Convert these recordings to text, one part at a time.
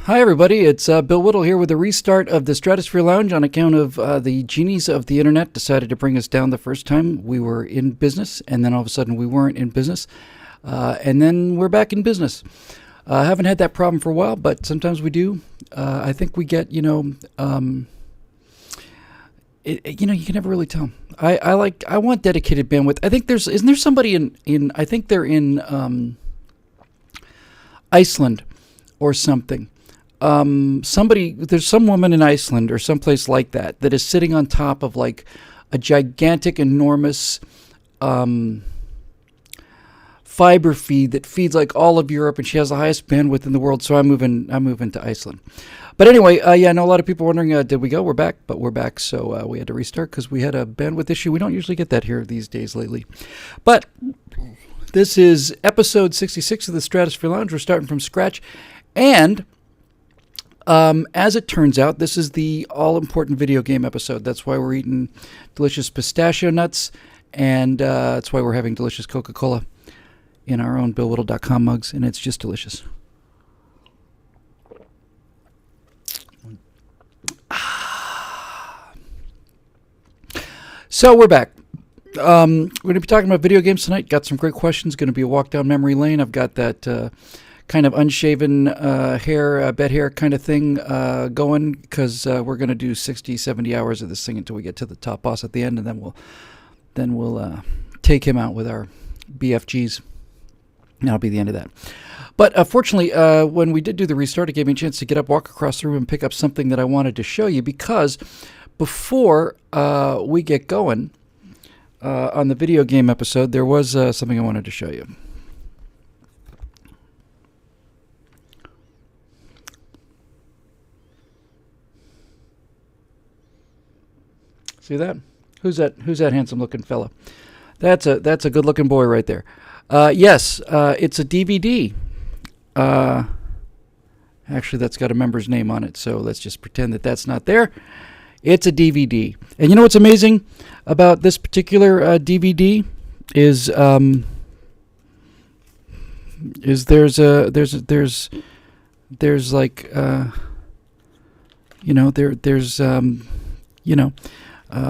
Hi, everybody. It's Bill Whittle here with a restart of the Stratosphere Lounge on account of the genies of the internet decided to bring us down the first time we were in business, and then all of a sudden we weren't in business, and then we're back in business. I haven't had that problem for a while, but sometimes we do. I think we get, you can never really tell. I want dedicated bandwidth. I think isn't there somebody I think they're in Iceland or something. There's some woman in Iceland or someplace like that is sitting on top of like a gigantic, enormous fiber feed that feeds like all of Europe, and she has the highest bandwidth in the world. So I'm moving to Iceland. But anyway, I know a lot of people wondering, did we go? We're back, but we're back. So we had to restart because we had a bandwidth issue. We don't usually get that here these days lately. But this is episode 66 of the Stratosphere Lounge. We're starting from scratch, and as it turns out, this is the all-important video game episode. That's why we're eating delicious pistachio nuts, and that's why we're having delicious Coca-Cola in our own BillWhittle.com mugs, and it's just delicious. So we're back. We're going to be talking about video games tonight. Got some great questions. Going to be a walk down memory lane. I've got that kind of unshaven hair, bed hair kind of thing going, because we're going to do 60, 70 hours of this thing until we get to the top boss at the end, and then we'll take him out with our BFGs. That'll be the end of that. But fortunately, when we did do the restart, it gave me a chance to get up, walk across the room, and pick up something that I wanted to show you, because before we get going on the video game episode, there was something I wanted to show you. See that? Who's that handsome-looking fella? That's a good-looking boy right there. Yes, it's a DVD. Actually, that's got a member's name on it, so let's just pretend that that's not there. It's a DVD. And you know what's amazing about this particular DVD is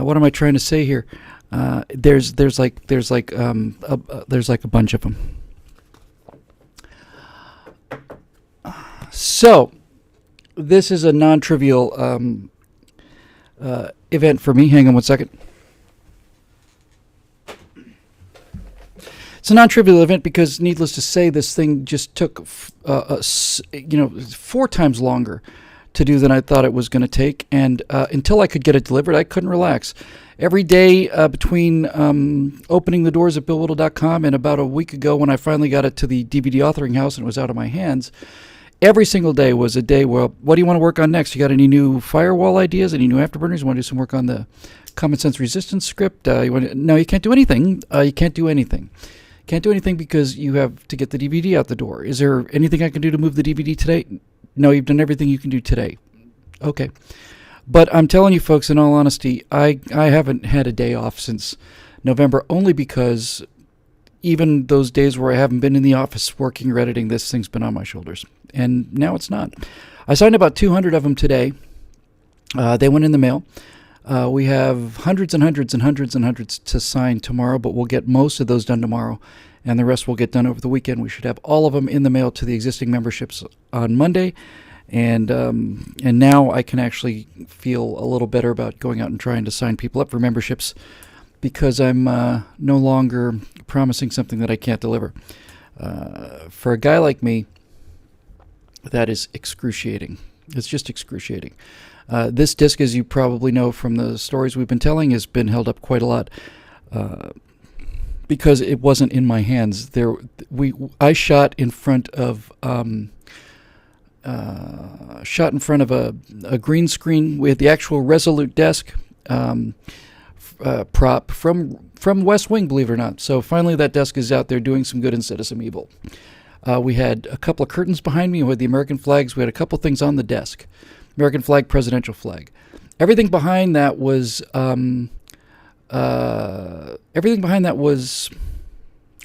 what am I trying to say here? There's like a bunch of them. So this is a non-trivial event for me. Hang on one second. It's a non-trivial event because, needless to say, this thing just took 4 times longer to do than I thought it was going to take, and until I could get it delivered, I couldn't relax. Every day between opening the doors at BillWhittle.com and about a week ago when I finally got it to the DVD authoring house and it was out of my hands, every single day was a day where, what do you want to work on next? You got any new firewall ideas, any new afterburners? You want to do some work on the Common Sense Resistance script? No, you can't do anything. You can't do anything. Can't do anything because you have to get the DVD out the door. Is there anything I can do to move the DVD today? No, you've done everything you can do today. Okay. But I'm telling you folks, in all honesty, I haven't had a day off since November, only because even those days where I haven't been in the office working or editing, this thing's been on my shoulders. And now it's not. I signed about 200 of them today. They went in the mail. We have hundreds and hundreds and hundreds and hundreds to sign tomorrow, but we'll get most of those done tomorrow, and the rest will get done over the weekend. We should have all of them in the mail to the existing memberships on Monday, and now I can actually feel a little better about going out and trying to sign people up for memberships, because I'm no longer promising something that I can't deliver. For a guy like me, that is excruciating. It's just excruciating. This disc, as you probably know from the stories we've been telling, has been held up quite a lot because it wasn't in my hands. I shot in front of a green screen with the actual Resolute desk prop from West Wing, believe it or not. So finally, that desk is out there doing some good instead of some evil. We had a couple of curtains behind me with the American flags. We had a couple things on the desk. American flag, presidential flag. Everything behind that was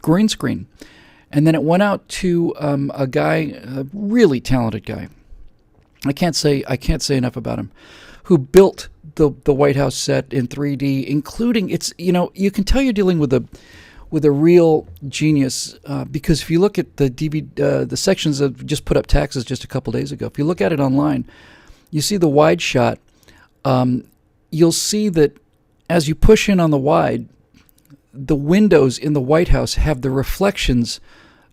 green screen. And then it went out to a guy, a really talented guy, I can't say enough about him, who built the White House set in 3D, including you can tell you're dealing with a real genius because if you look at the DVD, the sections that just put up taxes just a couple days ago, if you look at it online, you see the wide shot. You'll see that as you push in on the wide, the windows in the White House have the reflections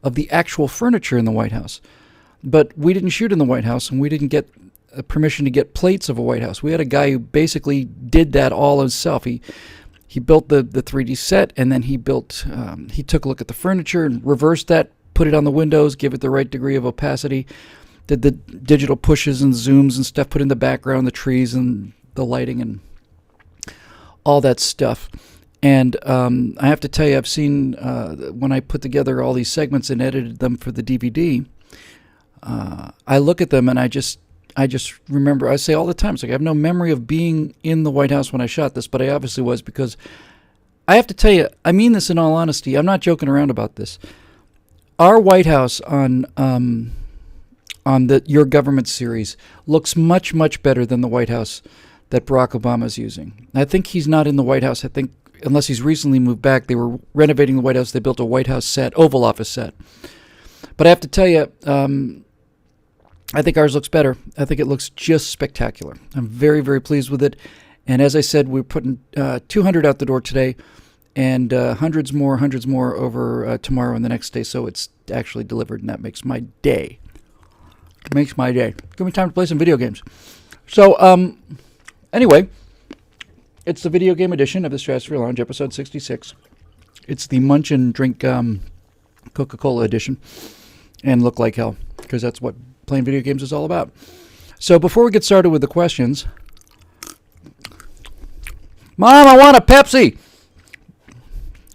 of the actual furniture in the White House. But we didn't shoot in the White House, and we didn't get permission to get plates of a White House. We had a guy who basically did that all himself. He built the 3D set, and then he took a look at the furniture and reversed that, put it on the windows, give it the right degree of opacity, did the digital pushes and zooms and stuff, put in the background, the trees and the lighting and all that stuff. And I have to tell you, I've seen when I put together all these segments and edited them for the DVD, I look at them and I just remember, I say all the time, it's like I have no memory of being in the White House when I shot this, but I obviously was, because I have to tell you, I mean this in all honesty, I'm not joking around about this. Our White House on the Your Government series looks much, much better than the White House that Barack Obama is using. I think he's not in the White House. I think, unless he's recently moved back, they were renovating the White House. They built a White House set, Oval Office set. But I have to tell you, I think ours looks better. I think it looks just spectacular. I'm very, very pleased with it. And as I said, we're putting 200 out the door today, and hundreds more over tomorrow and the next day. So it's actually delivered, and that makes my day. It makes my day. Give me time to play some video games. So, anyway, it's the video game edition of the Stratosphere Lounge, episode 66. It's the Munch and Drink Coca-Cola edition, and look like hell, because that's what playing video games is all about. So before we get started with the questions, Mom, I want a Pepsi.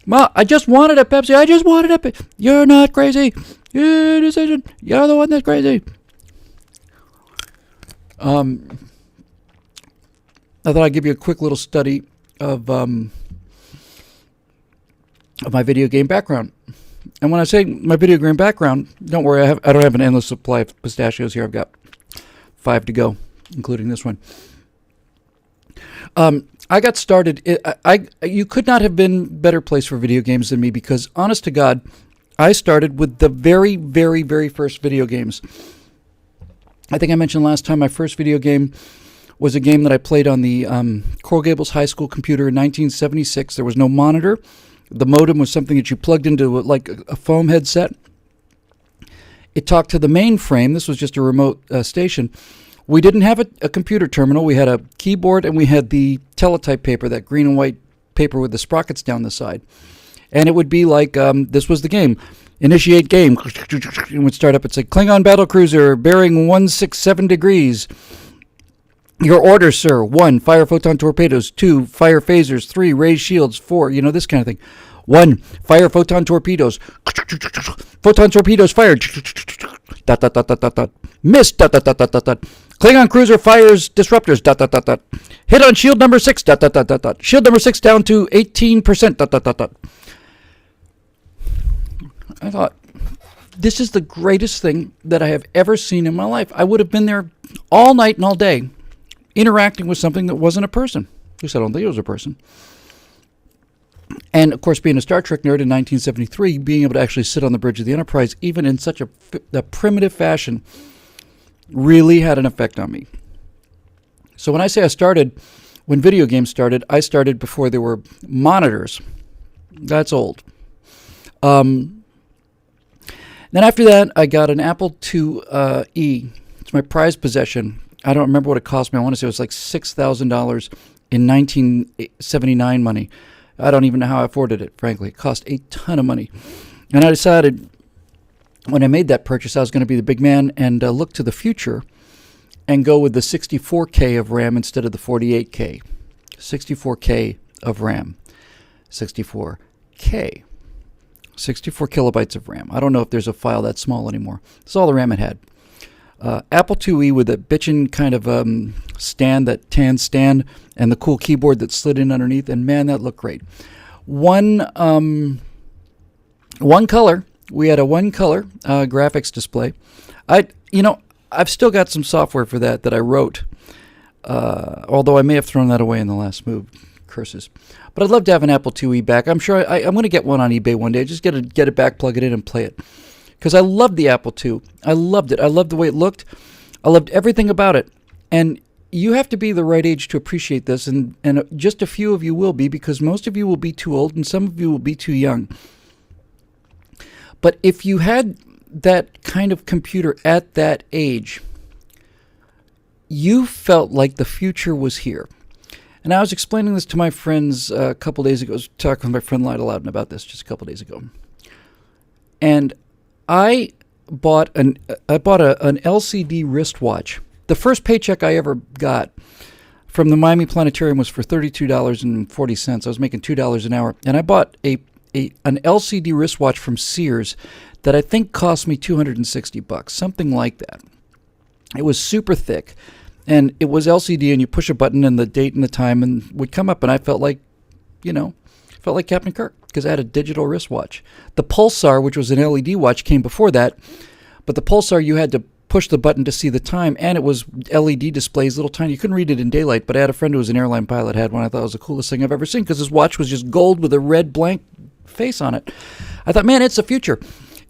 Mom, I just wanted a Pepsi. I just wanted a Pepsi. You're not crazy. Your decision. You're the one that's crazy. I thought I'd give you a quick little study of my video game background. And when I say my video game background, don't worry, I don't have an endless supply of pistachios here. I've got 5 to go, including this one. I got started. You could not have been better place for video games than me, because, honest to God, I started with the very, very, very first video games. I think I mentioned last time my first video game was a game that I played on the Coral Gables High School computer in 1976. There was no monitor. The modem was something that you plugged into like a foam headset. It talked to the mainframe. This was just a remote station. We didn't have a computer terminal. We had a keyboard, and we had the teletype paper, that green and white paper with the sprockets down the side. And it would be like, this was the game. Initiate game. It would start up. It's like, Klingon battlecruiser bearing 167 degrees. Your orders, sir. 1, fire photon torpedoes. 2, fire phasers. 3, raise shields. 4, this kind of thing. 1, fire photon torpedoes. Photon torpedoes fired. Dot, dot, dot, dot, dot, dot. Missed. Dot, dot, dot, dot, dot, dot. Klingon cruiser fires disruptors. Dot, dot, dot, dot. Hit on shield number 6. Dot, dot, dot, dot, dot. Shield number 6 down to 18%. Dot, dot, dot, dot. I thought, this is the greatest thing that I have ever seen in my life. I would have been there all night and all day, interacting with something that wasn't a person. At least I don't think it was a person. And, of course, being a Star Trek nerd in 1973, being able to actually sit on the bridge of the Enterprise, even in such a primitive fashion, really had an effect on me. So when I say I started, when video games started, I started before there were monitors. That's old. Then after that, I got an Apple IIe. It's my prized possession. I don't remember what it cost me. I want to say it was like $6,000 in 1979 money. I don't even know how I afforded it, frankly. It cost a ton of money. And I decided when I made that purchase, I was going to be the big man and look to the future and go with the 64K of RAM instead of the 48K. 64K of RAM. 64K. 64 kilobytes of RAM. I don't know if there's a file that small anymore. That's all the RAM it had. Apple IIe with a bitchin' kind of stand, that tan stand, and the cool keyboard that slid in underneath, and man, that looked great. One color. We had a one color graphics display. I've still got some software for that I wrote, although I may have thrown that away in the last move. Curses. But I'd love to have an Apple IIe back. I'm sure I'm going to get one on eBay one day. Just get it back, plug it in, and play it. Because I loved the Apple II. I loved it. I loved the way it looked. I loved everything about it. And you have to be the right age to appreciate this, and just a few of you will be, because most of you will be too old and some of you will be too young. But if you had that kind of computer at that age, you felt like the future was here. And I was explaining this to my friends a couple days ago. I was talking with my friend Lyda Loudon about this just a couple days ago. And I bought an LCD wristwatch. The first paycheck I ever got from the Miami Planetarium was for $32.40. I was making $2 an hour. And I bought an LCD wristwatch from Sears that I think cost me $260, something like that. It was super thick. And it was LCD, and you push a button, and the date and the time and would come up, and I felt like Captain Kirk, because I had a digital wristwatch. The Pulsar, which was an LED watch, came before that, but the Pulsar, you had to push the button to see the time, and it was LED displays, little tiny. You couldn't read it in daylight, but I had a friend who was an airline pilot, had one. I thought it was the coolest thing I've ever seen, because his watch was just gold with a red blank face on it. I thought, man, it's the future.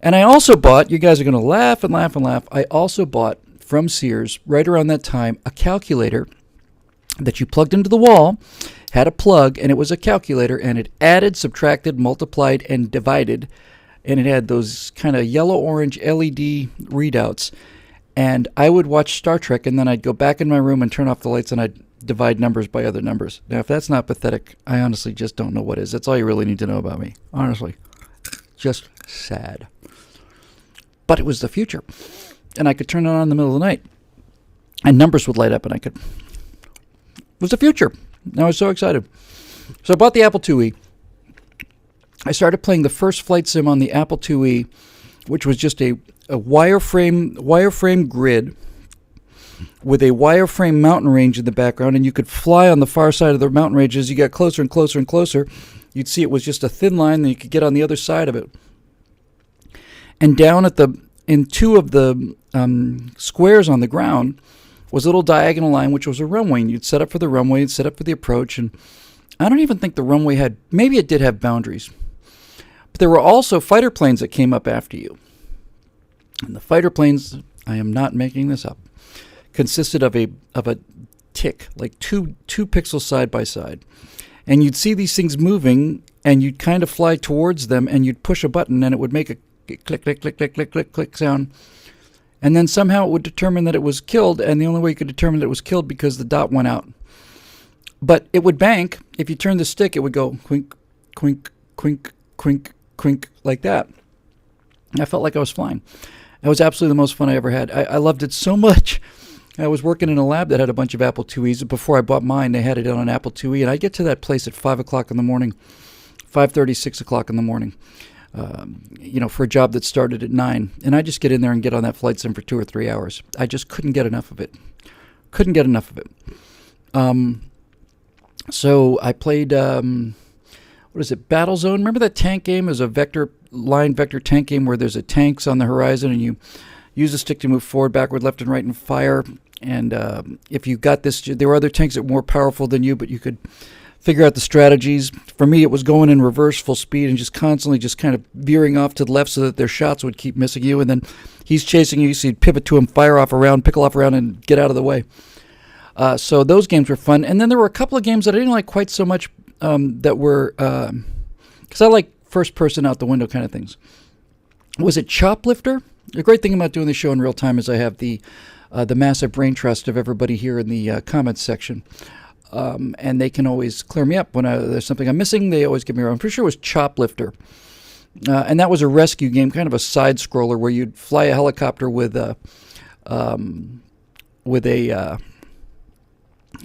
And I also bought, you guys are going to laugh and laugh and laugh, I also bought from Sears, right around that time, a calculator that you plugged into the wall, had a plug, and it was a calculator, and it added, subtracted, multiplied, and divided, and it had those kind of yellow-orange LED readouts. And I would watch Star Trek, and then I'd go back in my room and turn off the lights, and I'd divide numbers by other numbers. Now, if that's not pathetic, I honestly just don't know what is. That's all you really need to know about me. Honestly. Just sad. But it was the future. And I could turn it on in the middle of the night, and numbers would light up, and it was the future. I was so excited. So I bought the Apple IIe. I started playing the first flight sim on the Apple IIe, which was just a wireframe grid with a wireframe mountain range in the background, and you could fly on the far side of the mountain range. As you got closer and closer and closer, you'd see it was just a thin line, and you could get on the other side of it. And down in two of the squares on the ground was a little diagonal line, which was a runway. And you'd set up for the runway and set up for the approach. And I don't even think the runway had, maybe it did have boundaries. But there were also fighter planes that came up after you. And the fighter planes, I am not making this up, consisted of a tick, like two pixels side by side. And you'd see these things moving, and you'd kind of fly towards them, and you'd push a button, and it would make a click, click, click, click, click, click, click sound. And then somehow it would determine that it was killed, and the only way you could determine that it was killed because the dot went out. But it would bank. If you turned the stick, it would go quink, quink, quink, quink, quink, like that. I felt like I was flying. That was absolutely the most fun I ever had. I loved it so much. I was working in a lab that had a bunch of Apple IIes. Before I bought mine, they had it on an Apple IIe, and I'd get to that place at 5 o'clock in the morning, 5:30, 6 o'clock in the morning. For a job that started at 9. And I just get in there and get on that flight sim for 2 or 3 hours. I just couldn't get enough of it. So I played, Battlezone? Remember that tank game? It was a vector tank game where there's tanks on the horizon, and you use the stick to move forward, backward, left, and right, and fire. And if you got this, there were other tanks that were more powerful than you, but you could figure out the strategies. For me, it was going in reverse full speed and just constantly just kind of veering off to the left so that their shots would keep missing you. And then he's chasing you, so you'd pivot to him, fire off around, pickle off around, and get out of the way. So those games were fun. And then there were a couple of games that I didn't like quite so much that were, because I like first person out the window kind of things. Was it Choplifter? The great thing about doing the show in real time is I have the massive brain trust of everybody here in the comments section. And they can always clear me up when there's something I'm missing. They always give me a I'm pretty sure it was Choplifter. And that was a rescue game, kind of a side scroller where you'd fly a helicopter with a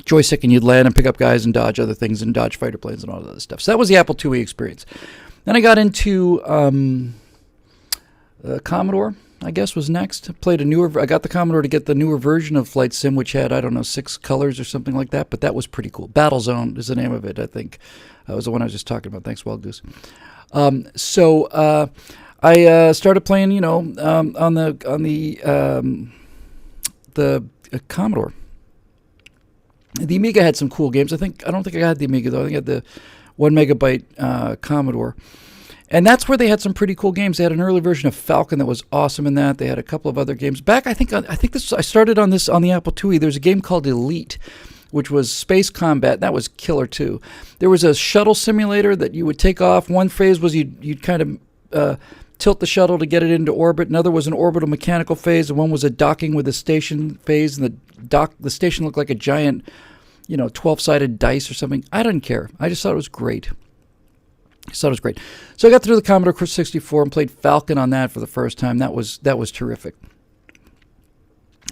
joystick, and you'd land and pick up guys and dodge other things and dodge fighter planes and all that other stuff. So that was the Apple IIe experience. Then I got into Commodore, I guess, was next. I got the Commodore to get the newer version of Flight Sim, which had, 6 colors or something like that, but that was pretty cool. Battlezone is the name of it, I think. That was the one I was just talking about. Thanks, Wild Goose. So I started playing, on the the Commodore. The Amiga had some cool games. I don't think I had the Amiga though. I think I had the 1 megabyte Commodore. And that's where they had some pretty cool games. They had an early version of Falcon that was awesome in that. They had a couple of other games. Back, I started on this on the Apple IIe. There's a game called Elite, which was space combat. That was killer too. There was a shuttle simulator that you would take off. One phase was you'd kind of tilt the shuttle to get it into orbit. Another was an orbital mechanical phase, and one was a docking with a station phase. And the station looked like a giant, 12-sided dice or something. I didn't care. I just thought it was great. So I got through the Commodore 64 and played Falcon on that for the first time. That was terrific.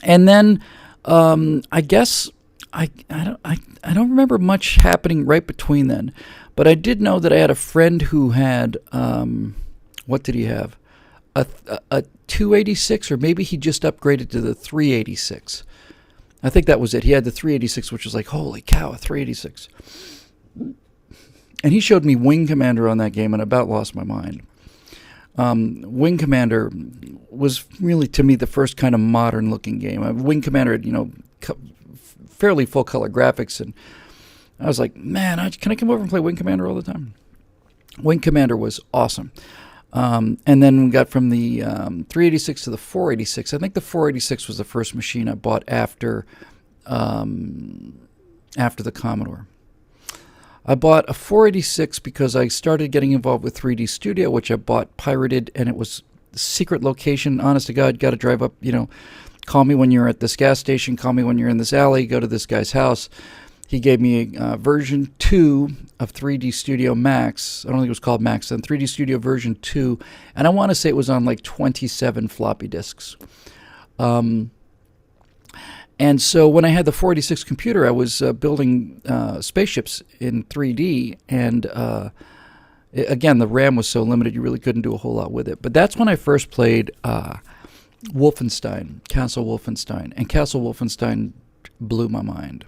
And then I guess I don't remember much happening right between then, but I did know that I had a friend who had what did he have? A 286, or maybe he just upgraded to the 386. I think that was it. He had the 386, which was like, holy cow, a 386. And he showed me Wing Commander on that game, and I about lost my mind. Wing Commander was really, to me, the first kind of modern-looking game. Wing Commander had, fairly full-color graphics, and I was like, man, can I come over and play Wing Commander all the time? Wing Commander was awesome. And then we got from the 386 to the 486. I think the 486 was the first machine I bought after the Commodore. I bought a 486 because I started getting involved with 3D Studio, which I bought pirated, and it was a secret location. Honest to God, got to drive up, call me when you're at this gas station, call me when you're in this alley, go to this guy's house. He gave me version 2 of 3D Studio Max. I don't think it was called Max then. 3D Studio version 2. And I want to say it was on like 27 floppy disks. And so when I had the 486 computer, I was building spaceships in 3D. And again, the RAM was so limited, you really couldn't do a whole lot with it. But that's when I first played Wolfenstein, Castle Wolfenstein. And Castle Wolfenstein blew my mind.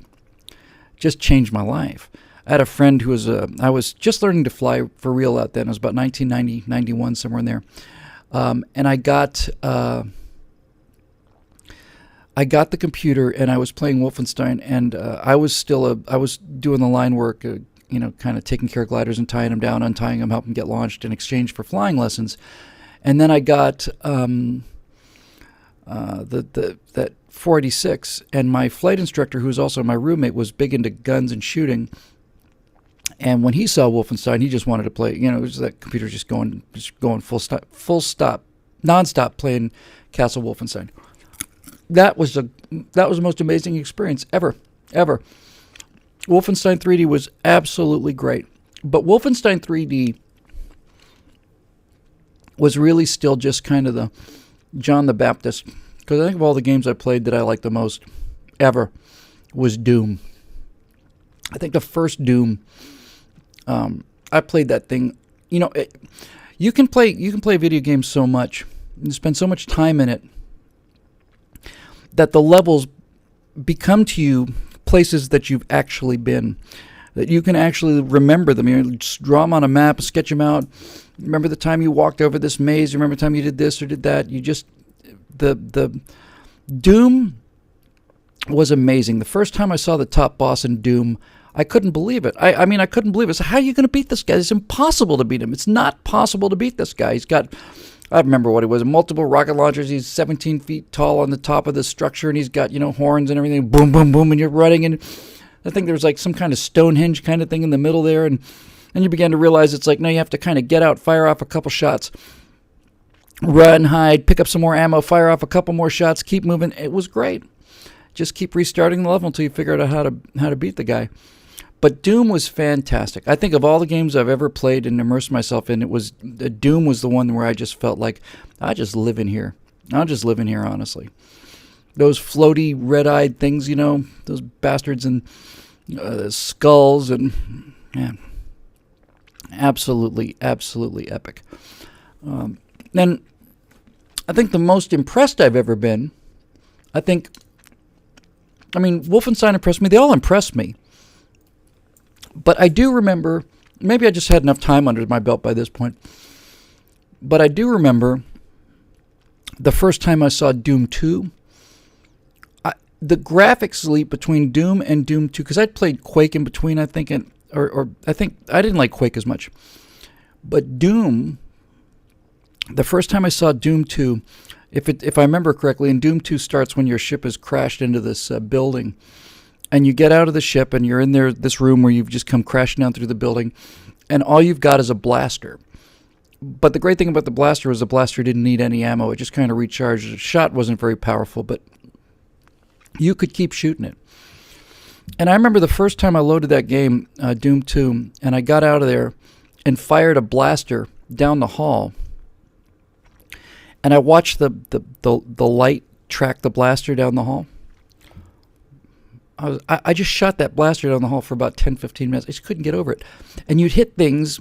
Just changed my life. I had a friend who was I was just learning to fly for real out then. It was about 1990, 91, somewhere in there. And I got the computer, and I was playing Wolfenstein, and I was doing the line work, kind of taking care of gliders and tying them down, untying them, helping get launched in exchange for flying lessons. And then I got that 486, and my flight instructor, who was also my roommate, was big into guns and shooting. And when he saw Wolfenstein, he just wanted to play. It was that computer just going full stop, nonstop playing Castle Wolfenstein. That was the most amazing experience ever. Wolfenstein 3D was absolutely great, but Wolfenstein 3D was really still just kind of the John the Baptist. Because I think of all the games I played that I liked the most ever was Doom. I think the first Doom, I played that thing. You can play video games so much, you spend so much time in it, that the levels become to you places that you've actually been, that you can actually remember them. You just draw them on a map, sketch them out. Remember the time you walked over this maze. Remember the time you did this or did that. The Doom was amazing. The first time I saw the top boss in Doom, I couldn't believe it. I mean, I couldn't believe it. So how are you going to beat this guy? It's impossible to beat him. It's not possible to beat this guy. He's got, I remember what it was, multiple rocket launchers. He's 17 feet tall on the top of the structure, and he's got, horns and everything. Boom, boom, boom, and you're running. And I think there was like some kind of Stonehenge kind of thing in the middle there. And then you began to realize it's like, no, you have to kind of get out, fire off a couple shots, run, hide, pick up some more ammo, fire off a couple more shots, keep moving. It was great. Just keep restarting the level until you figure out how to beat the guy. But Doom was fantastic. I think of all the games I've ever played and immersed myself in, Doom was the one where I just felt like, I just live in here. I'll just live in here, honestly. Those floaty, red-eyed things, those bastards and skulls, and man, absolutely, absolutely epic. Then I think the most impressed I've ever been, Wolfenstein impressed me. They all impressed me. But I do remember, maybe I just had enough time under my belt by this point, but I do remember the first time I saw Doom 2, the graphics leap between Doom and Doom 2, because I'd played Quake in between, I think, or I think I didn't like Quake as much. But Doom, the first time I saw Doom 2, if I remember correctly, and Doom 2 starts when your ship has crashed into this building, and you get out of the ship, and you're in this room where you've just come crashing down through the building, and all you've got is a blaster. But the great thing about the blaster was the blaster didn't need any ammo. It just kind of recharged. The shot wasn't very powerful, but you could keep shooting it. And I remember the first time I loaded that game, Doom 2, and I got out of there and fired a blaster down the hall. And I watched the light track the blaster down the hall. I just shot that blaster down the hall for about 10, 15 minutes. I just couldn't get over it. And you'd hit things,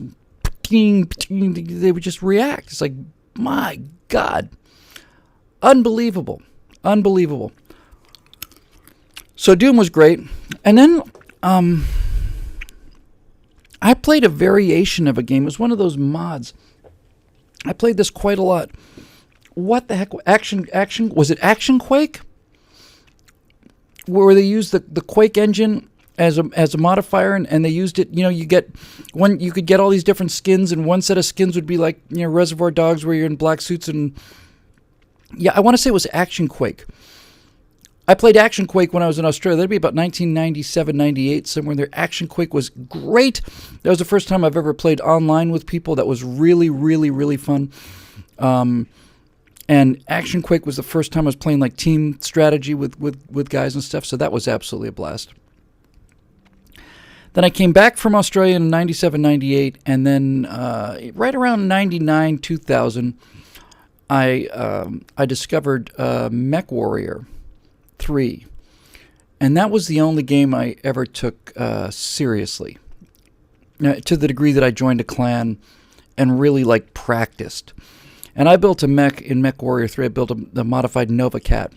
they would just react. It's like, my God. Unbelievable. Unbelievable. So Doom was great. And then I played a variation of a game. It was one of those mods. I played this quite a lot. What the heck? Action? Was it Action Quake? Where they used the Quake engine as a modifier, and they used it. You could get all these different skins, and one set of skins would be like Reservoir Dogs, where you're in black suits, and yeah, I want to say it was Action Quake. I played Action Quake when I was in Australia. That'd be about 1997, 98, somewhere there. Action Quake was great. That was the first time I've ever played online with people. That was really, really, really fun. And Action Quake was the first time I was playing like team strategy with guys and stuff, so that was absolutely a blast. Then I came back from Australia in 97, 98, and then right around 99, 2000, I discovered MechWarrior 3. And that was the only game I ever took seriously, to the degree that I joined a clan and really like practiced. And I built a mech in MechWarrior 3. I built a modified Nova Cat,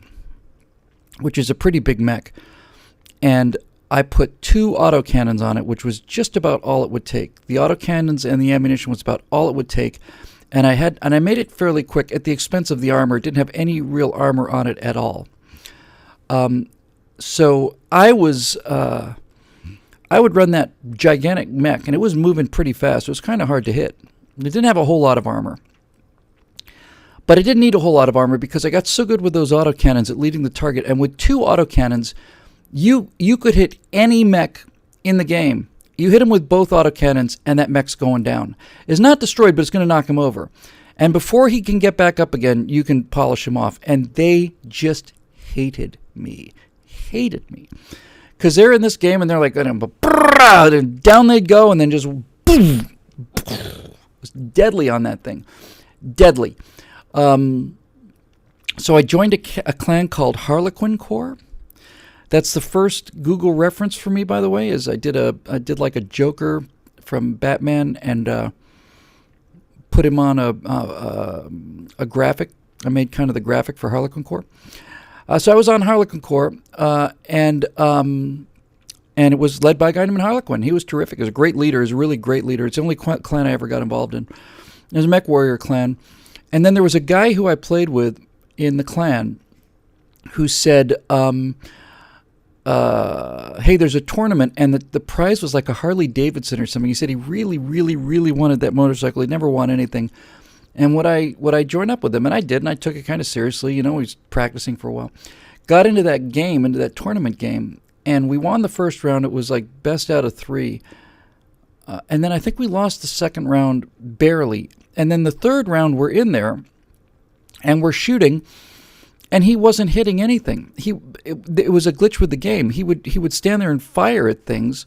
which is a pretty big mech. And I put 2 autocannons on it, which was just about all it would take. The autocannons and the ammunition was about all it would take. And I made it fairly quick at the expense of the armor. It didn't have any real armor on it at all. So I would run that gigantic mech, and it was moving pretty fast. It was kind of hard to hit. It didn't have a whole lot of armor. But I didn't need a whole lot of armor because I got so good with those autocannons at leading the target. And with 2 autocannons, you could hit any mech in the game. You hit him with both autocannons, and that mech's going down. It's not destroyed, but it's going to knock him over. And before he can get back up again, you can polish him off. And they just hated me. Because they're in this game, and they're like, and down they'd go, and then just boom. It was deadly on that thing. Deadly. So I joined a clan called Harlequin Corps. That's the first Google reference for me, by the way, is I did like a Joker from Batman and put him on a graphic. I made kind of the graphic for Harlequin Corps. So I was on Harlequin Corps, and it was led by a guy named Harlequin. He was terrific. He was a great leader. He was a really great leader. It's the only clan I ever got involved in. It was a MechWarrior clan. And then there was a guy who I played with in the clan who said, hey, there's a tournament, and the prize was like a Harley Davidson or something. He said he really, really, really wanted that motorcycle. He never won anything. And would I join up with him? And I did, and I took it kind of seriously. He was practicing for a while. Got into that game, into that tournament game, and we won the first round. It was like best out of 3. And then I think we lost the second round barely. And then the third round, we're in there, and we're shooting, and he wasn't hitting anything. It was a glitch with the game. He would stand there and fire at things,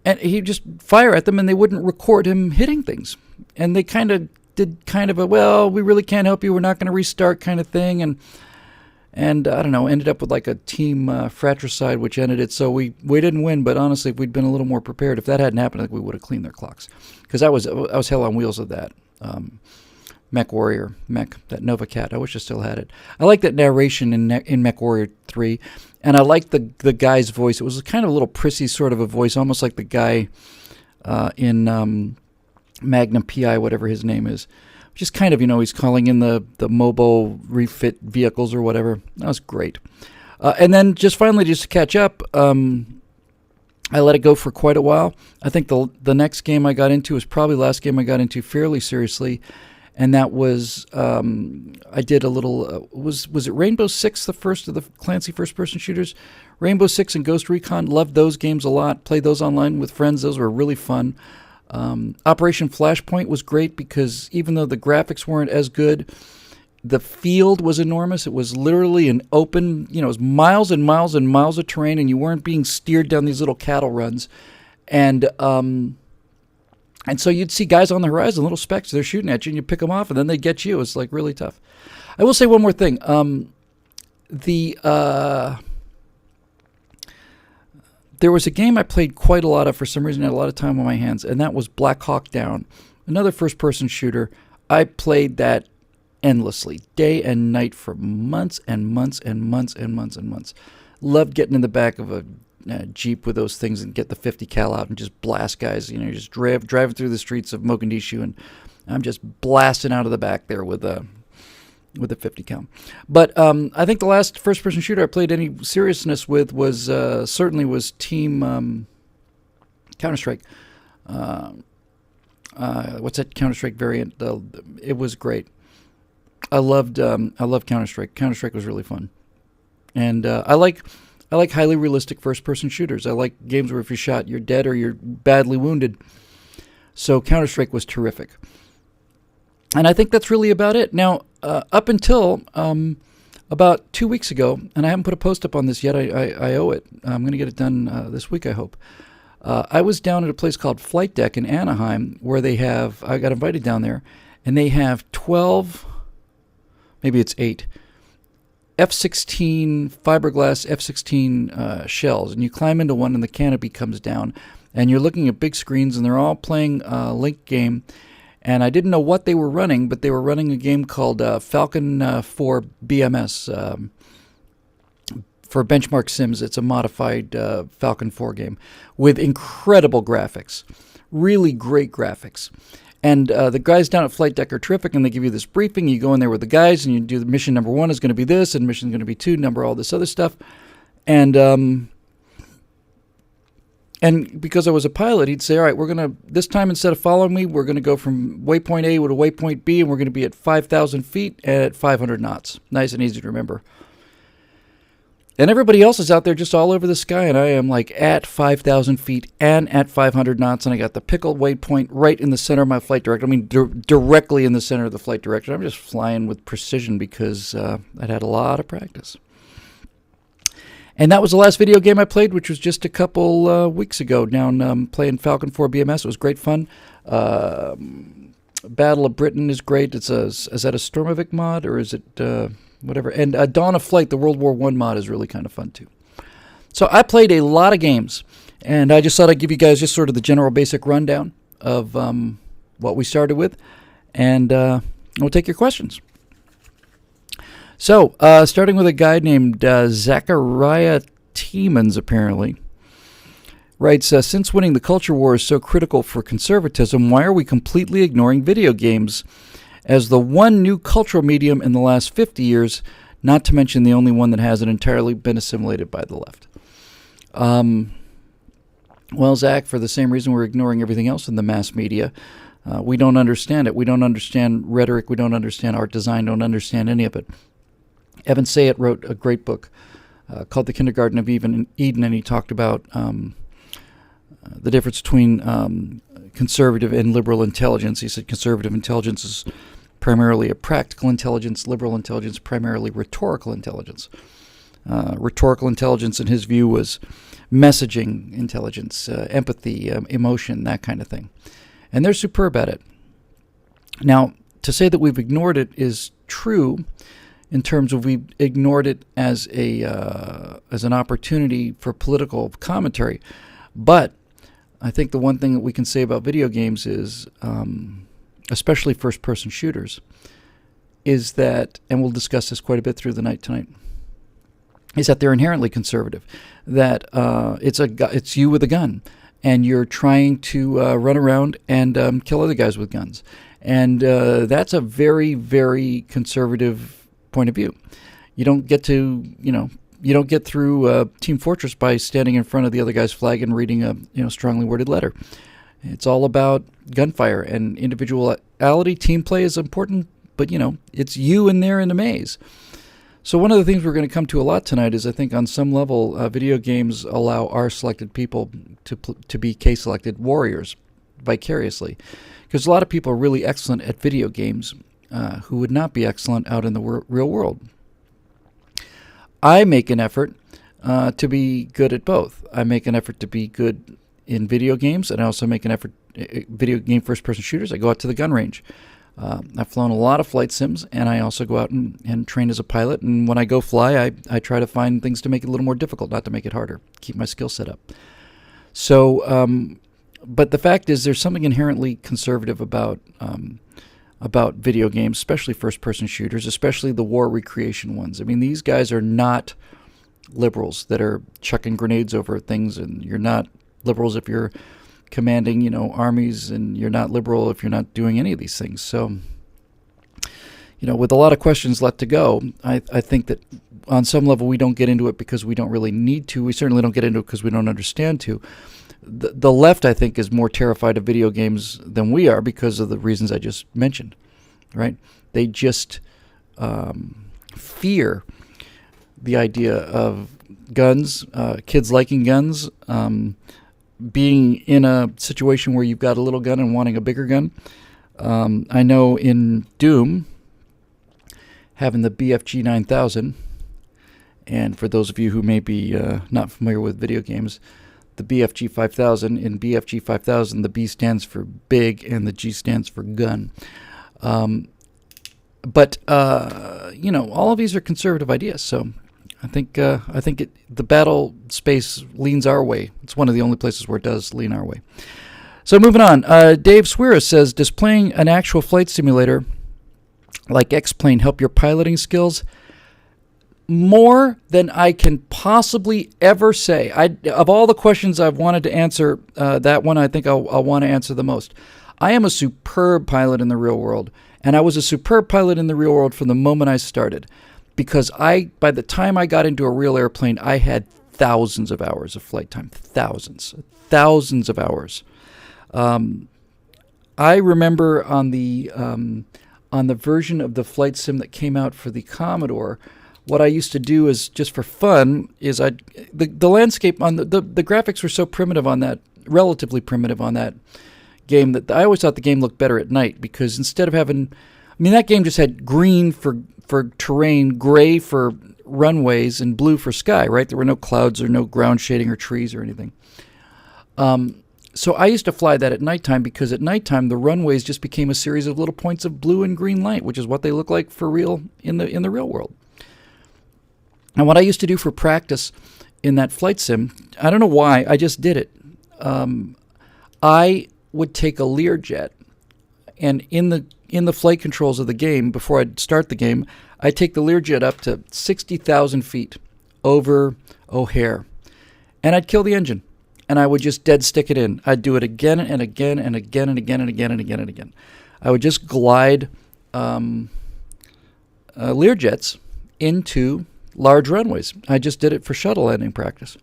and he'd just fire at them, and they wouldn't record him hitting things. And they kind of did kind of a, well, we really can't help you, we're not going to restart kind of thing, and I don't know, ended up with like a team fratricide, which ended it. So we didn't win, but honestly, if we'd been a little more prepared, if that hadn't happened, I think we would have cleaned their clocks. Because I was hell on wheels of that. MechWarrior, that Nova Cat. I wish I still had it. I like that narration in MechWarrior 3, and I like the guy's voice. It was kind of a little prissy sort of a voice, almost like the guy in Magnum PI, whatever his name is. Just kind of, he's calling in the mobile refit vehicles or whatever. That was great. And then just finally, just to catch up, I let it go for quite a while. I think the next game I got into was probably the last game I got into fairly seriously, and that was I did a little. Was it Rainbow Six, the first of the Clancy first-person shooters? Rainbow Six and Ghost Recon. Loved those games a lot. Played those online with friends. Those were really fun. Operation Flashpoint was great because even though the graphics weren't as good, the field was enormous. It was literally an open, it was miles and miles and miles of terrain, and you weren't being steered down these little cattle runs. And so you'd see guys on the horizon, little specks, they're shooting at you, and you pick them off, and then they get you. It's like really tough. I will say one more thing. There was a game I played quite a lot of for some reason. I had a lot of time on my hands, and that was Black Hawk Down, another first-person shooter. I played that endlessly, day and night for months and months and months and months and months. Loved getting in the back of a Jeep with those things and get the 50 cal out and just blast guys. Just driving through the streets of Mogadishu, and I'm just blasting out of the back there with a 50 cal. But I think the last first-person shooter I played any seriousness with was Team Counter-Strike. What's that Counter-Strike variant? It was great. I loved Counter-Strike. Counter-Strike was really fun, and I like highly realistic first-person shooters. I like games where if you're shot, you're dead or you're badly wounded. So Counter-Strike was terrific, and I think that's really about it. Now, up until about 2 weeks ago, and I haven't put a post up on this yet. I owe it. I'm going to get it done this week, I hope. I was down at a place called Flight Deck in Anaheim, where I got invited down there, and they have 12. Maybe it's 8 F-16 fiberglass F-16 shells, and you climb into one, and the canopy comes down, and you're looking at big screens, and they're all playing a Link game. And I didn't know what they were running, but they were running a game called Falcon 4 BMS for Benchmark Sims. It's a modified Falcon 4 game with incredible graphics, really great graphics. And the guys down at Flight Deck are terrific, and they give you this briefing. You go in there with the guys, and you do the mission number 1 is going to be this, and mission is going to be 2, number all this other stuff. And because I was a pilot, he'd say, all right, this time instead of following me, we're going to go from waypoint A to waypoint B, and we're going to be at 5,000 feet at 500 knots. Nice and easy to remember. And everybody else is out there just all over the sky, and I am like at 5,000 feet and at 500 knots, and I got the pickle waypoint right in the center of my flight direction. I mean, directly in the center of the flight direction. I'm just flying with precision because I'd had a lot of practice. And that was the last video game I played, which was just a couple weeks ago down playing Falcon 4 BMS. It was great fun. Battle of Britain is great. Is that a Stormovic mod, or is it... whatever. And Dawn of Flight, the World War I mod, is really kind of fun, too. So I played a lot of games, and I just thought I'd give you guys just sort of the general basic rundown of what we started with, and we'll take your questions. So, starting with a guy named Zachariah Tiemans, apparently, writes, since winning the culture war is so critical for conservatism, why are we completely ignoring video games as the one new cultural medium in the last 50 years, not to mention the only one that hasn't entirely been assimilated by the left? Well, Zach, for the same reason we're ignoring everything else in the mass media, we don't understand it. We don't understand rhetoric. We don't understand art design. Don't understand any of it. Evan Sayet wrote a great book called The Kindergarten of Eden, and he talked about the difference between conservative and liberal intelligence. He said conservative intelligence is primarily a practical intelligence, liberal intelligence primarily rhetorical intelligence. Rhetorical intelligence, in his view, was messaging intelligence, empathy, emotion, that kind of thing. And they're superb at it. Now, to say that we've ignored it is true in terms of we've ignored it as an opportunity for political commentary. But I think the one thing that we can say about video games is, especially first-person shooters, is that, and we'll discuss this quite a bit through the night tonight, is that they're inherently conservative. That it's you with a gun, and you're trying to run around and kill other guys with guns. And that's a very, very conservative point of view. You don't get to, You don't get through Team Fortress by standing in front of the other guy's flag and reading a strongly worded letter. It's all about gunfire and individuality. Team play is important, but it's you in there in the maze. So one of the things we're going to come to a lot tonight is, I think, on some level, video games allow our selected people to be K-selected warriors vicariously, because a lot of people are really excellent at video games who would not be excellent out in the real world. I make an effort to be good at both. I make an effort to be good in video games, and I also make an effort video game first-person shooters. I go out to the gun range. I've flown a lot of flight sims, and I also go out and train as a pilot. And when I go fly, I try to find things to make it a little more difficult, not to make it harder, keep my skill set up. So, but the fact is, there's something inherently conservative about video games, especially first-person shooters, especially the war recreation ones. I mean, these guys are not liberals that are chucking grenades over things, and you're not liberals if you're commanding, armies, and you're not liberal if you're not doing any of these things. So, with a lot of questions left to go, I think that on some level we don't get into it because we don't really need to. We certainly don't get into it because we don't understand to. The left, I think, is more terrified of video games than we are because of the reasons I just mentioned, right? They just fear the idea of guns, kids liking guns, being in a situation where you've got a little gun and wanting a bigger gun. I know in Doom, having the BFG 9000, and for those of you who may be not familiar with video games, the BFG 5000, in BFG 5000, the B stands for big and the G stands for gun. But all of these are conservative ideas, so I think the battle space leans our way. It's one of the only places where it does lean our way. So moving on, Dave Swira says, does playing an actual flight simulator like X-Plane help your piloting skills? More than I can possibly ever say. Of all the questions I've wanted to answer, that one I think I'll want to answer the most. I am a superb pilot in the real world, and I was a superb pilot in the real world from the moment I started. Because by the time I got into a real airplane, I had thousands of hours of flight time. Thousands of hours. I remember on the version of the flight sim that came out for the Commodore, what I used to do is, just for fun, is the landscape on the graphics were so primitive on that, relatively primitive on that game, that I always thought the game looked better at night, because instead of having, that game just had green for terrain, gray for runways, and blue for sky, right? There were no clouds or no ground shading or trees or anything. So I used to fly that at nighttime, because at nighttime the runways just became a series of little points of blue and green light, which is what they look like for real in the real world. And what I used to do for practice in that flight sim, I don't know why, I just did it. I would take a Learjet, and in the flight controls of the game, before I'd start the game, I'd take the Learjet up to 60,000 feet over O'Hare, and I'd kill the engine, and I would just dead stick it in. I'd do it again and again and again and again and again and again and again. I would just glide Learjets into large runways. I just did it for shuttle landing practice.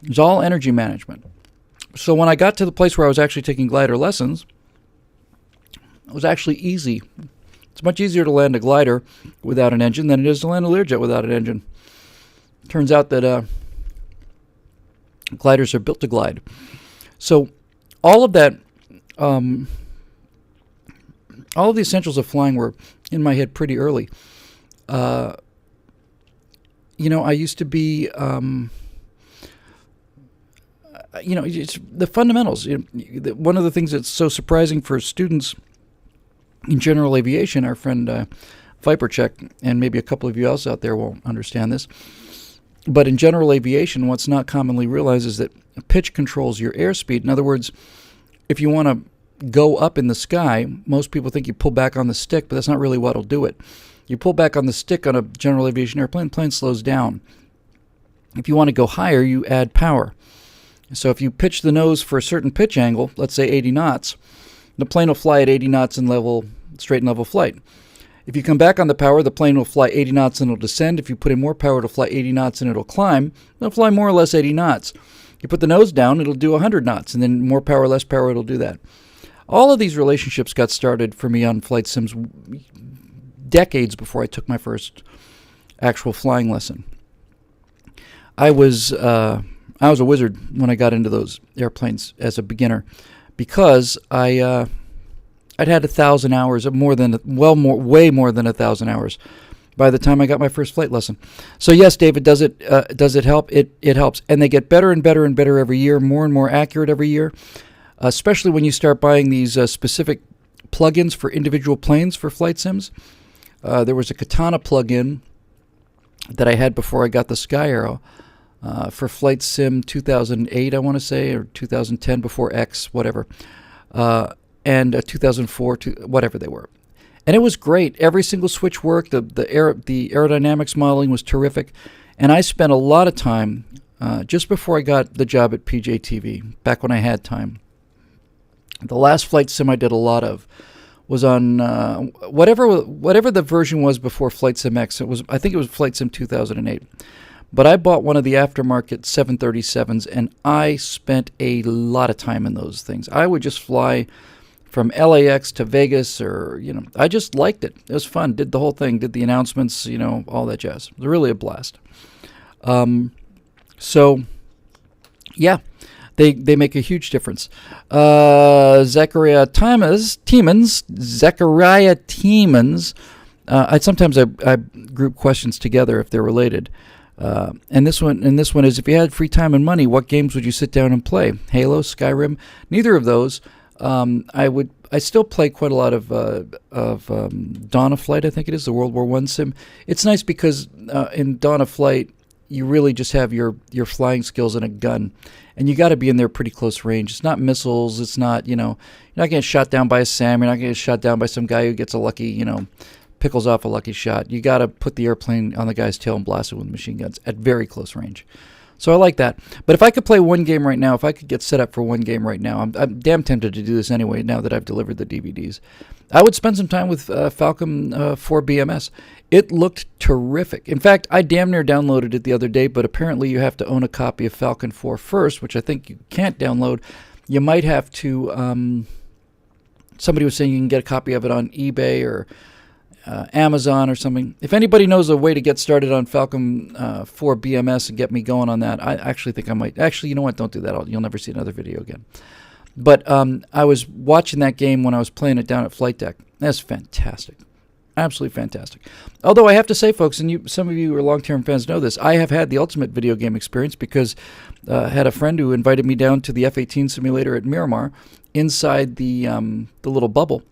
It was all energy management. So when I got to the place where I was actually taking glider lessons, it was actually easy. It's much easier to land a glider without an engine than it is to land a Learjet without an engine. Turns out that gliders are built to glide. So all of that, all of the essentials of flying were in my head pretty early. I used to be, it's the fundamentals. One of the things that's so surprising for students in general aviation, our friend Vipercheck, and maybe a couple of you else out there won't understand this, but in general aviation, what's not commonly realized is that pitch controls your airspeed. In other words, if you want to go up in the sky, most people think you pull back on the stick, but that's not really what'll do it. You pull back on the stick on a general aviation airplane, the plane slows down. If you want to go higher, you add power. So if you pitch the nose for a certain pitch angle, let's say 80 knots, the plane will fly at 80 knots in straight and level flight. If you come back on the power, the plane will fly 80 knots and it'll descend. If you put in more power, it'll fly 80 knots and it'll climb. It'll fly more or less 80 knots. You put the nose down, it'll do 100 knots, and then more power, less power, it'll do that. All of these relationships got started for me on flight sims decades before I took my first actual flying lesson. I was a wizard when I got into those airplanes as a beginner, because I'd had 1,000 hours, way more than 1,000 hours by the time I got my first flight lesson. So yes, David, does it help? It helps, and they get better and better and better every year, more and more accurate every year. Especially when you start buying these specific plugins for individual planes for flight sims. There was a Katana plugin that I had before I got the Sky Arrow for Flight Sim 2008, I want to say, or 2010, before X, whatever, and 2004, whatever they were. And it was great. Every single switch worked. The aerodynamics modeling was terrific. And I spent a lot of time, just before I got the job at PJTV, back when I had time. The last flight sim I did a lot of was on whatever the version was before Flight Sim X. I think it was Flight Sim 2008. But I bought one of the aftermarket 737s, and I spent a lot of time in those things. I would just fly from LAX to Vegas, or I just liked it. It was fun. Did the whole thing. Did the announcements. All that jazz. It was really a blast. So, yeah. They make a huge difference. Zachariah Tiemens. I group questions together if they're related. And this one is, if you had free time and money, what games would you sit down and play? Halo, Skyrim, neither of those. I still play quite a lot of Dawn of Flight, I think it is, the World War I sim. It's nice because in Dawn of Flight, you really just have your flying skills and a gun. And you got to be in there pretty close range. It's not missiles. It's not, you're not getting shot down by a SAM. You're not getting shot down by some guy who gets a lucky, pickles off a lucky shot. You got to put the airplane on the guy's tail and blast it with machine guns at very close range. So I like that. But if I could play one game right now, if I could get set up for one game right now, I'm damn tempted to do this anyway now that I've delivered the DVDs. I would spend some time with Falcon 4 BMS. It looked terrific. In fact, I damn near downloaded it the other day, but apparently you have to own a copy of Falcon 4 first, which I think you can't download. You might have to, somebody was saying you can get a copy of it on eBay or Amazon or something. If anybody knows a way to get started on Falcon 4 BMS and get me going on that, I actually think I might. Actually, you know what? Don't do that. You'll never see another video again. But I was watching that game when I was playing it down at Flight Deck. That's fantastic. Absolutely fantastic. Although I have to say, folks, and some of you who are long-term fans know this, I have had the ultimate video game experience because I had a friend who invited me down to the F-18 simulator at Miramar inside the little bubble.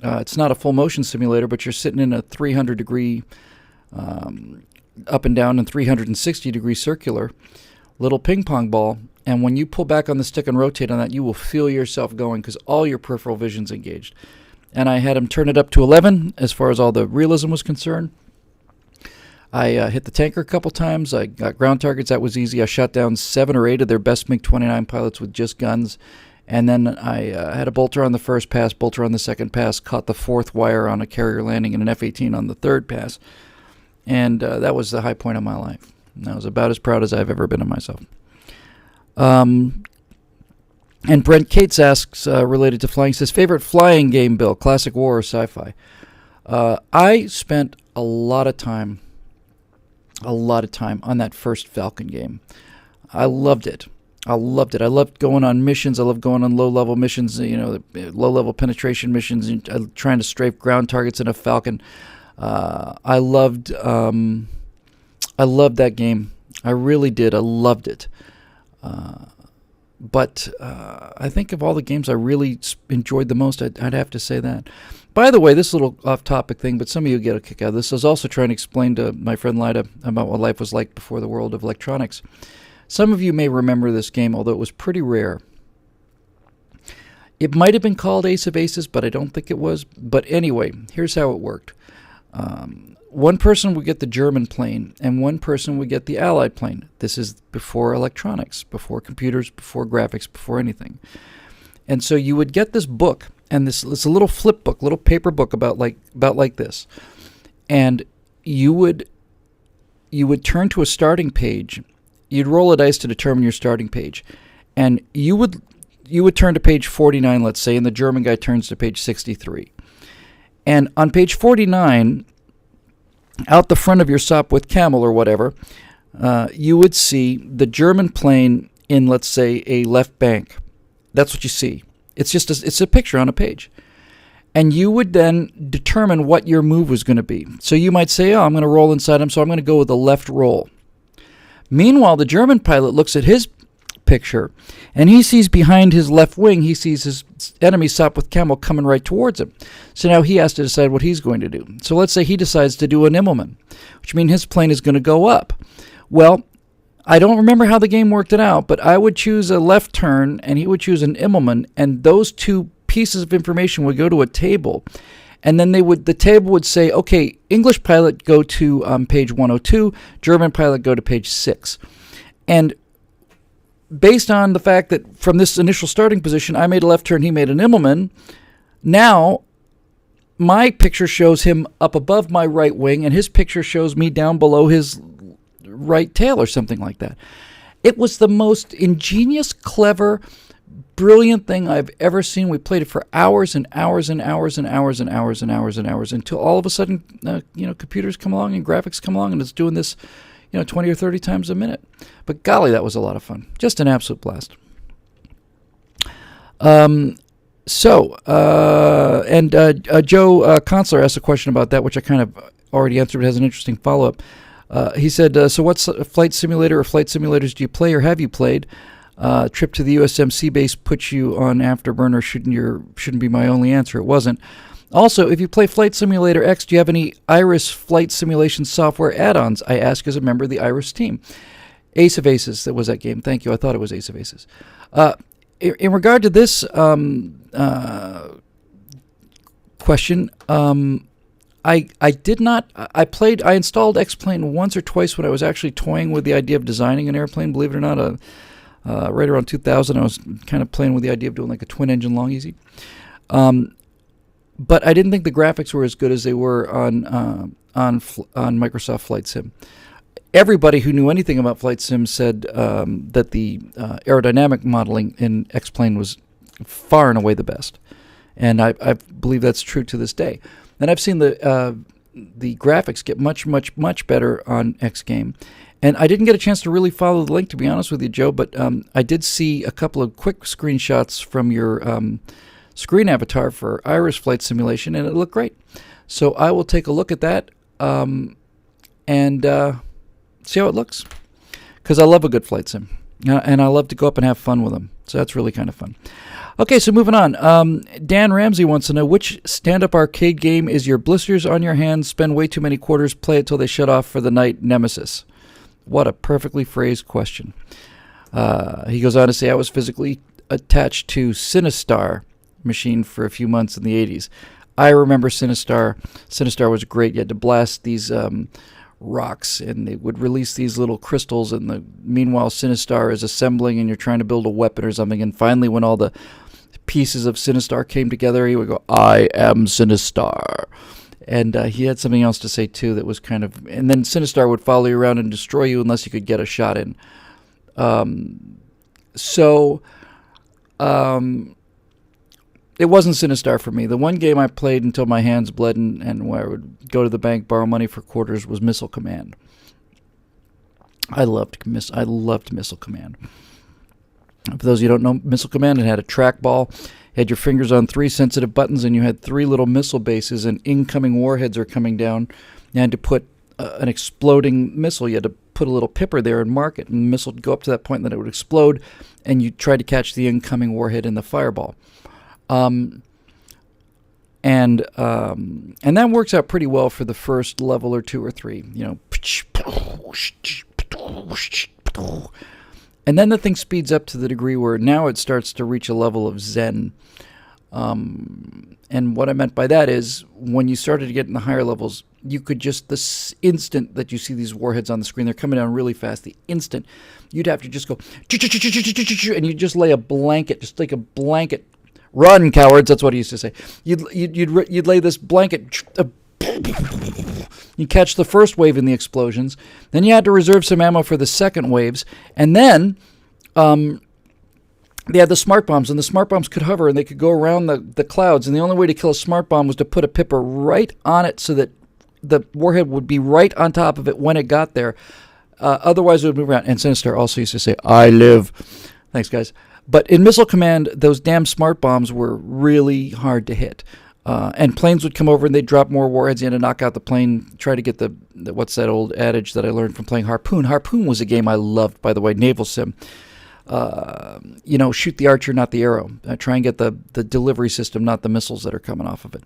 It's not a full motion simulator, but you're sitting in a 300-degree up and down and 360-degree circular little ping pong ball. And when you pull back on the stick and rotate on that, you will feel yourself going because all your peripheral vision's engaged. And I had him turn it up to 11 as far as all the realism was concerned. I hit the tanker a couple times. I got ground targets. That was easy. I shot down 7 or 8 of their best MiG-29 pilots with just guns. And then I had a bolter on the first pass, bolter on the second pass, caught the 4th wire on a carrier landing and an F-18 on the 3rd pass. And that was the high point of my life. And I was about as proud as I've ever been of myself. And Brent Cates asks, related to flying, says, favorite flying game, Bill, classic war or sci-fi? I spent a lot of time on that first Falcon game. I loved it. I loved going on missions. I loved going on low-level missions, low-level penetration missions, and trying to strafe ground targets in a Falcon. I loved that game. I really did. I loved it. But I think of all the games I really enjoyed the most, I'd have to say that. By the way, this is a little off-topic thing, but some of you get a kick out of this. I was also trying to explain to my friend Lida about what life was like before the world of electronics. Some of you may remember this game, although it was pretty rare. It might have been called Ace of Aces, but I don't think it was. But anyway, here's how it worked. One person would get the German plane, and one person would get the Allied plane. This is before electronics, before computers, before graphics, before anything. And so you would get this book, and it's a little flip book, little paper book about like this. and you would turn to a starting page. You'd roll a dice to determine your starting page, and you would turn to page 49, let's say, and the German guy turns to page 63. And on page 49, out the front of your Sopwith Camel or whatever, you would see the German plane in, let's say, a left bank. That's what you see. It's a picture on a page. And you would then determine what your move was going to be. So you might say, I'm going to roll inside him, so I'm going to go with a left roll. Meanwhile, the German pilot looks at his picture, and he sees behind his left wing, he sees his enemy Sopwith Camel coming right towards him. So now he has to decide what he's going to do. So let's say he decides to do an Immelmann, which means his plane is going to go up. Well, I don't remember how the game worked it out, but I would choose a left turn, and he would choose an Immelmann, and those two pieces of information would go to a table, and then the table would say, okay, English pilot, go to page 102, German pilot, go to page 6. And based on the fact that from this initial starting position, I made a left turn, he made an Immelmann, now my picture shows him up above my right wing, and his picture shows me down below his right tail or something like that. It was the most ingenious, clever, brilliant thing I've ever seen. We played it for hours and hours and hours and hours and hours and hours and hours until all of a sudden, computers come along and graphics come along, and it's doing this, 20 or 30 times a minute. But golly, that was a lot of fun. Just an absolute blast. Joe Consular asked a question about that, which I kind of already answered, but has an interesting follow-up. He said, so what flight simulator or flight simulators do you play or have you played? Trip to the USMC base puts you on afterburner shouldn't be my only answer. It wasn't. Also, if you play Flight Simulator X, do you have any Iris flight simulation software add-ons? I ask as a member of the Iris team. Ace of Aces, that was that game. Thank you. I thought it was Ace of Aces. In regard to this question, I did not. I installed X-Plane once or twice when I was actually toying with the idea of designing an airplane. Believe it or not, right around 2000, I was kind of playing with the idea of doing like a twin-engine long easy. But I didn't think the graphics were as good as they were on Microsoft Flight Sim. Everybody who knew anything about Flight Sim said that the aerodynamic modeling in X-Plane was far and away the best, and I believe that's true to this day. And I've seen the graphics get much, much, much better on X Game. And I didn't get a chance to really follow the link, to be honest with you, Joe, but I did see a couple of quick screenshots from your screen avatar for Iris Flight Simulation, and it looked great. So I will take a look at that and see how it looks, because I love a good flight sim, and I love to go up and have fun with them. So that's really kind of fun. Okay, so moving on. Dan Ramsey wants to know, which Standup Arcade game is your blisters on your hands, spend way too many quarters, play it till they shut off for the night nemesis? What a perfectly phrased question. He goes on to say, I was physically attached to Sinistar machine for a few months in the 80s. I remember Sinistar. Sinistar was great. You had to blast these rocks, and they would release these little crystals, and meanwhile Sinistar is assembling, and you're trying to build a weapon or something, and finally when all the pieces of Sinistar came together, he would go, I am Sinistar. And he had something else to say, too, that was kind of... And then Sinistar would follow you around and destroy you unless you could get a shot in. It wasn't Sinistar for me. The one game I played until my hands bled and where I would go to the bank, borrow money for quarters, was Missile Command. I loved Missile Command. For those of you who don't know, Missile Command, it had a trackball. You had your fingers on 3 sensitive buttons, and you had 3 little missile bases, and incoming warheads are coming down. You had to put an exploding missile. You had to put a little pipper there and mark it, and the missile would go up to that point, and then it would explode, and you tried to catch the incoming warhead in the fireball. And that works out pretty well for the first level or 2 or 3. And then the thing speeds up to the degree where now it starts to reach a level of zen. And what I meant by that is when you started to get in the higher levels, you could just, this instant that you see these warheads on the screen, they're coming down really fast, the instant, you'd have to just go, and you'd just lay a blanket, just like a blanket. Run, cowards, that's what he used to say. You'd lay this blanket You catch the first wave in the explosions. Then you had to reserve some ammo for the second waves. And then they had the smart bombs, and the smart bombs could hover, and they could go around the clouds. And the only way to kill a smart bomb was to put a pipper right on it so that the warhead would be right on top of it when it got there. Otherwise, it would move around. And Sinister also used to say, I live. Thanks, guys. But in Missile Command, those damn smart bombs were really hard to hit. And planes would come over and they'd drop more warheads. You had to knock out the plane, try to get the what's that old adage that I learned from playing Harpoon? Harpoon was a game I loved, by the way, naval sim. Shoot the archer, not the arrow. Try and get the delivery system, not the missiles that are coming off of it.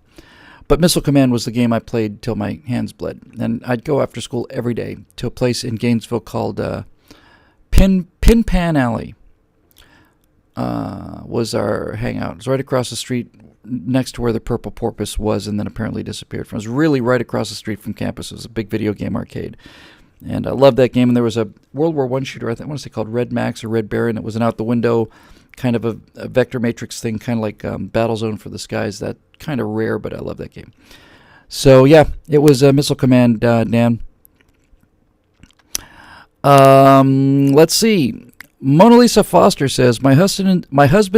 But Missile Command was the game I played till my hands bled. And I'd go after school every day to a place in Gainesville called Pin Pan Alley. Was our hangout. It was right across the street next to where the Purple Porpoise was and then apparently disappeared from. It was really right across the street from campus. It was a big video game arcade. And I loved that game. And there was a World War I shooter, I want to say called Red Max or Red Baron. It was an out-the-window kind of a vector matrix thing, kind of like Battlezone for the Skies. That kind of rare, but I love that game. So, yeah, it was Missile Command, Dan. Let's see. Mona Lisa Foster says, my husband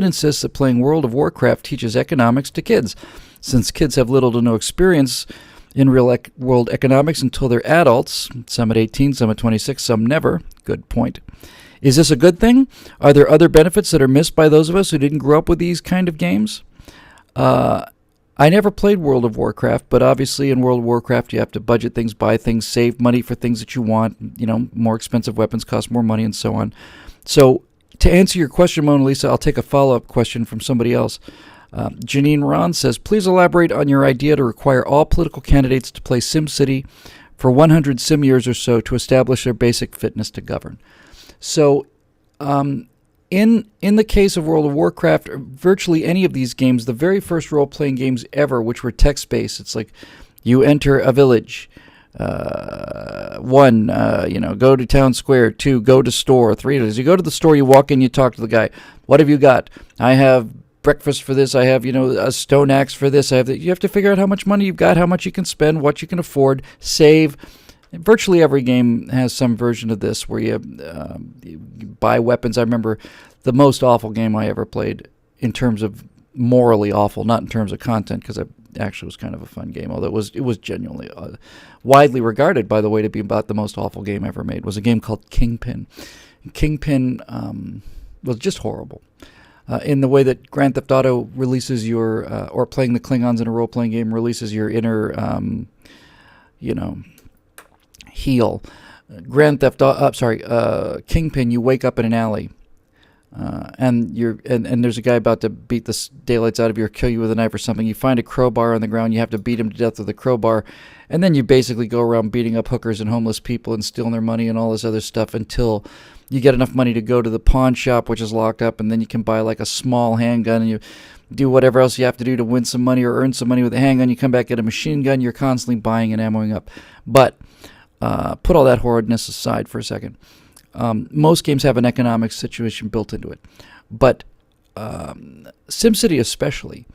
insists that playing World of Warcraft teaches economics to kids. Since kids have little to no experience in real world economics until they're adults, some at 18, some at 26, some never. Good point. Is this a good thing? Are there other benefits that are missed by those of us who didn't grow up with these kind of games? I never played World of Warcraft, but obviously in World of Warcraft you have to budget things, buy things, save money for things that you want. More expensive weapons cost more money and so on. So to answer your question, Mona Lisa, I'll take a follow-up question from somebody else. Janine Ron says, please elaborate on your idea to require all political candidates to play SimCity for 100 sim years or so to establish their basic fitness to govern. So in the case of World of Warcraft, virtually any of these games, the very first role-playing games ever, which were text-based, it's like you enter a village. 1, go to town square. 2, go to store. 3, as you go to the store, you walk in, you talk to the guy. What have you got? I have breakfast for this. I have, a stone axe for this. I have that. You have to figure out how much money you've got, how much you can spend, what you can afford, save. Virtually every game has some version of this where you buy weapons. I remember the most awful game I ever played in terms of morally awful, not in terms of content, because it actually was kind of a fun game, although it was genuinely widely regarded, by the way, to be about the most awful game ever made. Was a game called Kingpin. Kingpin was just horrible. In the way that Grand Theft Auto releases your, or playing the Klingons in a role-playing game releases your inner, heel. Kingpin, you wake up in an alley. And there's a guy about to beat the daylights out of you or kill you with a knife or something. You find a crowbar on the ground. You have to beat him to death with a crowbar. And then you basically go around beating up hookers and homeless people and stealing their money and all this other stuff until you get enough money to go to the pawn shop, which is locked up, and then you can buy like a small handgun and you do whatever else you have to do to win some money or earn some money with a handgun. You come back, get a machine gun. You're constantly buying and ammoing up. But put all that horridness aside for a second. Most games have an economic situation built into it. But SimCity especially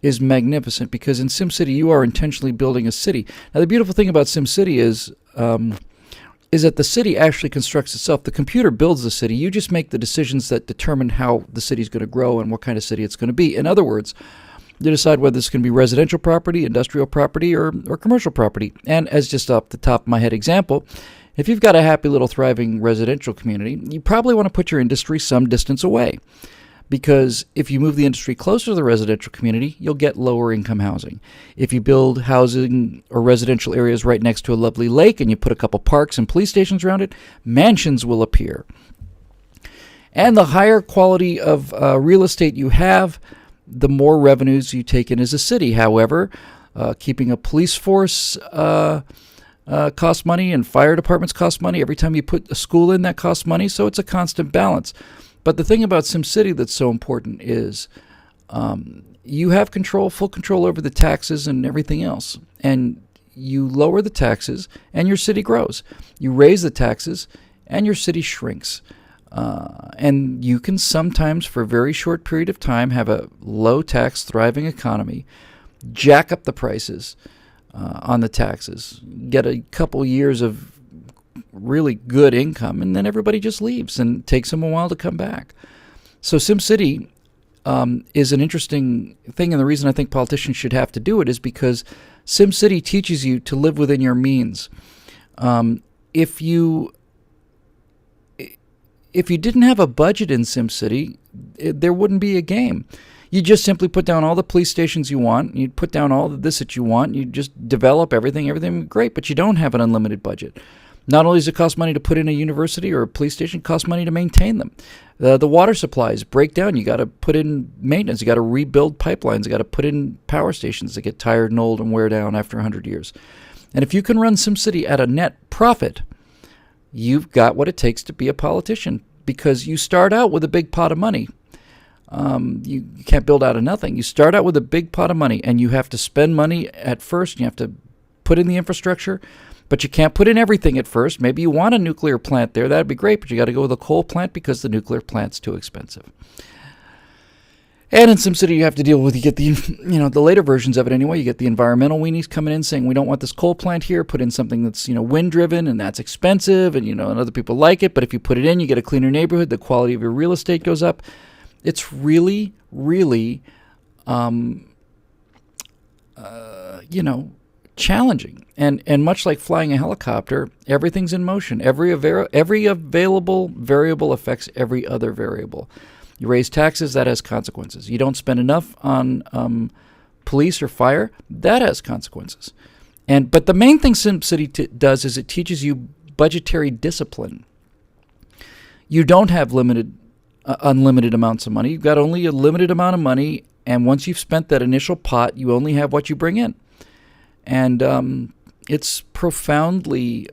is magnificent because in SimCity you are intentionally building a city. Now the beautiful thing about SimCity is that the city actually constructs itself. The computer builds the city. You just make the decisions that determine how the city is going to grow and what kind of city it's going to be. In other words, you decide whether it's going to be residential property, industrial property, or commercial property. And as just off the top of my head example, if you've got a happy little thriving residential community, you probably want to put your industry some distance away. Because if you move the industry closer to the residential community, you'll get lower income housing. If you build housing or residential areas right next to a lovely lake and you put a couple parks and police stations around it, mansions will appear. And the higher quality of real estate you have, the more revenues you take in as a city. However, keeping a police force costs money and fire departments cost money. Every time you put a school in, that costs money. So it's a constant balance. But the thing about SimCity that's so important is you have full control over the taxes and everything else. And you lower the taxes and your city grows. You raise the taxes and your city shrinks. And you can sometimes, for a very short period of time, have a low-tax, thriving economy, jack up the prices, on the taxes, get a couple years of really good income, and then everybody just leaves and takes them a while to come back. So SimCity is an interesting thing, and the reason I think politicians should have to do it is because SimCity teaches you to live within your means. If you didn't have a budget in SimCity, there wouldn't be a game. You just simply put down all the police stations you want. You'd put down all of this that you want. You just develop everything great, but you don't have an unlimited budget. Not only does it cost money to put in a university or a police station, it costs money to maintain them. The water supplies break down. You got to put in maintenance. You got to rebuild pipelines. You got to put in power stations that get tired and old and wear down after 100 years. And if you can run SimCity at a net profit, you've got what it takes to be a politician, because you start out with a big pot of money. You can't build out of nothing. You start out with a big pot of money, and you have to spend money at first. You have to put in the infrastructure, but you can't put in everything at first. Maybe you want a nuclear plant there. That'd be great, but you got to go with a coal plant because the nuclear plant's too expensive. And in SimCity, you have to deal with, you get the later versions of it anyway. You get the environmental weenies coming in saying, we don't want this coal plant here. Put in something that's, wind driven, and that's expensive, and, and other people like it. But if you put it in, you get a cleaner neighborhood. The quality of your real estate goes up. It's really, really, challenging. And much like flying a helicopter, everything's in motion. Every available variable affects every other variable. You raise taxes, that has consequences. You don't spend enough on police or fire, that has consequences. But the main thing SimCity does is it teaches you budgetary discipline. You don't have unlimited amounts of money. You've got only a limited amount of money, and once you've spent that initial pot, you only have what you bring in. And it's profoundly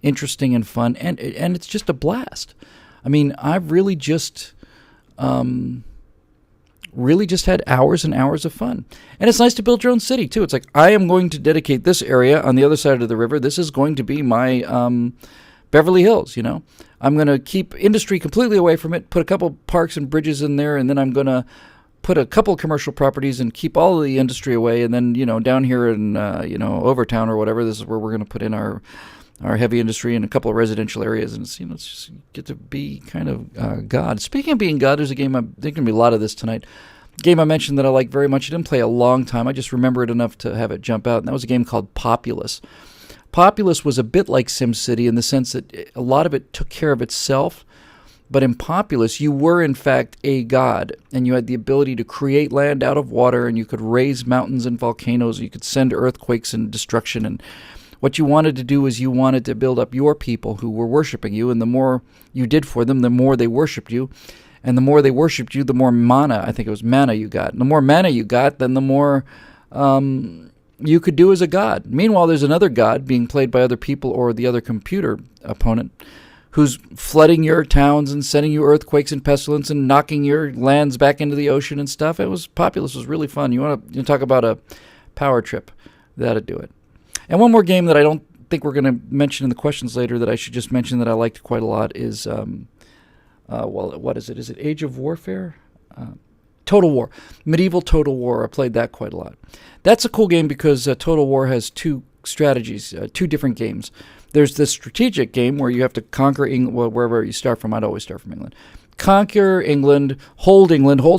interesting and fun, and it's just a blast. I mean, I've really just had hours and hours of fun. And it's nice to build your own city, too. It's like, I am going to dedicate this area on the other side of the river. This is going to be my Beverly Hills, I'm going to keep industry completely away from it, put a couple parks and bridges in there, and then I'm going to put a couple commercial properties and keep all of the industry away. And then, down here in, Overtown or whatever, this is where we're going to put in our heavy industry and a couple of residential areas, and it's, it's just get to be kind of God. Speaking of being God, there's a game, there's going to be a lot of this tonight. A game I mentioned that I like very much. I didn't play a long time. I just remember it enough to have it jump out, and that was a game called Populous. Populous was a bit like SimCity in the sense that a lot of it took care of itself, but in Populous, you were in fact a god, and you had the ability to create land out of water, and you could raise mountains and volcanoes, you could send earthquakes and destruction, and what you wanted to do is you wanted to build up your people who were worshiping you, and the more you did for them, the more they worshipped you. And the more they worshipped you, the more mana, I think it was mana you got. And the more mana you got, then the more you could do as a god. Meanwhile, there's another god being played by other people or the other computer opponent who's flooding your towns and sending you earthquakes and pestilence and knocking your lands back into the ocean and stuff. Populous was really fun. You want to talk about a power trip, that'd do it. And one more game that I don't think we're going to mention in the questions later that I should just mention that I liked quite a lot is, what is it? Is it Age of Warfare? Total War. Medieval Total War. I played that quite a lot. That's a cool game because Total War has two strategies, two different games. There's this strategic game where you have to conquer England, well, wherever you start from. I'd always start from England. Conquer England, hold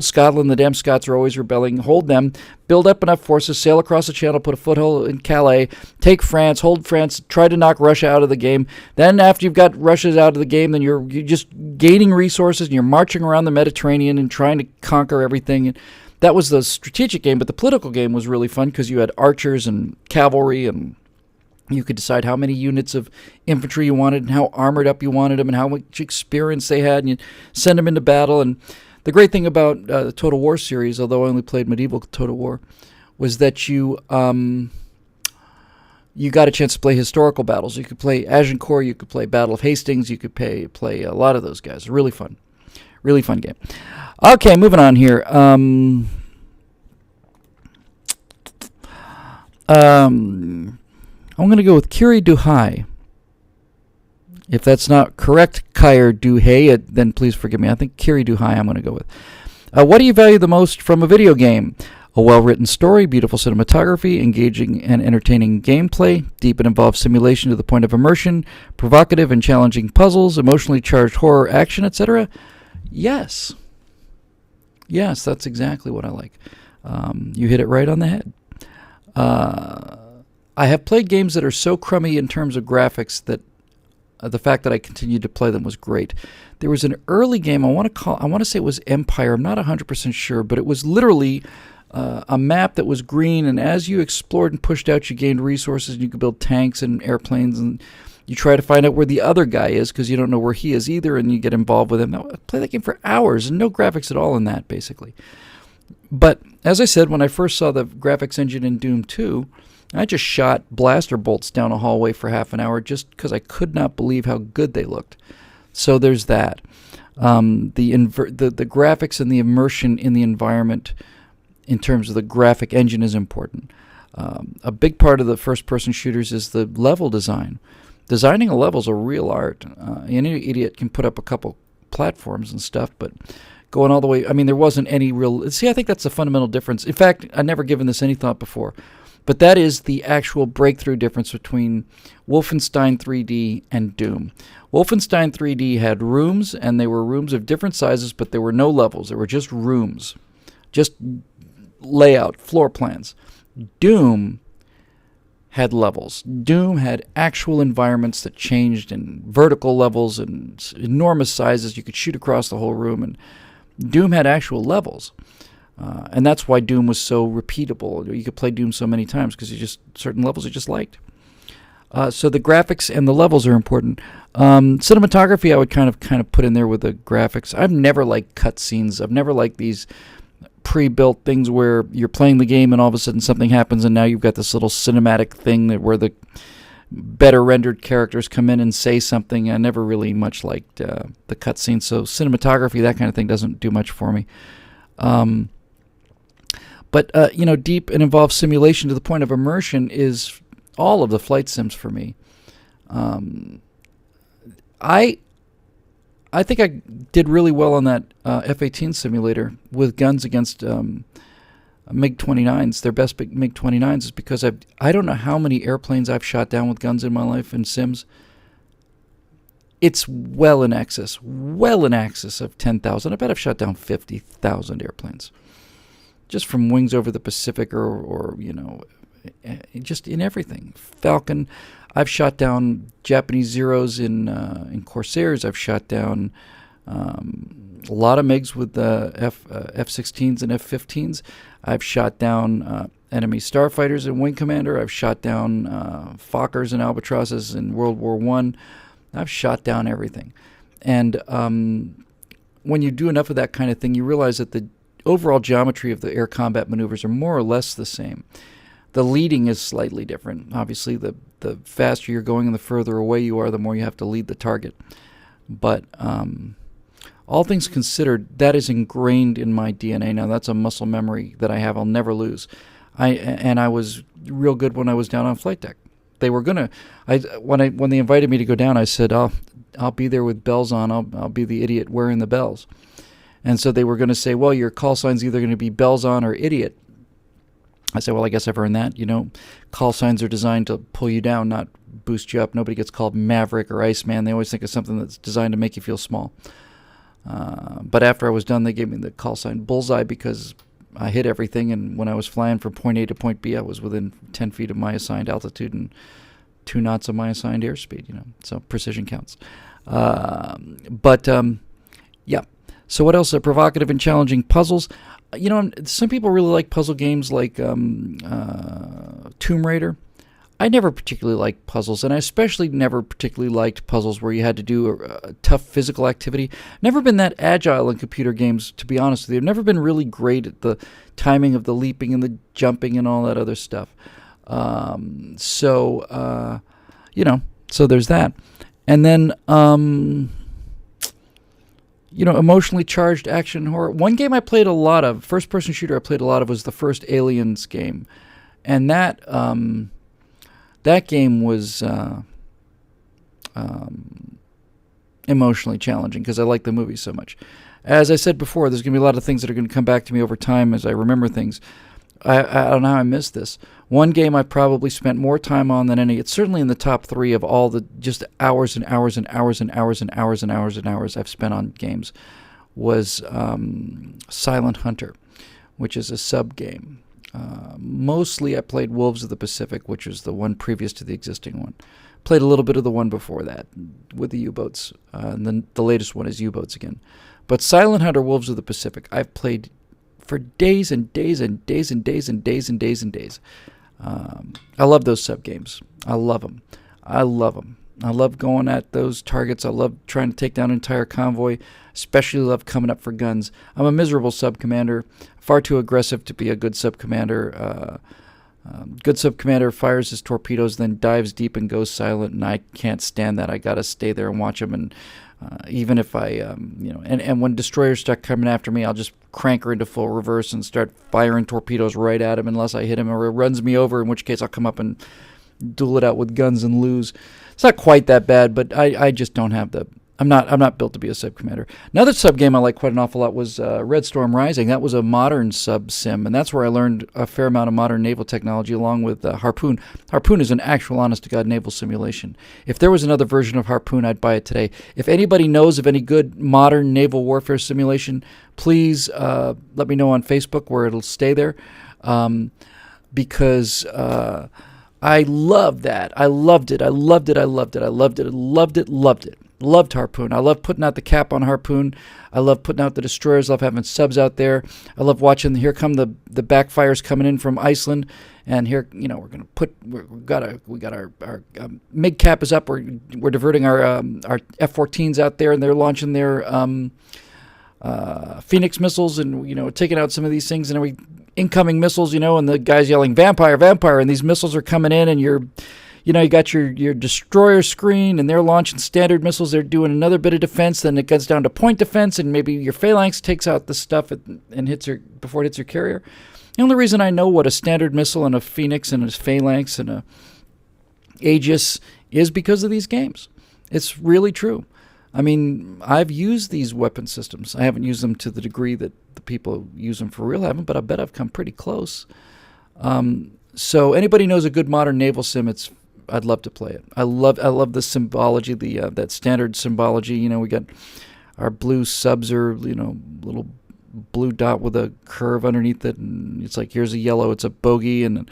Scotland. The damn Scots are always rebelling. Hold them, build up enough forces, sail across the channel, put a foothold in Calais, take France, hold France, try to knock Russia out of the game. Then after you've got Russia out of the game, then you're just gaining resources and you're marching around the Mediterranean and trying to conquer everything. And that was the strategic game, but the political game was really fun because you had archers and cavalry, and you could decide how many units of infantry you wanted and how armored up you wanted them and how much experience they had, and you send them into battle. And the great thing about the Total War series, although I only played medieval Total War, was that you got a chance to play historical battles. You could play Agincourt, you could play Battle of Hastings, you could play a lot of those guys. Really fun game. Okay, moving on here. I'm going to go with Kiri Duhai. If that's not correct, Kyer Duhai, then please forgive me. I think Kiri Duhai I'm going to go with. What do you value the most from a video game? A well-written story, beautiful cinematography, engaging and entertaining gameplay, deep and involved simulation to the point of immersion, provocative and challenging puzzles, emotionally charged horror, action, etc. Yes. Yes, that's exactly what I like. You hit it right on the head. I have played games that are so crummy in terms of graphics that the fact that I continued to play them was great. There was an early game I want to say it was Empire. I'm not 100% sure, but it was literally a map that was green, and as you explored and pushed out, you gained resources, and you could build tanks and airplanes, and you try to find out where the other guy is because you don't know where he is either, and you get involved with him. I played that game for hours, and no graphics at all in that, basically. But as I said, when I first saw the graphics engine in Doom 2, I just shot blaster bolts down a hallway for half an hour just because I could not believe how good they looked. So there's that. The graphics and the immersion in the environment in terms of the graphic engine is important. A big part of the first-person shooters is the level design. Designing a level is a real art. Any idiot can put up a couple platforms and stuff, but going all the way, I mean, there wasn't any real... See, I think that's the fundamental difference. In fact, I've never given this any thought before, but that is the actual breakthrough difference between Wolfenstein 3D and Doom. Wolfenstein 3D had rooms, and they were rooms of different sizes, but there were no levels. There were just rooms. Just layout, floor plans. Doom had levels. Doom had actual environments that changed in vertical levels and enormous sizes. You could shoot across the whole room, and Doom had actual levels. And that's why Doom was so repeatable. You could play Doom so many times because certain levels you just liked. So the graphics and the levels are important. Cinematography I would kind of put in there with the graphics. I've never liked cutscenes. I've never liked these pre-built things where you're playing the game and all of a sudden something happens and now you've got this little cinematic thing where the better rendered characters come in and say something. I never really much liked the cutscenes, so cinematography, that kind of thing, doesn't do much for me. But deep and involved simulation to the point of immersion is all of the flight sims for me. I think I did really well on that F-18 simulator with guns against MiG-29s. Their best MiG-29s is because I don't know how many airplanes I've shot down with guns in my life in sims. It's well in excess of 10,000. I bet I've shot down 50,000 airplanes. Just from Wings Over the Pacific or just in everything. Falcon. I've shot down Japanese Zeros in Corsairs. I've shot down a lot of MiGs with the F-16s and F-15s. I've shot down enemy starfighters in Wing Commander. I've shot down Fokkers and Albatrosses in World War I. I've shot down everything. And when you do enough of that kind of thing, you realize that the overall geometry of the air combat maneuvers are more or less the same. The leading is slightly different. Obviously, the faster you're going and the further away you are, the more you have to lead the target. But all things considered, that is ingrained in my DNA. Now, that's a muscle memory that I have. I'll never lose. I was real good when I was down on flight deck. They were gonna. When they invited me to go down, I said, I'll be there with bells on. I'll be the idiot wearing the bells. And so they were going to say, well, your call sign's either going to be bells on or idiot. I said, well, I guess I've earned that. Call signs are designed to pull you down, not boost you up. Nobody gets called Maverick or Iceman. They always think of something that's designed to make you feel small. But after I was done, they gave me the call sign Bullseye because I hit everything. And when I was flying from point A to point B, I was within 10 feet of my assigned altitude and 2 knots of my assigned airspeed. So precision counts. Yeah. So what else? Provocative and challenging puzzles. Some people really like puzzle games like Tomb Raider. I never particularly liked puzzles, and I especially never particularly liked puzzles where you had to do a tough physical activity. Never been that agile in computer games, to be honest with you. I've never been really great at the timing of the leaping and the jumping and all that other stuff. So there's that. And then... emotionally charged action horror. One game I played a lot of, first-person shooter I played a lot of, was the first Aliens game. And that game was emotionally challenging because I like the movie so much. As I said before, there's going to be a lot of things that are going to come back to me over time as I remember things. I don't know how I missed this. One game I probably spent more time on than any. It's certainly in the top 3 of all the just hours and hours and hours and hours and hours and hours and hours I've spent on games. Was Silent Hunter, which is a sub game. Mostly I played Wolves of the Pacific, which was the one previous to the existing one. Played a little bit of the one before that with the U-boats. And then the latest one is U-boats again. But Silent Hunter Wolves of the Pacific, I've played for days and days and days and days and days and days and days. I love those sub games. I love them. I love going at those targets. I love trying to take down an entire convoy. Especially love coming up for guns. I'm a miserable sub commander. Far too aggressive to be a good sub commander. Good sub commander fires his torpedoes, then dives deep and goes silent, and I can't stand that. I gotta stay there and watch him. And even if I, and when destroyers start coming after me, I'll just crank her into full reverse and start firing torpedoes right at him unless I hit him or it runs me over, in which case I'll come up and duel it out with guns and lose. It's not quite that bad, but I just don't have the. I'm not built to be a sub commander. Another sub game I like quite an awful lot was Red Storm Rising. That was a modern sub sim, and that's where I learned a fair amount of modern naval technology along with Harpoon. Harpoon is an actual honest-to-God naval simulation. If there was another version of Harpoon, I'd buy it today. If anybody knows of any good modern naval warfare simulation, please let me know on Facebook where it'll stay there, because I love that. I loved it. Loved Harpoon. I love putting out the cap on Harpoon. I love putting out the destroyers. I love having subs out there. I love watching. Here come the backfires coming in from Iceland, and here we're gonna put. We got our MiG cap is up. We're diverting our F-14s out there, and they're launching their Phoenix missiles, and taking out some of these things, and we incoming missiles, and the guys yelling vampire, vampire, and these missiles are coming in, and you got your destroyer screen, and they're launching standard missiles. They're doing another bit of defense. Then it gets down to point defense, and maybe your phalanx takes out the stuff and hits her before it hits your carrier. The only reason I know what a standard missile and a Phoenix and a phalanx and a Aegis is because of these games. It's really true. I mean, I've used these weapon systems. I haven't used them to the degree that the people who use them for real haven't, but I bet I've come pretty close. So anybody knows a good modern naval sim, I'd love to play it. I love the symbology, that standard symbology. We got our blue subs are little blue dot with a curve underneath it, and it's like here's a yellow, it's a bogey, and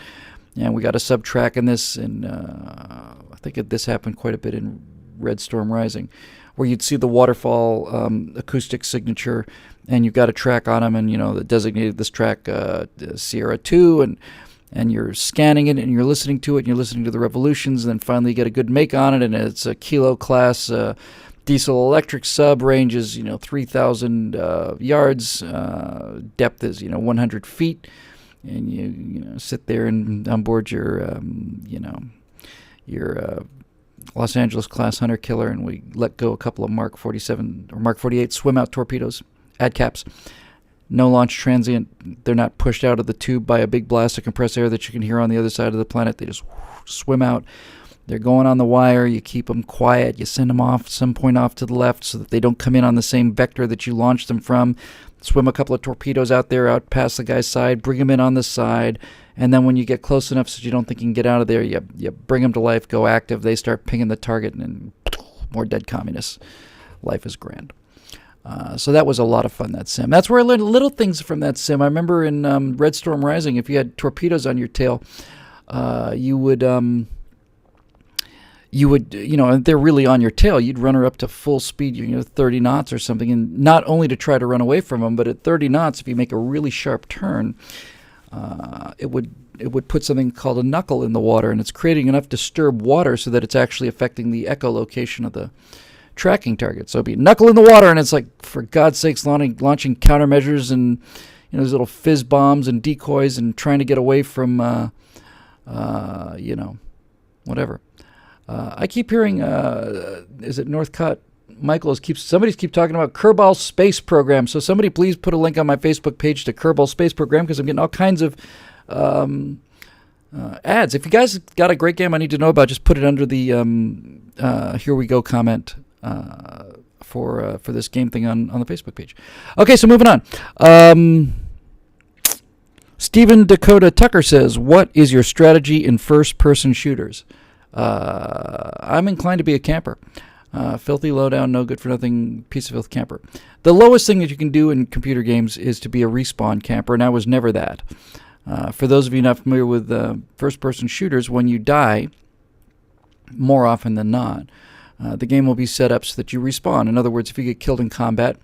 we got a sub track in this, and I think this happened quite a bit in Red Storm Rising, where you'd see the waterfall acoustic signature, and you've got a track on them, and that designated this track Sierra 2, and you're scanning it, and you're listening to it, and you're listening to the revolutions, and then finally you get a good make on it, and it's a Kilo class diesel electric sub, range is 3,000 yards, depth is 100 feet, and you sit there and on board your Los Angeles class hunter killer, and we let go a couple of Mark 47 or Mark 48 swim out torpedoes, add caps. No launch transient. They're not pushed out of the tube by a big blast of compressed air that you can hear on the other side of the planet. They just swim out. They're going on the wire. You keep them quiet. You send them off some point off to the left so that they don't come in on the same vector that you launched them from. Swim a couple of torpedoes out there, out past the guy's side. Bring them in on the side. And then when you get close enough so you don't think you can get out of there, you bring them to life, go active. They start pinging the target, and more dead communists. Life is grand. So that was a lot of fun, that sim. That's where I learned little things from that sim. I remember in Red Storm Rising, if you had torpedoes on your tail, you would, they're really on your tail. You'd run her up to full speed, 30 knots or something, and not only to try to run away from them, but at 30 knots, if you make a really sharp turn, it would put something called a knuckle in the water, and it's creating enough disturbed water so that it's actually affecting the echolocation of the tracking target. So it'd be knuckle in the water, and it's like, for God's sakes, launching countermeasures and those little fizz bombs and decoys and trying to get away from whatever. I keep hearing is it Northcott? Somebody's keep talking about Kerbal Space Program. So somebody please put a link on my Facebook page to Kerbal Space Program, because I'm getting all kinds of ads. If you guys got a great game I need to know about, just put it under the here we go comment for this game thing on the Facebook page. Okay, so moving on. Stephen Dakota Tucker says, what is your strategy in first-person shooters? I'm inclined to be a camper. Filthy, low-down, no good for nothing, piece of filth camper. The lowest thing that you can do in computer games is to be a respawn camper, and I was never that. For those of you not familiar with first-person shooters, when you die, more often than not, the game will be set up so that you respawn. In other words, if you get killed in combat,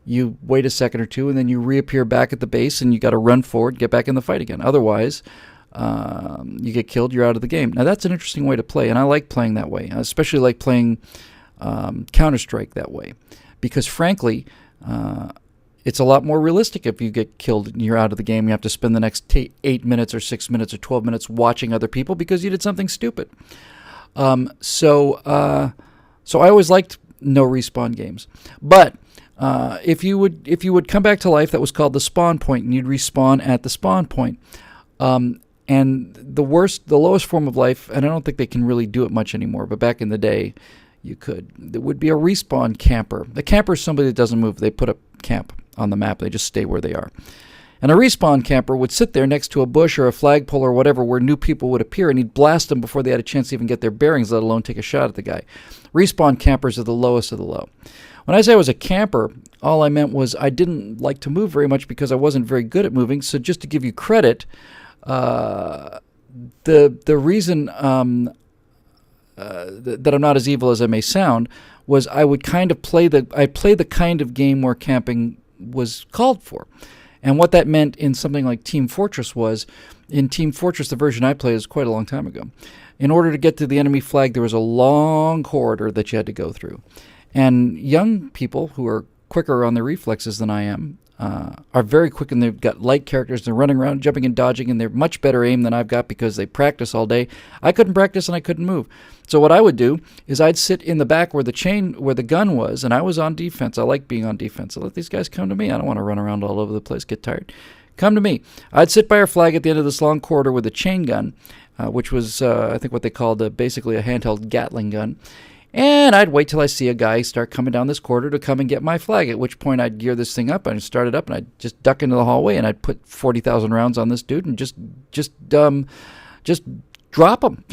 you wait a second or two, and then you reappear back at the base, and you got to run forward, get back in the fight again. Otherwise, you get killed, you're out of the game. Now, that's an interesting way to play, and I like playing that way. I especially like playing Counter-Strike that way, because frankly, it's a lot more realistic if you get killed and you're out of the game. You have to spend the next 8 minutes or 6 minutes or 12 minutes watching other people because you did something stupid. So I always liked no respawn games. But if you would come back to life, that was called the spawn point, and you'd respawn at the spawn point. And the lowest form of life, and I don't think they can really do it much anymore, but back in the day, you could. There would be a respawn camper. A camper is somebody that doesn't move. They put up camp on the map. They just stay where they are. And a respawn camper would sit there next to a bush or a flagpole or whatever where new people would appear, and he'd blast them before they had a chance to even get their bearings, let alone take a shot at the guy. Respawn campers are the lowest of the low. When I say I was a camper, all I meant was I didn't like to move very much because I wasn't very good at moving. So just to give you credit, the reason that I'm not as evil as I may sound was I would kind of play the kind of game where camping was called for. And what that meant in something like Team Fortress was, in Team Fortress, the version I played is quite a long time ago. In order to get to the enemy flag, there was a long corridor that you had to go through. And young people who are quicker on their reflexes than I am are very quick, and they've got light characters. They're running around, jumping and dodging, and they're much better aim than I've got because they practice all day. I couldn't practice, and I couldn't move. So what I would do is I'd sit in the back where the gun was, and I was on defense. I like being on defense. I let these guys come to me. I don't want to run around all over the place, get tired. Come to me. I'd sit by our flag at the end of this long corridor with a chain gun, which was, I think, what they called basically a handheld Gatling gun. And I'd wait till I see a guy start coming down this corridor to come and get my flag, at which point I'd gear this thing up, and start it up, and I'd just duck into the hallway, and I'd put 40,000 rounds on this dude and just drop him.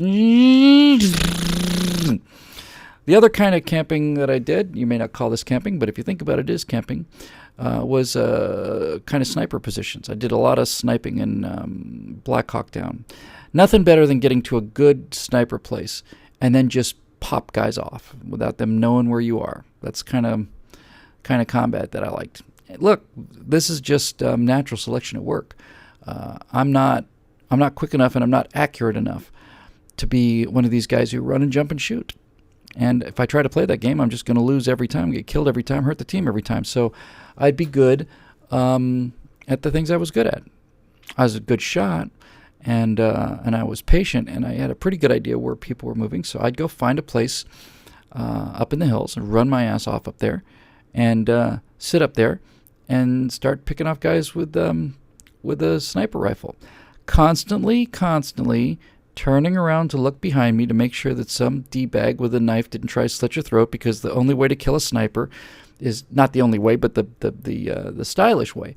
The other kind of camping that I did, you may not call this camping, but if you think about it, it is camping, was kind of sniper positions. I did a lot of sniping in Black Hawk Down. Nothing better than getting to a good sniper place and then just pop guys off without them knowing where you are. That's kind of combat that I liked. Look, this is just natural selection at work. I'm not quick enough, and I'm not accurate enough to be one of these guys who run and jump and shoot. And if I try to play that game, I'm just going to lose every time, get killed every time, hurt the team every time. So I'd be good at the things I was good at. I was a good shot. And I was patient, and I had a pretty good idea where people were moving. So I'd go find a place up in the hills and run my ass off up there, and sit up there and start picking off guys with a sniper rifle, constantly turning around to look behind me to make sure that some D-bag with a knife didn't try to slit your throat, because the only way to kill a sniper is not the only way, but the stylish way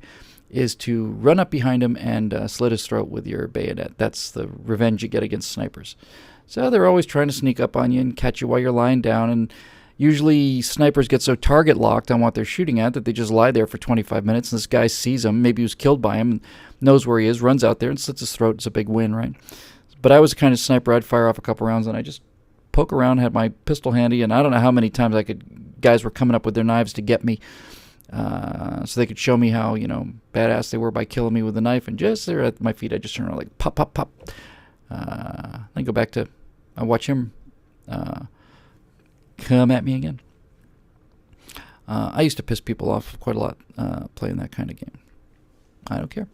is to run up behind him and slit his throat with your bayonet. That's the revenge you get against snipers. So they're always trying to sneak up on you and catch you while you're lying down, and usually snipers get so target locked on what they're shooting at that they just lie there for 25 minutes, and this guy sees him, maybe he was killed by him, and knows where he is, runs out there and slits his throat. It's a big win, right? But I was the kind of sniper, I'd fire off a couple rounds and I just poke around, had my pistol handy, and I don't know how many times guys were coming up with their knives to get me, so they could show me how, badass they were by killing me with a knife, and just there at my feet, I just turn around like pop, pop, pop. Then go back to, I watch him come at me again. I used to piss people off quite a lot playing that kind of game. I don't care.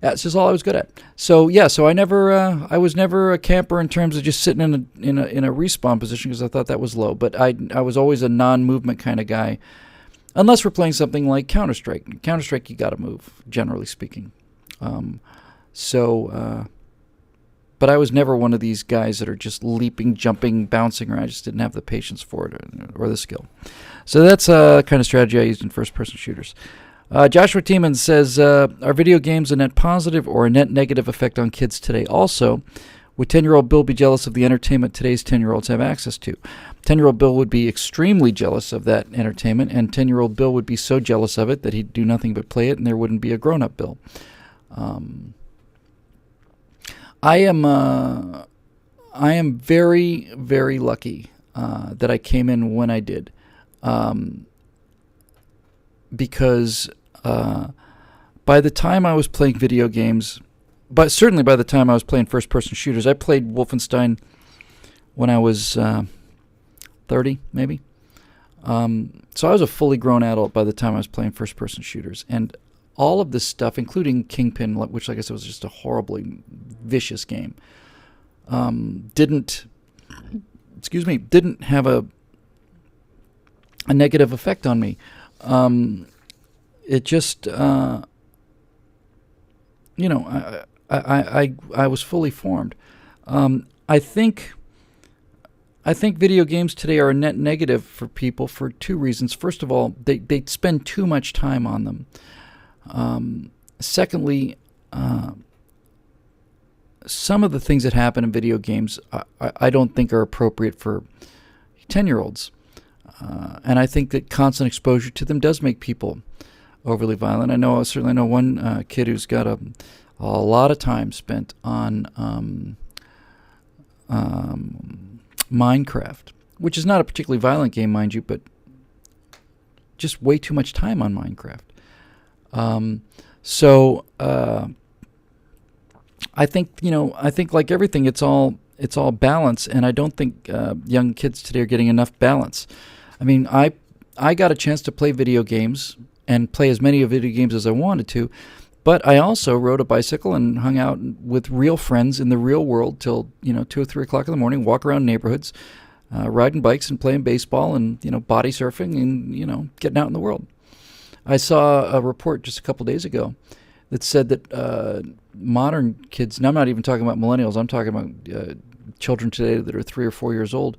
Yeah, it's just all I was good at. So yeah, I was never a camper in terms of just sitting in a respawn position, because I thought that was low. But I was always a non-movement kind of guy. Unless we're playing something like Counter-Strike. Counter-Strike, you got to move, generally speaking. But I was never one of these guys that are just leaping, jumping, bouncing around. I just didn't have the patience for it or the skill. So that's kind of strategy I used in first-person shooters. Joshua Tiemann says, are video games a net positive or a net negative effect on kids today? Also, would 10-year-old Bill be jealous of the entertainment today's 10-year-olds have access to? 10-year-old Bill would be extremely jealous of that entertainment, and 10-year-old Bill would be so jealous of it that he'd do nothing but play it, and there wouldn't be a grown-up Bill. I am very, very lucky that I came in when I did, because by the time I was playing video games, but certainly by the time I was playing first-person shooters, I played Wolfenstein when I was 30, maybe. So I was a fully grown adult by the time I was playing first-person shooters. And all of this stuff, including Kingpin, which, like I said, was just a horribly vicious game, didn't have a negative effect on me. It just, I was fully formed. I think video games today are a net negative for people for two reasons. First of all, they spend too much time on them. Secondly, some of the things that happen in video games I don't think are appropriate for 10-year-olds. And I think that constant exposure to them does make people overly violent. I certainly know one kid who's got a lot of time spent on Minecraft, which is not a particularly violent game, mind you, but just way too much time on Minecraft. I think like everything, it's all balance, and I don't think young kids today are getting enough balance. I mean, I got a chance to play video games and play as many video games as I wanted to, but I also rode a bicycle and hung out with real friends in the real world till 2 or 3 o'clock in the morning, walk around neighborhoods, riding bikes and playing baseball and body surfing and getting out in the world. I saw a report just a couple days ago that said that modern kids, and I'm not even talking about millennials, I'm talking about children today that are 3 or 4 years old.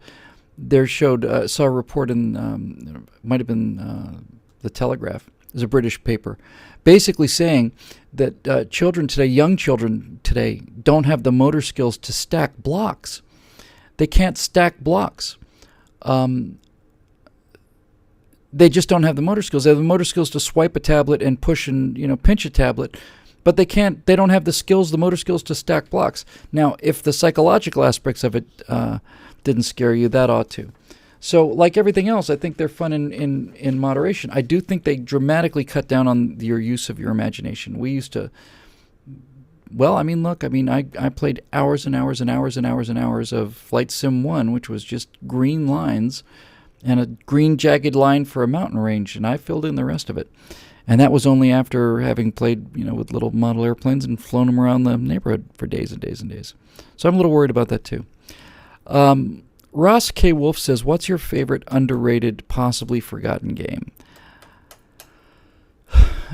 Saw a report in, might have been The Telegraph, it was a British paper, basically saying that children today, young children today, don't have the motor skills to stack blocks. They can't stack blocks. They just don't have the motor skills. They have the motor skills to swipe a tablet and push and pinch a tablet, but they don't have the motor skills to stack blocks. Now, if the psychological aspects of it didn't scare you, that ought to. So, like everything else, I think they're fun in moderation. I do think they dramatically cut down on your use of your imagination. We used to, I played hours and hours and hours and hours and hours of Flight Sim 1, which was just green lines and a green jagged line for a mountain range, and I filled in the rest of it. And that was only after having played, with little model airplanes and flown them around the neighborhood for days and days and days. So I'm a little worried about that too. Ross K. Wolf says, what's your favorite underrated, possibly forgotten game?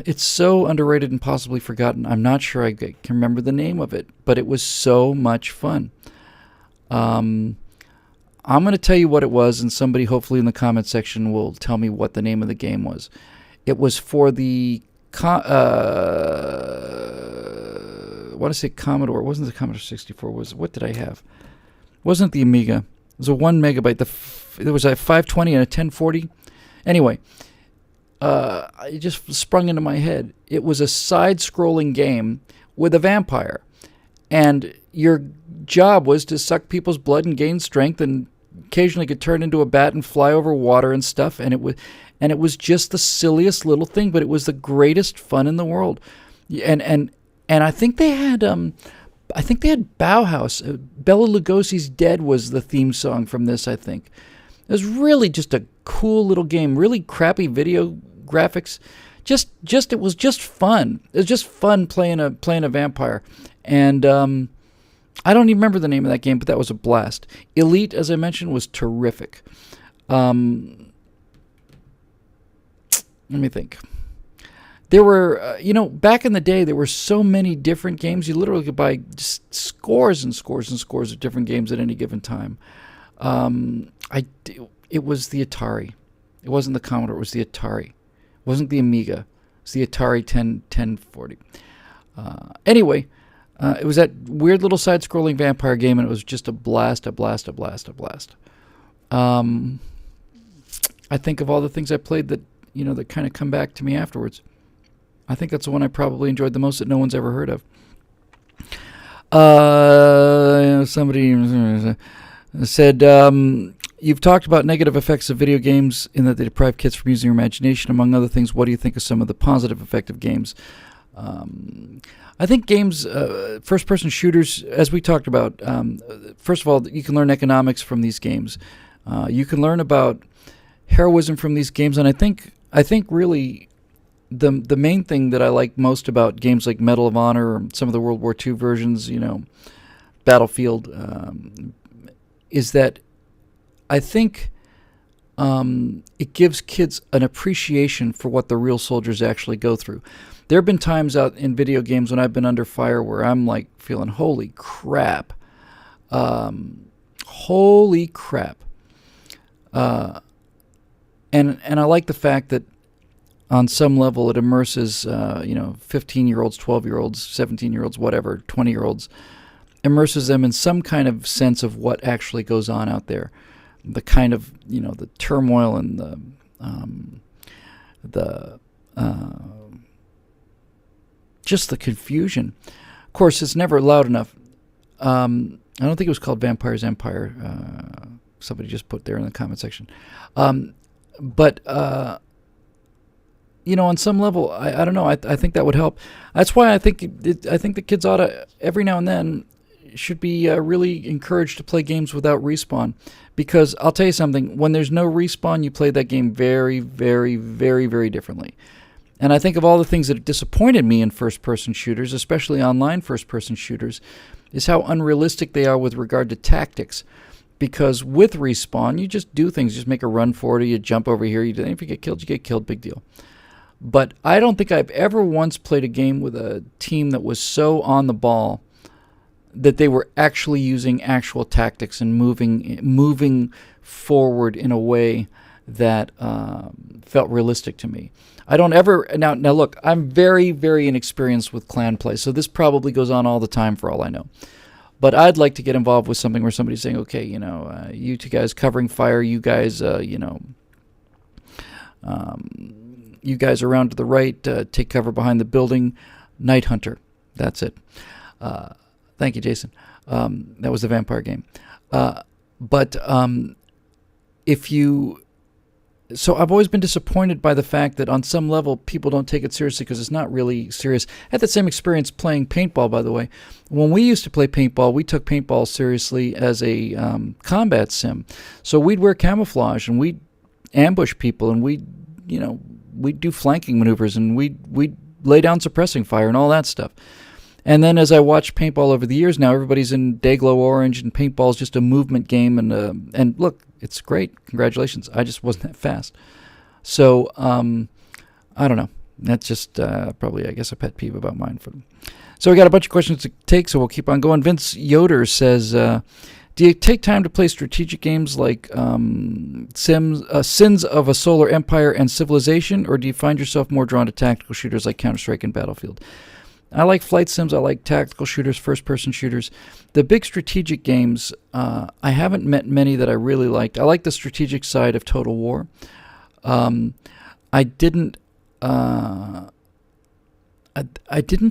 It's so underrated and possibly forgotten, I'm not sure I can remember the name of it, but it was so much fun. I'm going to tell you what it was, and somebody hopefully in the comment section will tell me what the name of the game was. It was for the, I want to say Commodore. It wasn't the Commodore 64. What did I have? It wasn't the Amiga. It was a 1 megabyte. There was a 520 and a 1040. Anyway, it just sprung into my head. It was a side-scrolling game with a vampire. And your job was to suck people's blood and gain strength, and occasionally could turn into a bat and fly over water and stuff. And it was just the silliest little thing, but it was the greatest fun in the world. And I think they had Bauhaus. Bela Lugosi's "Dead" was the theme song from this, I think. It was really just a cool little game, really crappy video graphics. It was just fun. It was just fun playing a vampire. And I don't even remember the name of that game, but that was a blast. Elite, as I mentioned, was terrific. Let me think. There were, back in the day, there were so many different games. You literally could buy just scores and scores and scores of different games at any given time. It was the Atari. It wasn't the Commodore. It was the Atari. It wasn't the Amiga. It's the Atari 1040. Anyway, it was that weird little side-scrolling vampire game, and it was just a blast. I think of all the things I played that, that kind of come back to me afterwards. I think that's the one I probably enjoyed the most that no one's ever heard of. Somebody said, you've talked about negative effects of video games in that they deprive kids from using their imagination, among other things. What do you think of some of the positive effect of games? I think games, first-person shooters, as we talked about, first of all, you can learn economics from these games. You can learn about heroism from these games, and I think really the main thing that I like most about games like Medal of Honor or some of the World War II versions, Battlefield, is that I think it gives kids an appreciation for what the real soldiers actually go through. There have been times out in video games when I've been under fire where I'm like feeling, holy crap. And I like the fact that on some level it immerses, 15-year-olds, 12-year-olds, 17-year-olds, whatever, 20-year-olds, immerses them in some kind of sense of what actually goes on out there. The kind of, the turmoil and just the confusion. Of course, it's never loud enough. I don't think it was called Vampire's Empire. Somebody just put there in the comment section. But on some level, I don't know. I think that would help. That's why I think the kids ought to, every now and then, should be really encouraged to play games without respawn. Because I'll tell you something, when there's no respawn, you play that game very, very, very, very differently. And I think of all the things that have disappointed me in first-person shooters, especially online first-person shooters, is how unrealistic they are with regard to tactics. Because with respawn, you just do things. You just make a run for it, or you jump over here. If you get killed, big deal. But I don't think I've ever once played a game with a team that was so on the ball that they were actually using actual tactics and moving forward in a way that felt realistic to me. I don't ever... Now look, I'm very, very inexperienced with clan play, so this probably goes on all the time for all I know. But I'd like to get involved with something where somebody's saying, okay, you two guys covering fire, you guys, you guys around to the right, take cover behind the building, Night Hunter. That's it. Thank you, Jason. That was the vampire game. But if you... So I've always been disappointed by the fact that on some level people don't take it seriously because it's not really serious. I had that same experience playing paintball, by the way. When we used to play paintball, we took paintball seriously as a combat sim. So we'd wear camouflage and we'd ambush people and we'd do flanking maneuvers and we'd lay down suppressing fire and all that stuff. And then as I watched paintball over the years, now everybody's in Dayglow Orange, and paintball's just a movement game. And look, it's great. Congratulations. I just wasn't that fast. So, I don't know. That's just probably, I guess, a pet peeve about mine. So we got a bunch of questions to take, so we'll keep on going. Vince Yoder says, do you take time to play strategic games like Sins of a Solar Empire and Civilization, or do you find yourself more drawn to tactical shooters like Counter-Strike and Battlefield? I like flight sims. I like tactical shooters, first-person shooters. The big strategic games, I haven't met many that I really liked. I like the strategic side of Total War. I didn't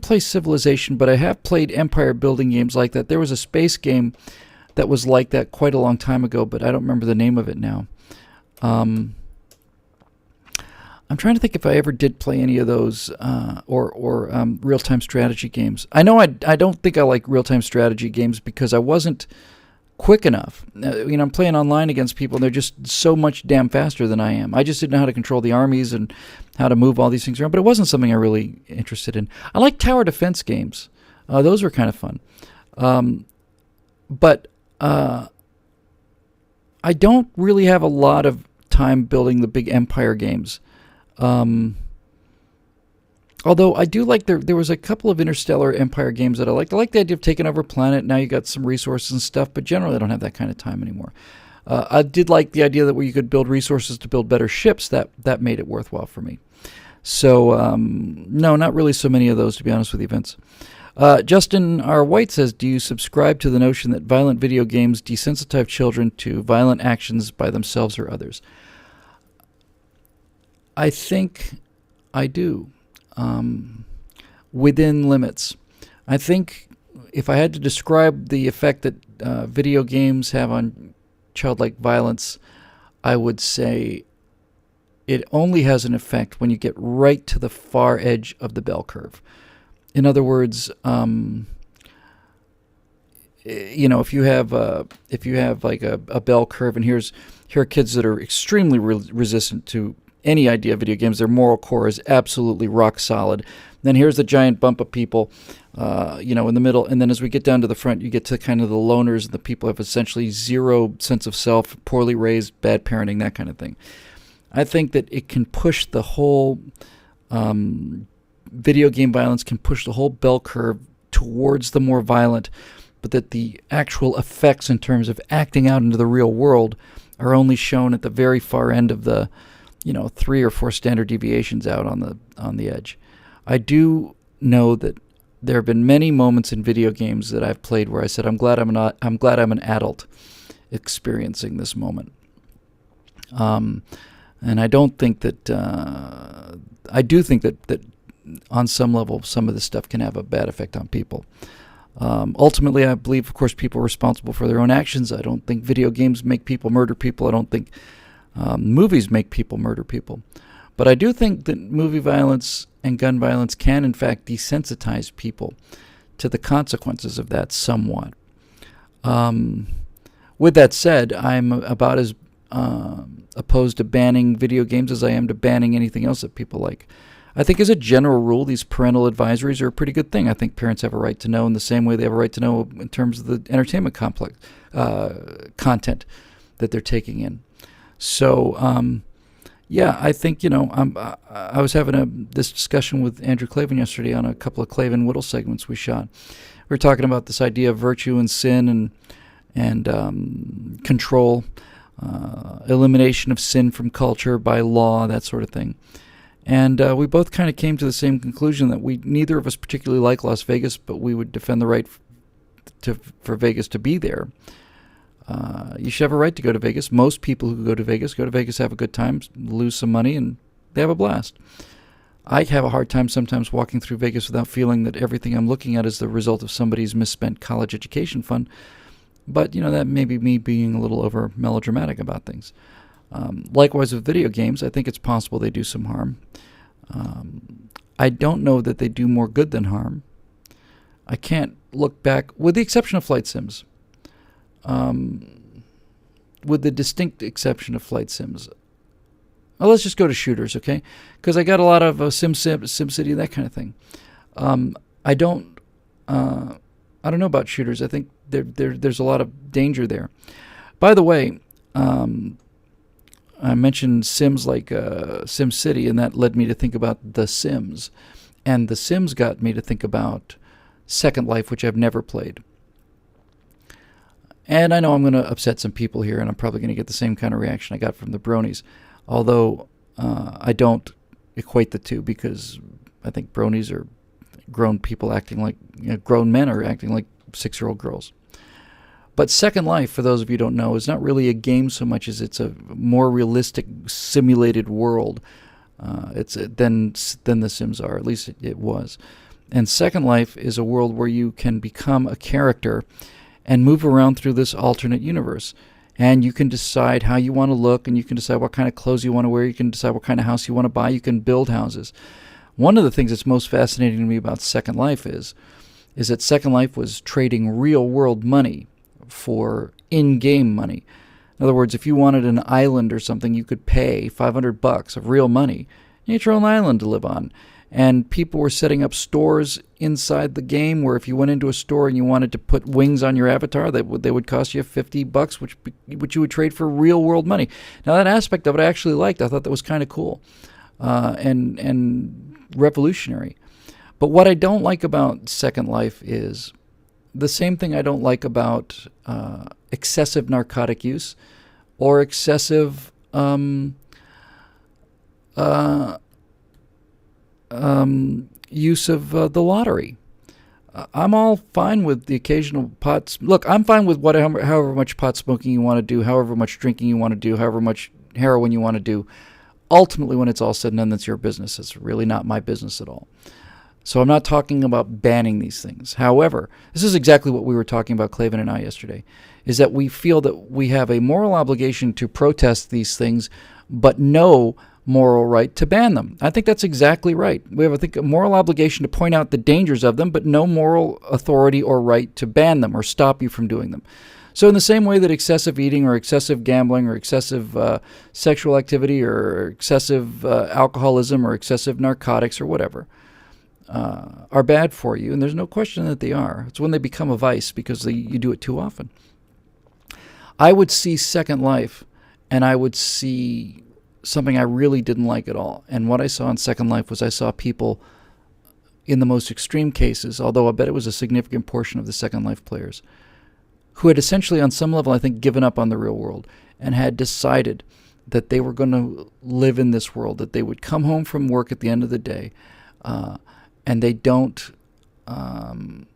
play Civilization, but I have played empire building games like that. There was a space game that was like that quite a long time ago, but I don't remember the name of it now. I'm trying to think if I ever did play any of those or real-time strategy games. I know I don't think I like real-time strategy games because I wasn't quick enough. I'm playing online against people, and they're just so much damn faster than I am. I just didn't know how to control the armies and how to move all these things around, but it wasn't something I really interested in. I like tower defense games. Those were kind of fun. But I don't really have a lot of time building the big empire games. Although I do like there was a couple of interstellar empire games that I liked. I like the idea of taking over a planet. Now you got some resources and stuff, but generally I don't have that kind of time anymore. I did like the idea that where you could build resources to build better ships. That made it worthwhile for me. So, no, not really so many of those, to be honest with you, Vince. Justin R. White says, do you subscribe to the notion that violent video games desensitize children to violent actions by themselves or others? I think I do, within limits. I think if I had to describe the effect that video games have on childlike violence, I would say it only has an effect when you get right to the far edge of the bell curve. In other words, if you have like a bell curve, and here are kids that are extremely resistant to any idea of video games. Their moral core is absolutely rock solid. Then here's the giant bump of people, in the middle. And then as we get down to the front, you get to kind of the loners, the people who have essentially zero sense of self, poorly raised, bad parenting, that kind of thing. I think that it can push the whole video game violence can push the whole bell curve towards the more violent, but that the actual effects in terms of acting out into the real world are only shown at the very far end of the 3 or 4 standard deviations out on the edge. I do know that there have been many moments in video games that I've played where I said, I'm glad I'm an adult experiencing this moment. And I don't think that I do think that on some level some of this stuff can have a bad effect on people. Ultimately, I believe, of course, people are responsible for their own actions. I don't think video games make people murder people. I don't think movies make people murder people. But I do think that movie violence and gun violence can, in fact, desensitize people to the consequences of that somewhat. With that said, I'm about as opposed to banning video games as I am to banning anything else that people like. I think as a general rule, these parental advisories are a pretty good thing. I think parents have a right to know in the same way they have a right to know in terms of the entertainment content that they're taking in. So, I think, I was having this discussion with Andrew Clavin yesterday on a couple of Clavin Whittle segments we shot. We were talking about this idea of virtue and sin and control, elimination of sin from culture by law, that sort of thing. And we both kind of came to the same conclusion that neither of us particularly like Las Vegas, but we would defend the right for Vegas to be there. You should have a right to go to Vegas. Most people who go to Vegas, have a good time, lose some money, and they have a blast. I have a hard time sometimes walking through Vegas without feeling that everything I'm looking at is the result of somebody's misspent college education fund. But, that may be me being a little over melodramatic about things. Likewise with video games, I think it's possible they do some harm. I don't know that they do more good than harm. I can't look back, with the exception of flight sims. With the distinct exception of flight sims. Well, let's just go to shooters, okay? Because I got a lot of SimCity, that kind of thing. I don't know about shooters. I think there's a lot of danger there. By the way, I mentioned Sims like SimCity, and that led me to think about The Sims. And The Sims got me to think about Second Life, which I've never played. And I know I'm going to upset some people here, and I'm probably going to get the same kind of reaction I got from the bronies. Although I don't equate the two, because I think bronies are grown people acting like, grown men are acting like 6-year-old girls. But Second Life, for those of you who don't know, is not really a game so much as it's a more realistic, simulated world. Than The Sims are, at least it was. And Second Life is a world where you can become a character and move around through this alternate universe. And you can decide how you want to look, and you can decide what kind of clothes you want to wear, you can decide what kind of house you want to buy, you can build houses. One of the things that's most fascinating to me about Second Life is that Second Life was trading real-world money for in-game money. In other words, if you wanted an island or something, you could pay $500 of real money. You get your own island to live on. And people were setting up stores inside the game where if you went into a store and you wanted to put wings on your avatar, they would cost you $50, which you would trade for real-world money. Now, that aspect of it I actually liked. I thought that was kind of cool and revolutionary. But what I don't like about Second Life is the same thing I don't like about excessive narcotic use or excessive use of the lottery. I'm all fine with the occasional pot. Look, I'm fine with however much pot smoking you want to do, however much drinking you want to do, however much heroin you want to do. Ultimately, when it's all said and done, that's your business. It's really not my business at all. So I'm not talking about banning these things. However, this is exactly what we were talking about, Clavin and I, yesterday, is that we feel that we have a moral obligation to protest these things, but no moral right to ban them. I think that's exactly right. We have, I think, a moral obligation to point out the dangers of them, but no moral authority or right to ban them or stop you from doing them. So in the same way that excessive eating or excessive gambling or excessive sexual activity or excessive alcoholism or excessive narcotics or whatever are bad for you, and there's no question that they are. It's when they become a vice because you do it too often. I would see Second Life, and I would see something I really didn't like at all. And what I saw in Second Life was I saw people, in the most extreme cases, although I bet it was a significant portion of the Second Life players, who had essentially on some level, I think, given up on the real world and had decided that they were going to live in this world, that they would come home from work at the end of the day, and they don't, and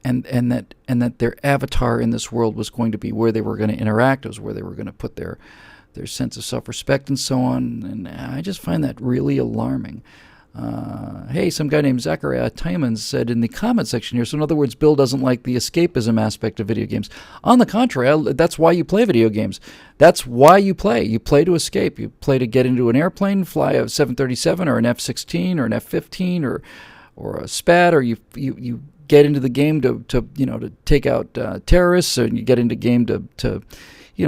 that their avatar in this world was going to be where they were going to interact, was where they were going to put their sense of self-respect and so on. And I just find that really alarming. Hey, some guy named Zachariah Tymons said in the comment section here, so in other words, Bill doesn't like the escapism aspect of video games. On the contrary, that's why you play video games. That's why you play. You play to escape. You play to get into an airplane, fly a 737 or an F-16 or an F-15 or a SPAD, or you get into the game to take out terrorists, and you get into game to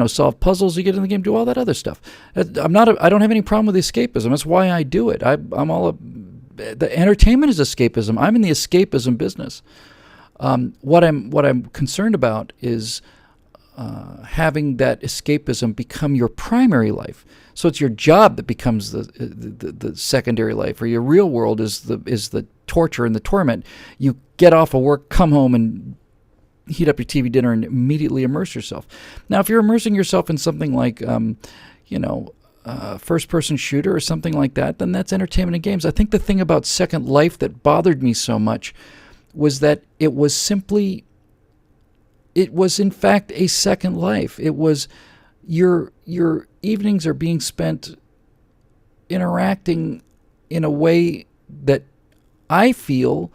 solve puzzles. You get in the game, do all that other stuff. I don't have any problem with escapism. That's why I do it. The entertainment is escapism. I'm in the escapism business. What I'm concerned about is having that escapism become your primary life. So it's your job that becomes the secondary life, or your real world is the torture and the torment. You get off of work, come home, and heat up your TV dinner and immediately immerse yourself. Now, if you're immersing yourself in something like, first-person shooter or something like that, then that's entertainment and games. I think the thing about Second Life that bothered me so much was that it was in fact a second life. It was your evenings are being spent interacting in a way that I feel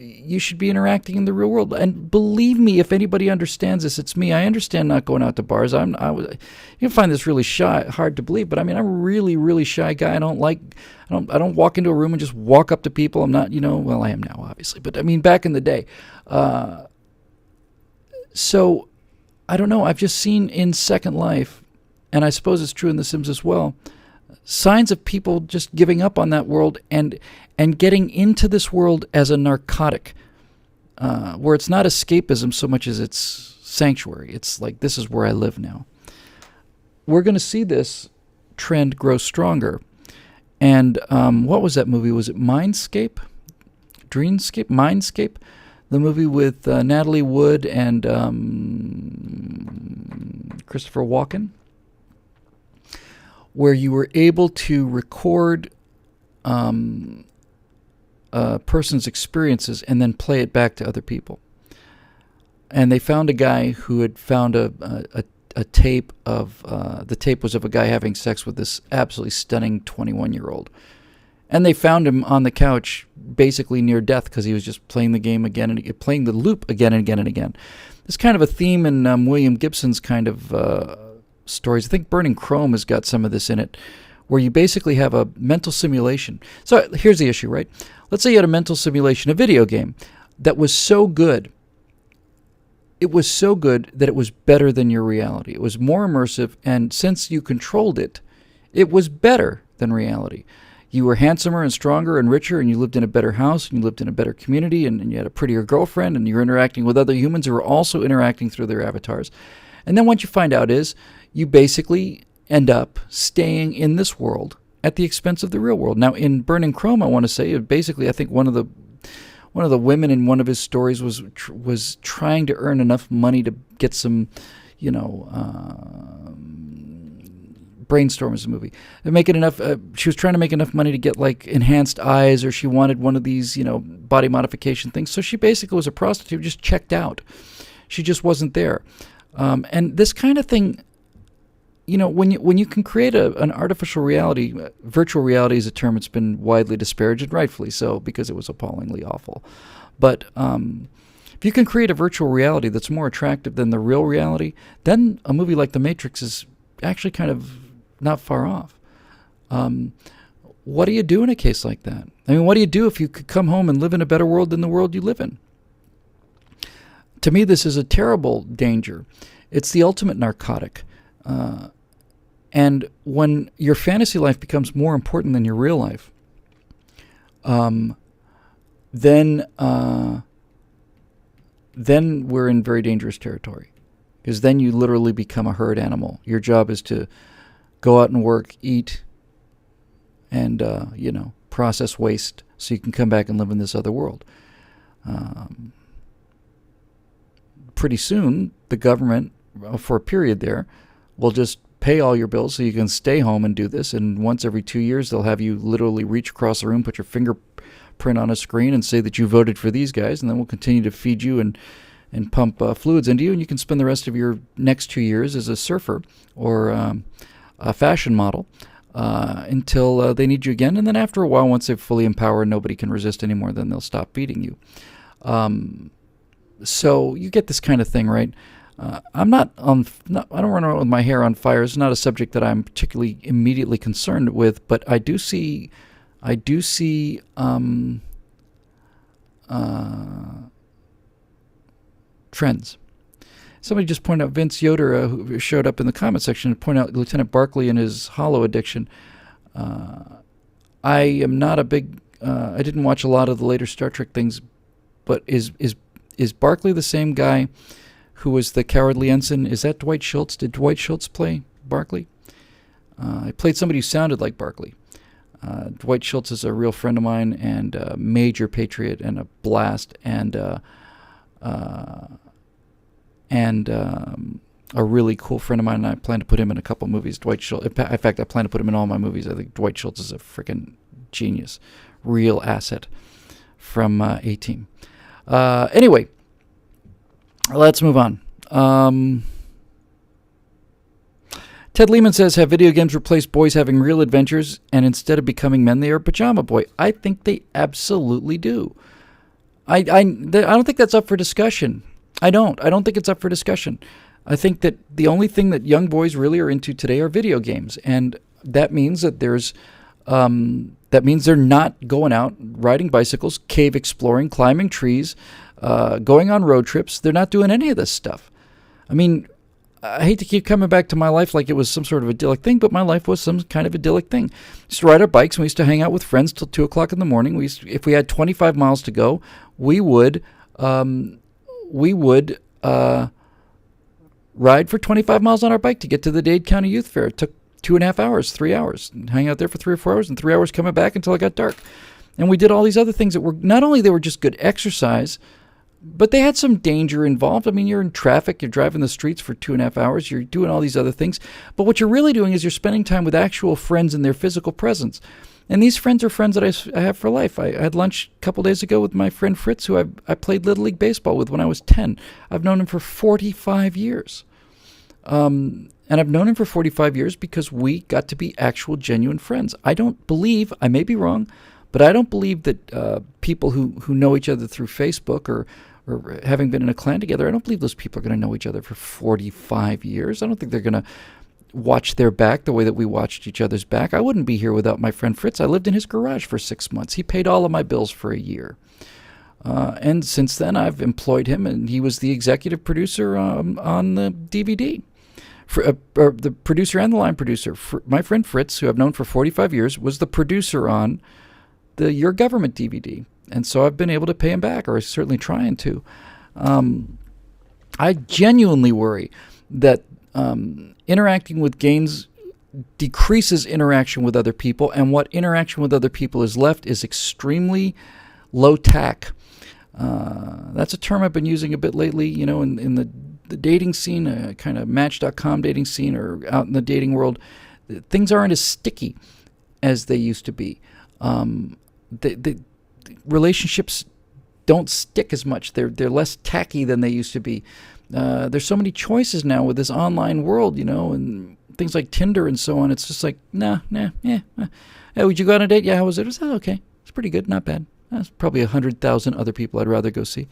you should be interacting in the real world. And believe me, if anybody understands this, it's me. I understand not going out to bars. You can find this really hard to believe, but I mean, I'm a really, really shy guy. I don't walk into a room and just walk up to people. I'm not, well, I am now, obviously, but I mean, back in the day. So I don't know. I've just seen in Second Life, and I suppose it's true in The Sims as well, signs of people just giving up on that world and getting into this world as a narcotic, where it's not escapism so much as it's sanctuary. It's like, this is where I live now. We're going to see this trend grow stronger. And what was that movie? Was it Mindscape? Mindscape? The movie with Natalie Wood and Christopher Walken, where you were able to record a person's experiences and then play it back to other people. And they found a guy who had found a tape of, the tape was of a guy having sex with this absolutely stunning 21-year-old. And they found him on the couch basically near death because he was just playing the game again and playing the loop again and again and again. There's kind of a theme in William Gibson's kind of stories. I think Burning Chrome has got some of this in it, where you basically have a mental simulation. So here's the issue, right? Let's say you had a mental simulation, a video game, that was so good. It was so good that it was better than your reality. It was more immersive, and since you controlled it, it was better than reality. You were handsomer and stronger and richer, and you lived in a better house, and you lived in a better community, and you had a prettier girlfriend, and you're interacting with other humans who are also interacting through their avatars. And then what you find out is you basically end up staying in this world at the expense of the real world. Now, in Burning Chrome, I want to say, basically, I think one of the women in one of his stories was trying to earn enough money to get some, Brainstorm is a movie. Making enough. She was trying to make enough money to get like enhanced eyes, or she wanted one of these, body modification things. So she basically was a prostitute, just checked out. She just wasn't there. And this kind of thing, when you can create an artificial reality, virtual reality is a term that's been widely disparaged, and rightfully so, because it was appallingly awful. But if you can create a virtual reality that's more attractive than the real reality, then a movie like The Matrix is actually kind of not far off. What do you do in a case like that? I mean, what do you do if you could come home and live in a better world than the world you live in? To me, this is a terrible danger. It's the ultimate narcotic. And when your fantasy life becomes more important than your real life, then we're in very dangerous territory. Because then you literally become a herd animal. Your job is to go out and work, eat, and, process waste so you can come back and live in this other world. Pretty soon, the government, for a period there, will just pay all your bills so you can stay home and do this. And once every 2 years, they'll have you literally reach across the room, put your fingerprint on a screen, and say that you voted for these guys. And then we'll continue to feed you and pump fluids into you. And you can spend the rest of your next 2 years as a surfer or a fashion model until they need you again. And then after a while, once they've fully empowered and nobody can resist anymore, then they'll stop feeding you. So you get this kind of thing, right? I don't run around with my hair on fire. It's not a subject that I'm particularly immediately concerned with, but I do see trends. Somebody just pointed out Vince Yoder, who showed up in the comment section, to point out Lieutenant Barclay and his hollow addiction. I am not a big. I didn't watch a lot of the later Star Trek things, but is Barclay the same guy who was the cowardly ensign? Is that Dwight Schultz? Did Dwight Schultz play Barclay? I played somebody who sounded like Barclay. Dwight Schultz is a real friend of mine and a major patriot and a blast and a really cool friend of mine, and I plan to put him in a couple movies. Dwight Schultz. In fact, I plan to put him in all my movies. I think Dwight Schultz is a freaking genius, real asset from A-Team. Anyway, let's move on. Ted Lehman says, have video games replaced boys having real adventures, and instead of becoming men, they are pajama boy? I think they absolutely do. I don't think that's up for discussion. I don't think it's up for discussion. I think that the only thing that young boys really are into today are video games, and that means that that means they're not going out riding bicycles, cave exploring, climbing trees, going on road trips. They're not doing any of this stuff. I mean, I hate to keep coming back to my life like it was some sort of idyllic thing, but my life was some kind of idyllic thing. We used to ride our bikes, and we used to hang out with friends till 2 o'clock in the morning. If we had 25 miles to go, we would ride for 25 miles on our bike to get to the Dade County Youth Fair. It took 2.5 hours, 3 hours, and hang out there for 3 or 4 hours, and 3 hours coming back until it got dark. And we did all these other things that were, not only they were just good exercise, but they had some danger involved. I mean, you're in traffic, you're driving the streets for 2.5 hours, you're doing all these other things. But what you're really doing is you're spending time with actual friends in their physical presence. And these friends are friends that I have for life. I had lunch a couple days ago with my friend Fritz, who I played Little League Baseball with when I was 10. I've known him for 45 years. And I've known him for 45 years because we got to be actual, genuine friends. I don't believe, I may be wrong, but I don't believe that people who know each other through Facebook or having been in a clan together, I don't believe those people are going to know each other for 45 years. I don't think they're going to watch their back the way that we watched each other's back. I wouldn't be here without my friend Fritz. I lived in his garage for 6 months. He paid all of my bills for a year. And since then, I've employed him, and he was the executive producer on the DVD. The producer and the line producer. My friend Fritz, who I've known for 45 years, was the producer on the Your Government DVD. And so I've been able to pay him back, or certainly trying to. I genuinely worry that interacting with games decreases interaction with other people, and what interaction with other people is left is extremely low tack. That's a term I've been using a bit lately, in the dating scene, kind of Match.com dating scene, or out in the dating world. things aren't as sticky as they used to be. The relationships don't stick as much. They're less tacky than they used to be. There's so many choices now with this online world, and things like Tinder and so on. It's just like, Hey, would you go on a date? Yeah, how was it? I said, okay, it's pretty good, not bad. That's probably 100,000 other people I'd rather go see.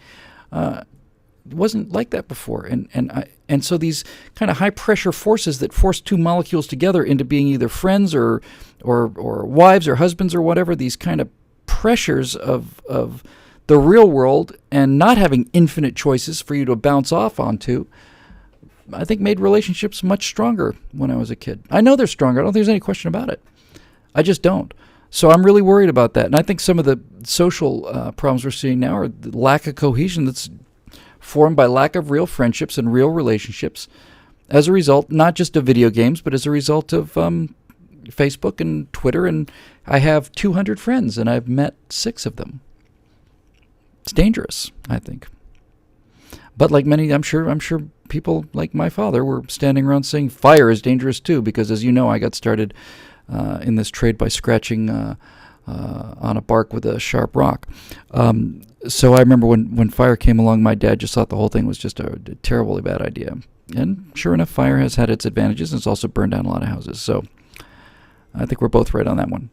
It wasn't like that before, and so these kind of high pressure forces that force two molecules together into being either friends or wives or husbands or whatever. These kind of pressures of the real world and not having infinite choices for you to bounce off onto, I think made relationships much stronger when I was a kid. I know they're stronger. I don't think there's any question about it. I just don't. So I'm really worried about that. And I think some of the social problems we're seeing now are the lack of cohesion that's formed by lack of real friendships and real relationships as a result, not just of video games, but as a result of Facebook and Twitter. And I have 200 friends, and I've met 6 of them. It's dangerous, I think. But like many, I'm sure people like my father were standing around saying fire is dangerous too, because as you know, I got started in this trade by scratching on a bark with a sharp rock. So I remember when fire came along, my dad just thought the whole thing was just a terribly bad idea. And sure enough, fire has had its advantages, and it's also burned down a lot of houses. So I think we're both right on that one.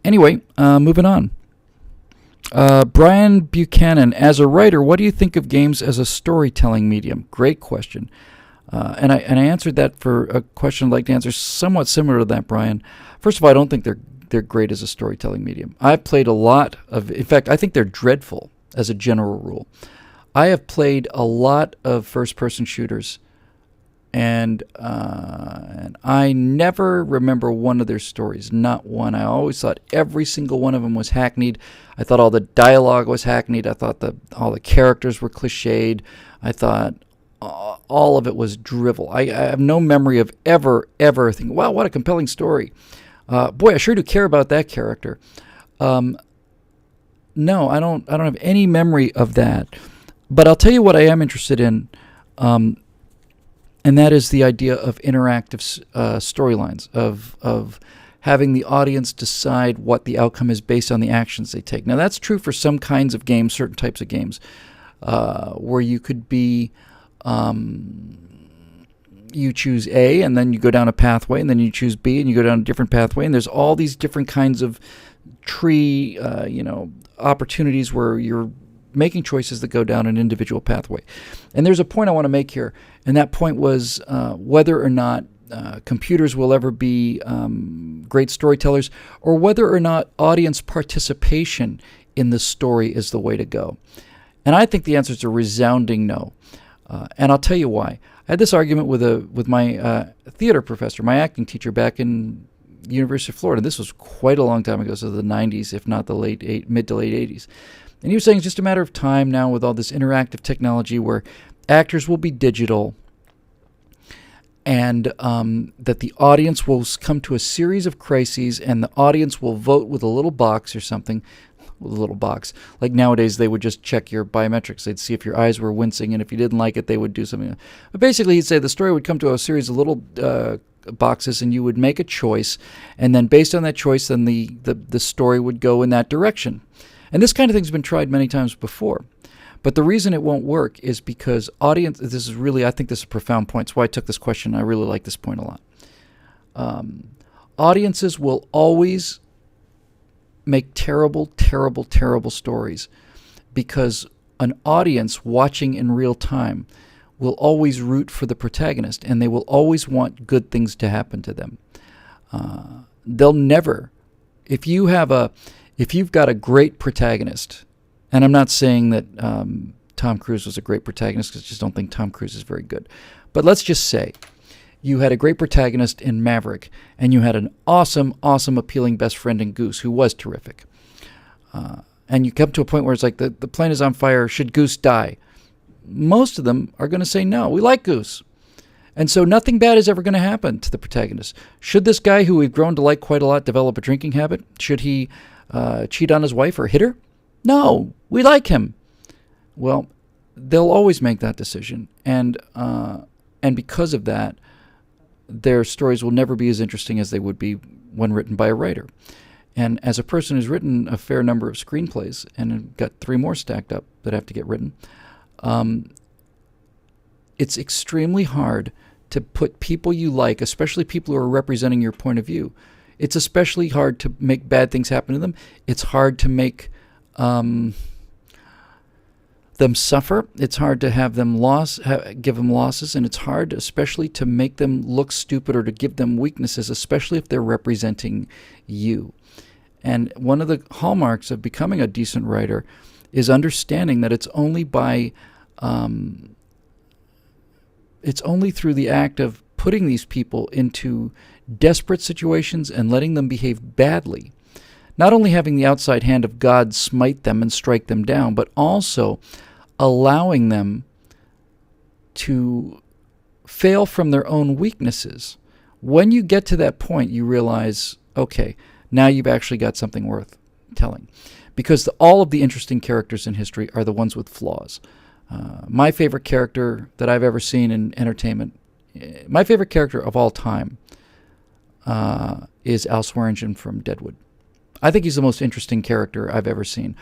Anyway, moving on. Brian Buchanan, as a writer, what do you think of games as a storytelling medium? Great question. And I answered that for a question I'd like to answer somewhat similar to that, Brian. First of all, I don't think they're great as a storytelling medium. I've played a lot of, in fact, I think they're dreadful as a general rule. I have played a lot of first-person shooters, and I never remember one of their stories, not one. I always thought every single one of them was hackneyed. I thought all the dialogue was hackneyed. I thought all the characters were cliched. I thought all of it was drivel. I have no memory of ever thinking, wow, what a compelling story. Boy, I sure do care about that character. No, I don't have any memory of that. But I'll tell you what I am interested in, and that is the idea of interactive storylines, of having the audience decide what the outcome is based on the actions they take. Now, that's true for some kinds of games, certain types of games, where you could be... you choose A, and then you go down a pathway, and then you choose B, and you go down a different pathway, and there's all these different kinds of tree, opportunities where you're making choices that go down an individual pathway. And there's a point I want to make here, and that point was whether or not computers will ever be great storytellers, or whether or not audience participation in the story is the way to go. And I think the answer is a resounding no. And I'll tell you why. I had this argument with my theater professor, my acting teacher back in the University of Florida. This was quite a long time ago, so the 90s, if not the mid to late 80s. And he was saying it's just a matter of time now with all this interactive technology where actors will be digital, and that the audience will come to a series of crises, and the audience will vote with a little box or something. With a little box. Like nowadays, they would just check your biometrics. They'd see if your eyes were wincing, and if you didn't like it, they would do something. But basically, he'd say the story would come to a series of little boxes, and you would make a choice, and then based on that choice, then the story would go in that direction. And this kind of thing's been tried many times before. But the reason it won't work is because I think this is a profound point. It's why I took this question. I really like this point a lot. Audiences will always make terrible stories, because an audience watching in real time will always root for the protagonist, and they will always want good things to happen to them. They'll never, if you've got a great protagonist, and I'm not saying that Tom Cruise was a great protagonist, because I just don't think Tom Cruise is very good, but let's just say you had a great protagonist in Maverick, and you had an awesome, appealing best friend in Goose, who was terrific. And you come to a point where it's like, the plane is on fire, should Goose die? Most of them are going to say, no, we like Goose. And so nothing bad is ever going to happen to the protagonist. Should this guy, who we've grown to like quite a lot, develop a drinking habit? Should he cheat on his wife or hit her? No, we like him. Well, they'll always make that decision. And because of that, their stories will never be as interesting as they would be when written by a writer. And as a person who's written a fair number of screenplays and got 3 more stacked up that have to get written, it's extremely hard to put people you like, especially people who are representing your point of view. It's especially hard to make bad things happen to them. It's hard to make them suffer. It's hard to have them give them losses, and it's hard especially to make them look stupid or to give them weaknesses, especially if they're representing you. And one of the hallmarks of becoming a decent writer is understanding that it's only through the act of putting these people into desperate situations and letting them behave badly, not only having the outside hand of God smite them and strike them down, but also allowing them to fail from their own weaknesses. When you get to that point, you realize, okay, now you've actually got something worth telling. Because all of the interesting characters in history are the ones with flaws. My favorite character that I've ever seen in entertainment, my favorite character of all time is Al Swearingen from Deadwood. I think he's the most interesting character I've ever seen.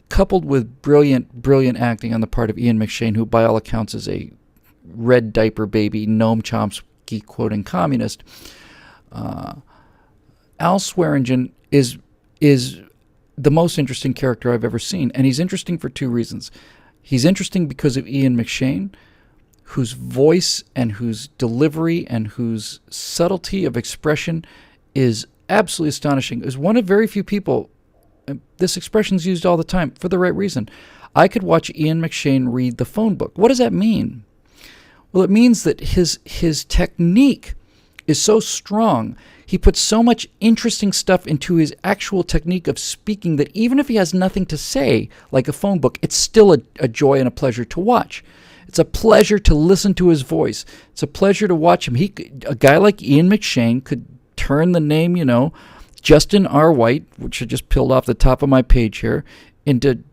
Coupled with brilliant acting on the part of Ian McShane, who by all accounts is a red diaper baby, Noam Chomsky quoting communist, Al Swearingen is the most interesting character I've ever seen. And he's interesting for 2 reasons. He's interesting because of Ian McShane, whose voice and whose delivery and whose subtlety of expression is absolutely astonishing. Is one of very few people, this expression's used all the time for the right reason. I could watch Ian McShane read The Phone Book. What does that mean? Well, it means that his technique is so strong. He puts so much interesting stuff into his actual technique of speaking that even if he has nothing to say, like a phone book, it's still a joy and a pleasure to watch. It's a pleasure to listen to his voice. It's a pleasure to watch him. A guy like Ian McShane could turn the name, Justin R. White, which I just peeled off the top of my page here, into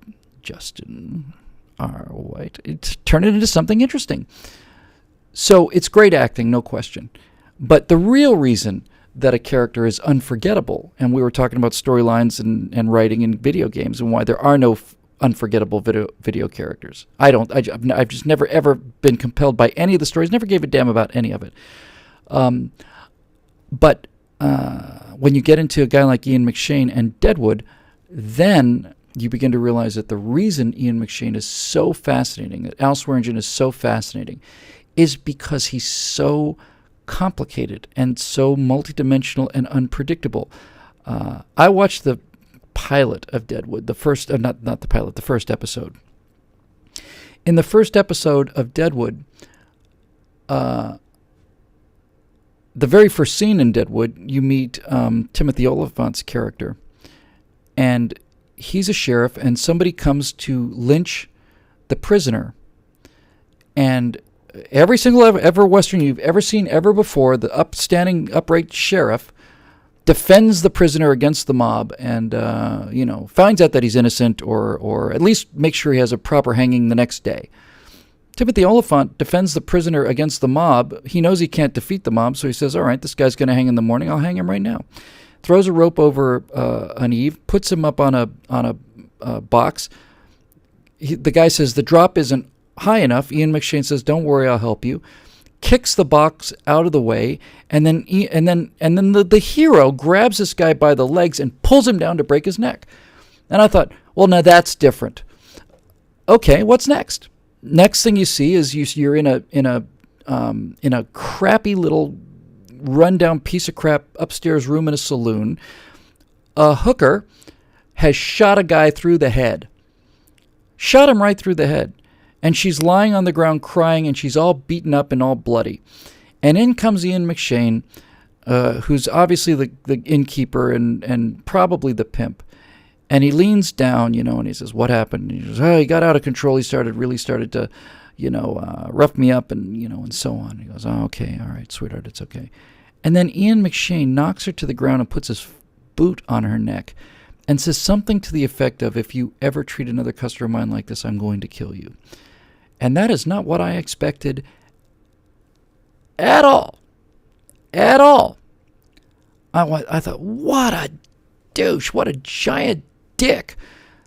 Justin R. White. Turn it into something interesting. So it's great acting, no question. But the real reason that a character is unforgettable, and we were talking about storylines and writing in video games and why there are no unforgettable video characters. I've just never ever been compelled by any of the stories, never gave a damn about any of it. But when you get into a guy like Ian McShane and Deadwood, then you begin to realize that the reason Ian McShane is so fascinating, that Al Swearingen is so fascinating, is because he's so complicated and so multidimensional and unpredictable. I watched the pilot of Deadwood, the first episode. In the first episode of Deadwood, the very first scene in Deadwood, you meet Timothy Oliphant's character, and he's a sheriff, and somebody comes to lynch the prisoner, and every single ever Western you've ever seen ever before, the upstanding, upright sheriff defends the prisoner against the mob and, finds out that he's innocent or at least makes sure he has a proper hanging the next day. Timothy Oliphant defends the prisoner against the mob. He knows he can't defeat the mob, so he says, all right, this guy's going to hang in the morning. I'll hang him right now. Throws a rope over an eave, puts him up on a box. The guy says the drop isn't high enough. Ian McShane says, don't worry, I'll help you. Kicks the box out of the way, and then the hero grabs this guy by the legs and pulls him down to break his neck. And I thought, well, now that's different. Okay, what's next? Next thing you see is you're in a crappy little rundown piece of crap upstairs room in a saloon. A hooker has shot a guy through the head. Shot him right through the head. And she's lying on the ground crying, and she's all beaten up and all bloody. And in comes Ian McShane, who's obviously the innkeeper and probably the pimp. And he leans down, and he says, what happened? And he says, he got out of control. He really started to, rough me up and so on. He goes, okay, all right, sweetheart, it's okay. And then Ian McShane knocks her to the ground and puts his boot on her neck and says something to the effect of, if you ever treat another customer of mine like this, I'm going to kill you. And that is not what I expected at all. at all. I thought, what a douche, what a giant dick.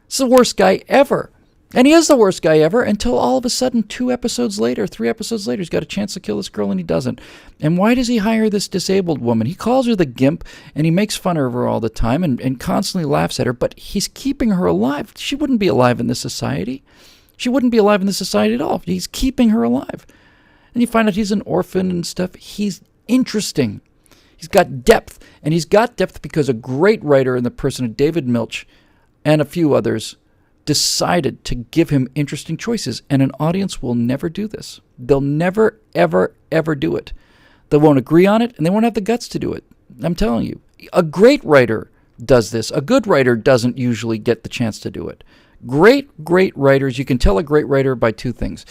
It's the worst guy ever. And he is the worst guy ever until all of a sudden 3 episodes later, he's got a chance to kill this girl and he doesn't. And why does he hire this disabled woman? He calls her the gimp and he makes fun of her all the time and constantly laughs at her, but he's keeping her alive. She wouldn't be alive in this society. She wouldn't be alive in this society at all. He's keeping her alive. And you find out he's an orphan and stuff. He's interesting. He's got depth. And he's got depth because a great writer in the person of David Milch and a few others decided to give him interesting choices, and an audience will never do this. They'll never, ever, ever do it. They won't agree on it, and they won't have the guts to do it. I'm telling you. A great writer does this. A good writer doesn't usually get the chance to do it. Great writers, you can tell a great writer by 2 things.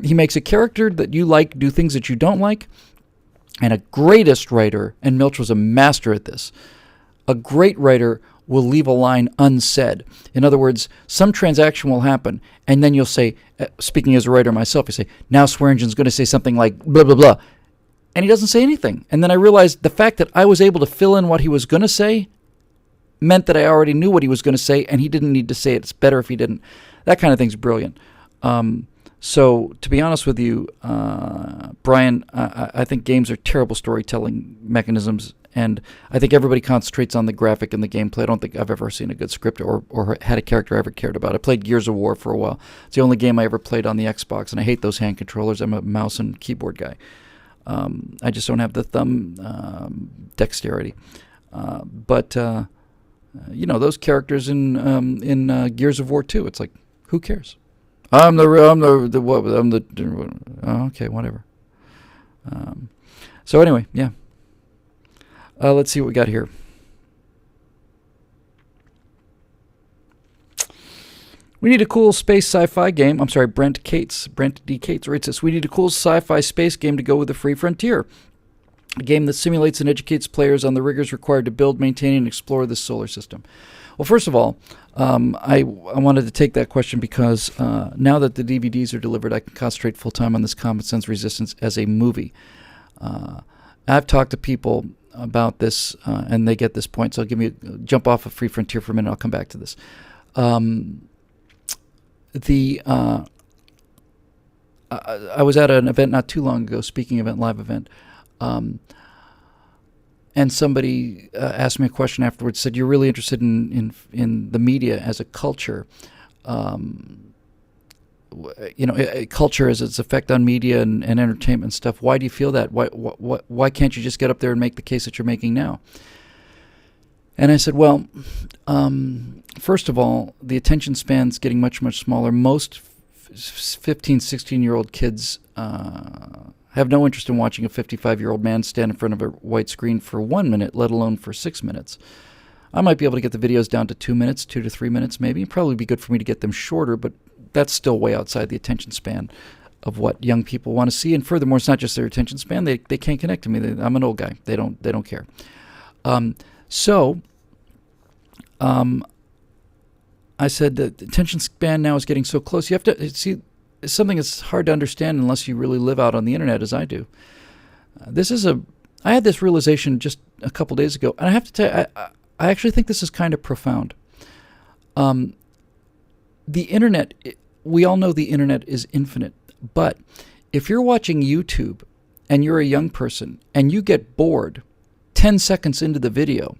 He makes a character that you like do things that you don't like, and a greatest writer, and Milch was a master at this, a great writer will leave a line unsaid. In other words, some transaction will happen, and then you'll say, speaking as a writer myself, you say, now Swearingen's going to say something like blah, blah, blah. And he doesn't say anything. And then I realized the fact that I was able to fill in what he was going to say meant that I already knew what he was going to say, and he didn't need to say it. It's better if he didn't. That kind of thing's brilliant. So, to be honest with you, Brian, I think games are terrible storytelling mechanisms, and I think everybody concentrates on the graphic and the gameplay. I don't think I've ever seen a good script or had a character I ever cared about. I played Gears of War for a while. It's the only game I ever played on the Xbox, and I hate those hand controllers. I'm a mouse and keyboard guy. I just don't have the thumb dexterity. But those characters in Gears of War 2, it's like, who cares? Okay, whatever. So anyway, yeah. Let's see what we got here. We need a cool space sci-fi game. I'm sorry, Brent D. Cates writes this. We need a cool sci-fi space game to go with the Free Frontier. A game that simulates and educates players on the rigors required to build, maintain, and explore this solar system. Well, first of all, I wanted to take that question because now that the DVDs are delivered, I can concentrate full-time on this Common Sense Resistance as a movie. I've talked to people about this, and they get this point, so jump off of Free Frontier for a minute. I'll come back to this. I was at an event not too long ago, speaking event, live event, and somebody asked me a question afterwards, said, you're really interested in the media as a culture, culture as its effect on media and entertainment stuff. Why do you feel that? Why can't you just get up there and make the case that you're making now? And I said, well, first of all, the attention span's getting much, much smaller. Most 15, 16-year-old kids have no interest in watching a 55-year-old man stand in front of a white screen for 1 minute, let alone for 6 minutes. I might be able to get the videos down to 2 minutes, 2 to 3 minutes maybe. It'd probably be good for me to get them shorter, but that's still way outside the attention span of what young people want to see. And furthermore, it's not just their attention span. They can't connect to me. I'm an old guy. They don't care. I said the attention span now is getting so close. You have to see something that's hard to understand unless you really live out on the internet as I do. I had this realization just a couple days ago, and I have to tell you, I actually think this is kind of profound. The internet, we all know the internet is infinite, but if you're watching YouTube and you're a young person and you get bored 10 seconds into the video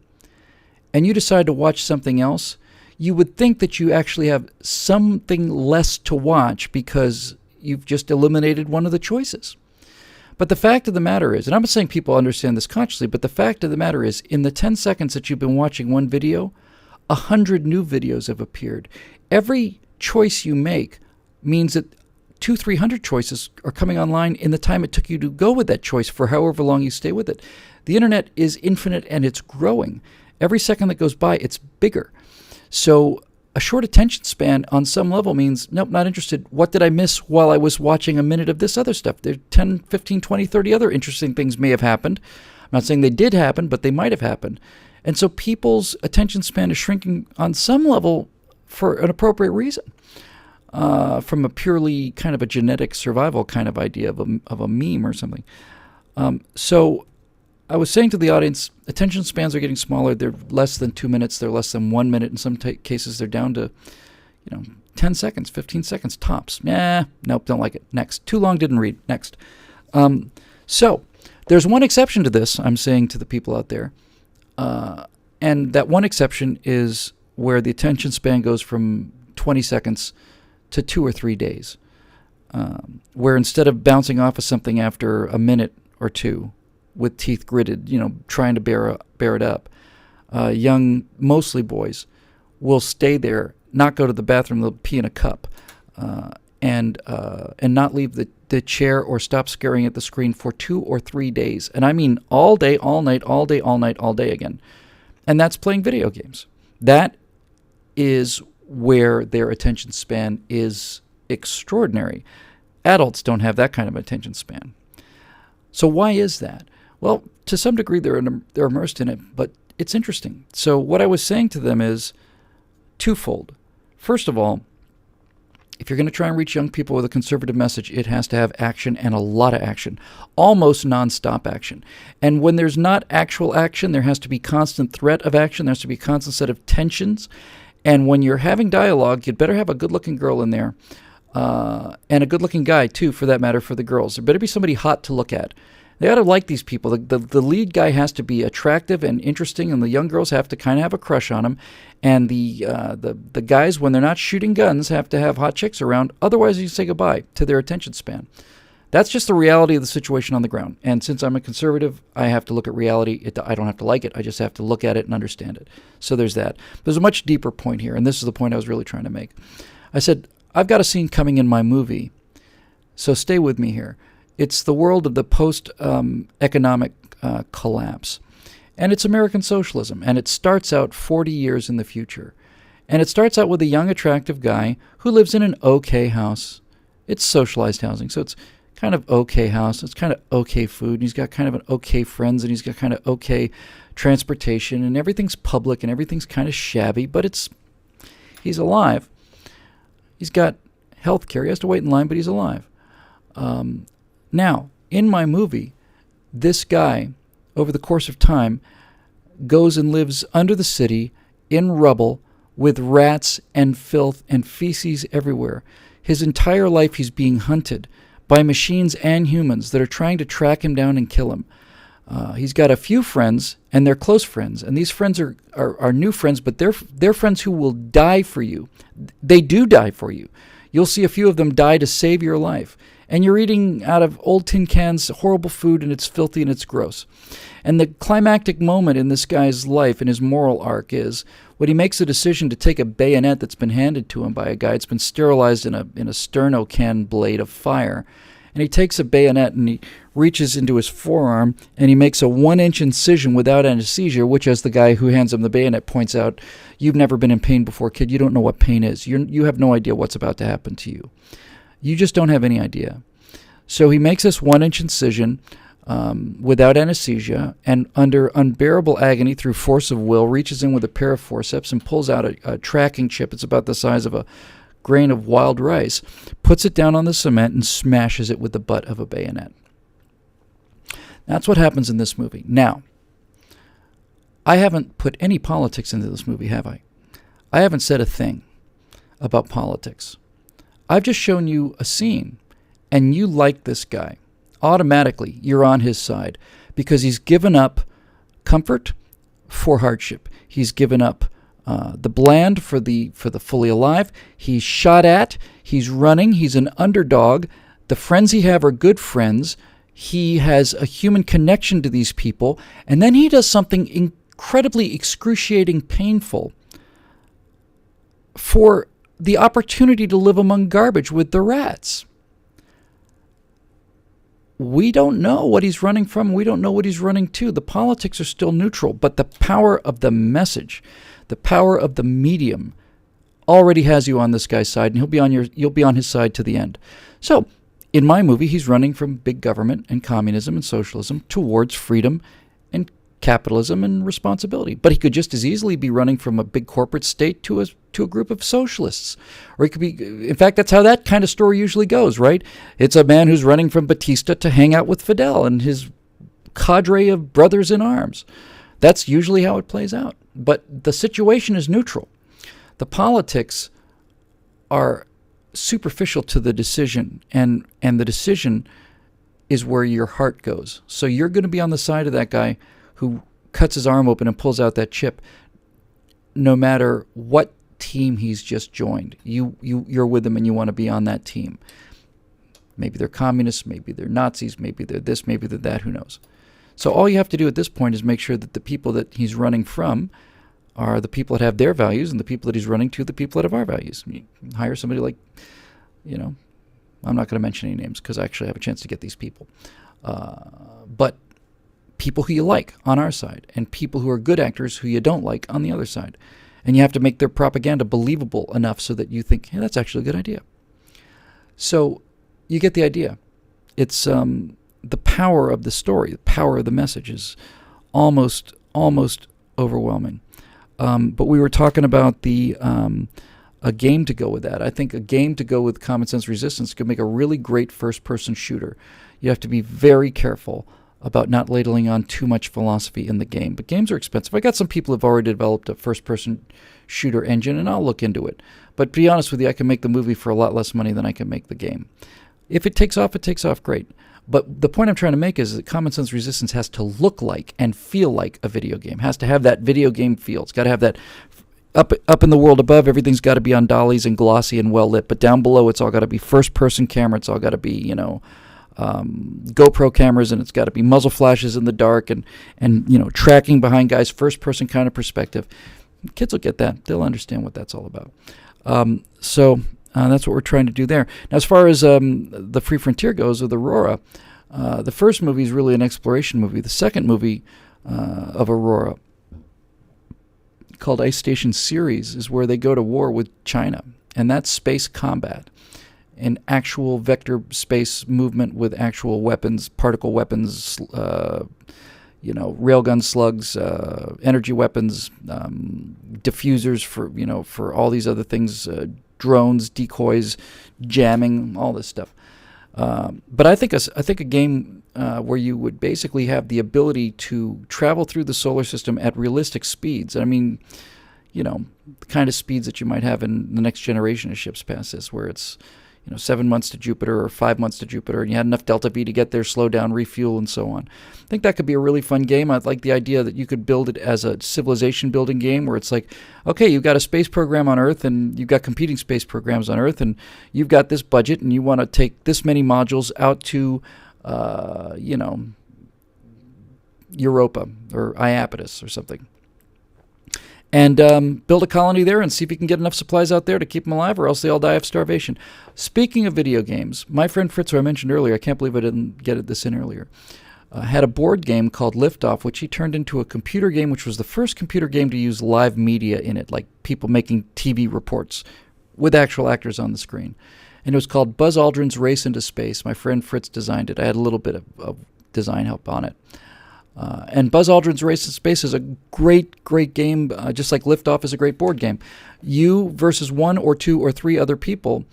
and you decide to watch something else, you would think that you actually have something less to watch because you've just eliminated one of the choices. But the fact of the matter is, and I'm not saying people understand this consciously, but the fact of the matter is, in the 10 seconds that you've been watching one video, 100 new videos have appeared. Every choice you make means that 200-300 choices are coming online in the time it took you to go with that choice for however long you stay with it. The internet is infinite and it's growing. Every second that goes by, it's bigger. So a short attention span on some level means, nope, not interested. What did I miss while I was watching a minute of this other stuff? There 10, 15, 20, 30 other interesting things may have happened. I'm not saying they did happen, but they might have happened. And so people's attention span is shrinking on some level for an appropriate reason, from a purely kind of a genetic survival kind of idea of a meme or something. So I was saying to the audience, attention spans are getting smaller. They're less than 2 minutes. They're less than 1 minute. In some cases, they're down to, 10 seconds, 15 seconds tops. Nope, don't like it. Next. Too long, didn't read. Next. So there's one exception to this, I'm saying to the people out there. And that one exception is where the attention span goes from 20 seconds to 2 or 3 days. Where instead of bouncing off of something after a minute or two with teeth gritted, trying to bear it up, young, mostly boys, will stay there, not go to the bathroom, they'll pee in a cup, and not leave the chair or stop staring at the screen for 2 or 3 days. And I mean all day, all night, all day, all night, all day again. And that's playing video games. That is where their attention span is extraordinary. Adults don't have that kind of attention span. So why is that? Well, to some degree they're immersed in it, but it's interesting. So what I was saying to them is twofold. First of all, if you're going to try and reach young people with a conservative message, it has to have action, and a lot of action, almost nonstop action. And when there's not actual action, there has to be constant threat of action. There has to be a constant set of tensions. And when you're having dialogue, you'd better have a good-looking girl in there, and a good-looking guy, too, for that matter, for the girls. There better be somebody hot to look at. They ought to like these people. The lead guy has to be attractive and interesting, and the young girls have to kind of have a crush on him. And the guys, when they're not shooting guns, have to have hot chicks around. Otherwise, you say goodbye to their attention span. That's just the reality of the situation on the ground. And since I'm a conservative, I have to look at reality. I don't have to like it. I just have to look at it and understand it. So there's that. There's a much deeper point here, and this is the point I was really trying to make. I said, I've got a scene coming in my movie, so stay with me here. It's the world of the post-economic collapse. And it's American socialism. And it starts out 40 years in the future. And it starts out with a young, attractive guy who lives in an okay house. It's socialized housing, so it's kind of okay house. It's kind of okay food. And he's got kind of an okay friends, and he's got kind of okay transportation. And everything's public, and everything's kind of shabby. But he's alive. He's got health care. He has to wait in line, but he's alive. Now, in my movie, this guy, over the course of time, goes and lives under the city, in rubble, with rats and filth and feces everywhere. His entire life he's being hunted by machines and humans that are trying to track him down and kill him. He's got a few friends, and they're close friends. And these friends are new friends, but they're friends who will die for you. They do die for you. You'll see a few of them die to save your life. And you're eating out of old tin cans, horrible food, and it's filthy and it's gross. And the climactic moment in this guy's life, in his moral arc, is when he makes a decision to take a bayonet that's been handed to him by a guy. It's been sterilized in a sterno can blade of fire. And he takes a bayonet and he reaches into his forearm and he makes a 1-inch incision without anesthesia, which, as the guy who hands him the bayonet points out, you've never been in pain before, kid. You don't know what pain is. You have no idea what's about to happen to you. You just don't have any idea. So he makes this 1-inch incision without anesthesia, and under unbearable agony through force of will, reaches in with a pair of forceps and pulls out a tracking chip. It's about the size of a grain of wild rice, puts it down on the cement, and smashes it with the butt of a bayonet. That's what happens in this movie. Now, I haven't put any politics into this movie, have I? I haven't said a thing about politics. I've just shown you a scene, and you like this guy. Automatically, you're on his side because he's given up comfort for hardship. He's given up the bland for the fully alive. He's shot at. He's running. He's an underdog. The friends he have are good friends. He has a human connection to these people. And then he does something incredibly excruciating, painful for the opportunity to live among garbage with the rats. We don't know what he's running from. We don't know what he's running to. The politics are still neutral, but the power of the message, the power of the medium, already has you on this guy's side, and you'll be on his side to the end. So, in my movie, he's running from big government and communism and socialism towards freedom and capitalism and responsibility. But he could just as easily be running from a big corporate state to a group of socialists. Or he could be, in fact, that's how that kind of story usually goes, right? It's a man who's running from Batista to hang out with Fidel and his cadre of brothers in arms. That's usually how it plays out. But the situation is neutral. The politics are superficial to the decision, and the decision is where your heart goes. So you're going to be on the side of that guy who cuts his arm open and pulls out that chip, no matter what team he's just joined. You're with him and you want to be on that team. Maybe they're communists, maybe they're Nazis, maybe they're this, maybe they're that, who knows. So all you have to do at this point is make sure that the people that he's running from are the people that have their values, and the people that he's running to, the people that have our values. You hire somebody like, I'm not going to mention any names because I actually have a chance to get these people. But people who you like on our side, and people who are good actors who you don't like on the other side. And you have to make their propaganda believable enough so that you think, hey, that's actually a good idea. So you get the idea. It's the power of the story, the power of the message is almost overwhelming. But we were talking about a game to go with that. I think a game to go with Common Sense Resistance could make a really great first-person shooter. You have to be very careful about not ladling on too much philosophy in the game. But games are expensive. I got some people who've already developed a first-person shooter engine, and I'll look into it. But to be honest with you, I can make the movie for a lot less money than I can make the game. If it takes off great. But the point I'm trying to make is that Common Sense Resistance has to look like and feel like a video game. It has to have that video game feel. It's got to have that up in the world above, everything's got to be on dollies and glossy and well lit. But down below, it's all got to be first-person camera. It's all got to be, GoPro cameras, and it's got to be muzzle flashes in the dark and tracking behind guys, first-person kind of perspective. Kids will get that. They'll understand what that's all about. So that's what we're trying to do there. Now, as far as the Free Frontier goes with Aurora, the first movie is really an exploration movie. The second movie of Aurora, called Ice Station Series, is where they go to war with China, and that's space combat. And actual vector space movement with actual weapons, particle weapons, railgun slugs, energy weapons, diffusers for all these other things, drones, decoys, jamming, all this stuff. But I think a game where you would basically have the ability to travel through the solar system at realistic speeds. I mean, the kind of speeds that you might have in the next generation of ships past this, where it's 7 months to Jupiter or 5 months to Jupiter, and you had enough delta V to get there, slow down, refuel, and so on. I think that could be a really fun game. I'd like the idea that you could build it as a civilization building game where it's like, okay, you've got a space program on Earth, and you've got competing space programs on Earth, and you've got this budget, and you want to take this many modules out to, Europa or Iapetus or something. And build a colony there and see if you can get enough supplies out there to keep them alive, or else they all die of starvation. Speaking of video games, my friend Fritz, who I mentioned earlier, I can't believe I didn't get this in earlier, had a board game called Liftoff, which he turned into a computer game, which was the first computer game to use live media in it, like people making TV reports with actual actors on the screen. And it was called Buzz Aldrin's Race into Space. My friend Fritz designed it. I had a little bit of design help on it. And Buzz Aldrin's Race in Space is a great, great game, just like Liftoff is a great board game. You versus 1 or 2 or 3 other people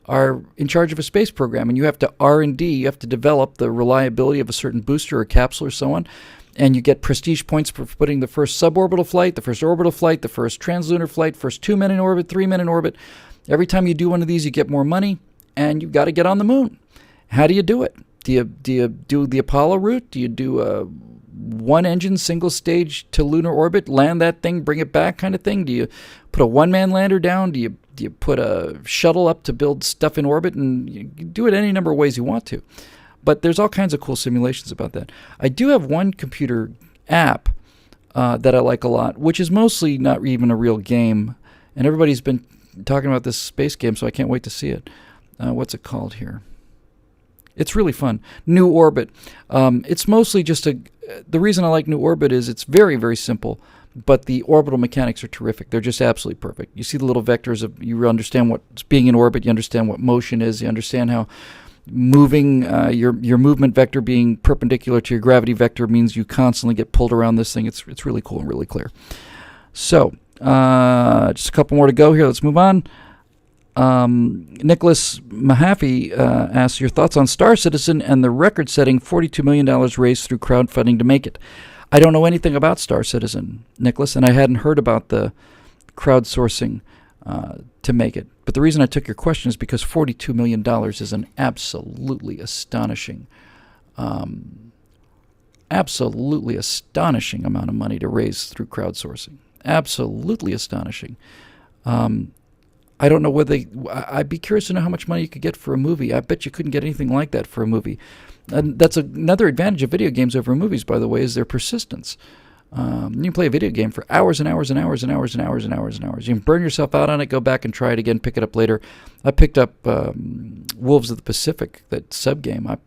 are in charge of a space program, and you have to R&D, you have to develop the reliability of a certain booster or capsule or so on, and you get prestige points for putting the first suborbital flight, the first orbital flight, the first translunar flight, first 2 men in orbit, 3 men in orbit. Every time you do one of these, you get more money, and you've got to get on the moon. How do you do it? Do you do the Apollo route? Do you do a one-engine, single-stage to lunar orbit, land that thing, bring it back kind of thing? Do you put a one-man lander down? Do you put a shuttle up to build stuff in orbit? And you do it any number of ways you want to. But there's all kinds of cool simulations about that. I do have one computer app that I like a lot, which is mostly not even a real game. And everybody's been talking about this space game, so I can't wait to see it. What's it called here? It's really fun. New Orbit. It's mostly just the reason I like New Orbit is it's very, very simple, but the orbital mechanics are terrific. They're just absolutely perfect. You see the little vectors you understand what's being in orbit, you understand what motion is, you understand how moving, your movement vector being perpendicular to your gravity vector means you constantly get pulled around this thing. It's really cool and really clear. So, just a couple more to go here. Let's move on. Nicholas Mahaffey asks your thoughts on Star Citizen and the record-setting $42 million raised through crowdfunding to make it. I don't know anything about Star Citizen, Nicholas, and I hadn't heard about the crowdsourcing to make it. But the reason I took your question is because $42 million is an absolutely astonishing amount of money to raise through crowdsourcing. Absolutely astonishing. I don't know whether I'd be curious to know how much money you could get for a movie. I bet you couldn't get anything like that for a movie. And that's another advantage of video games over movies, by the way, is their persistence. You can play a video game for hours and hours and hours and hours and hours and hours and hours. You can burn yourself out on it, go back and try it again, pick it up later. I picked up Wolves of the Pacific, that sub-game. I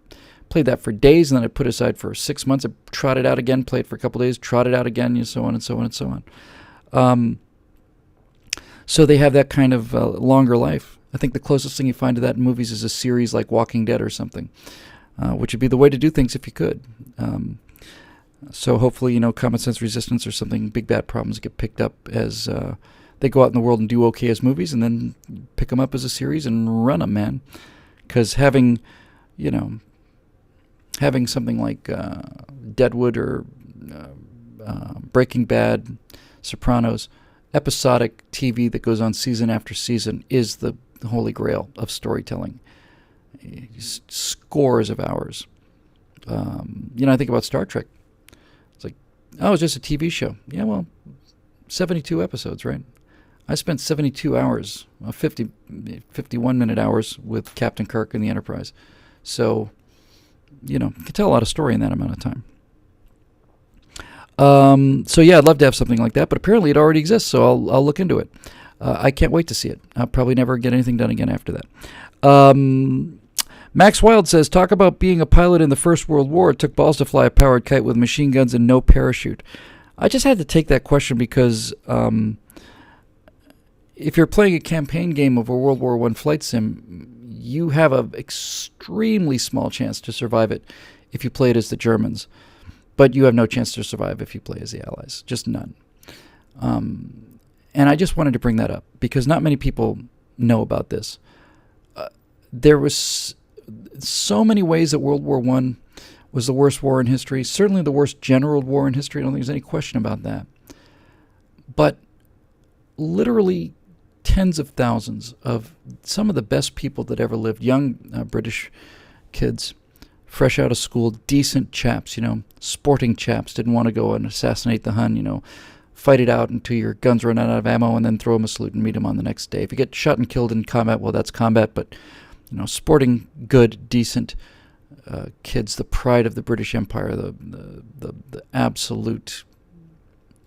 played that for days, and then I put it aside for 6 months. I trot it out again, played for a couple days, trot it out again, and so on and so on and so on. So they have that kind of longer life. I think the closest thing you find to that in movies is a series like Walking Dead or something, which would be the way to do things if you could. So hopefully, Common Sense Resistance or something, Big Bad Problems get picked up as they go out in the world and do okay as movies, and then pick them up as a series and run them, man. Because having something like Deadwood or Breaking Bad, Sopranos, episodic TV that goes on season after season is the holy grail of storytelling. Scores of hours. I think about Star Trek. It's like, it's just a TV show. Yeah, well, 72 episodes, right? I spent 72 hours, 51-minute hours with Captain Kirk and the Enterprise. So, you can tell a lot of story in that amount of time. I'd love to have something like that, but apparently it already exists, so I'll look into it. I can't wait to see it. I'll probably never get anything done again after that. Max Wild says, talk about being a pilot in the First World War. It took balls to fly a powered kite with machine guns and no parachute. I just had to take that question because if you're playing a campaign game of a World War I flight sim, you have an extremely small chance to survive it if you play it as the Germans. But you have no chance to survive if you play as the Allies. Just none. And I just wanted to bring that up because not many people know about this. There was so many ways that World War I was the worst war in history, certainly the worst general war in history. I don't think there's any question about that. But literally tens of thousands of some of the best people that ever lived, young British kids, fresh out of school, decent chaps, sporting chaps, didn't want to go and assassinate the Hun, fight it out until your guns run out of ammo and then throw them a salute and meet them on the next day. If you get shot and killed in combat, well, that's combat, but, sporting, good, decent kids, the pride of the British Empire, the absolute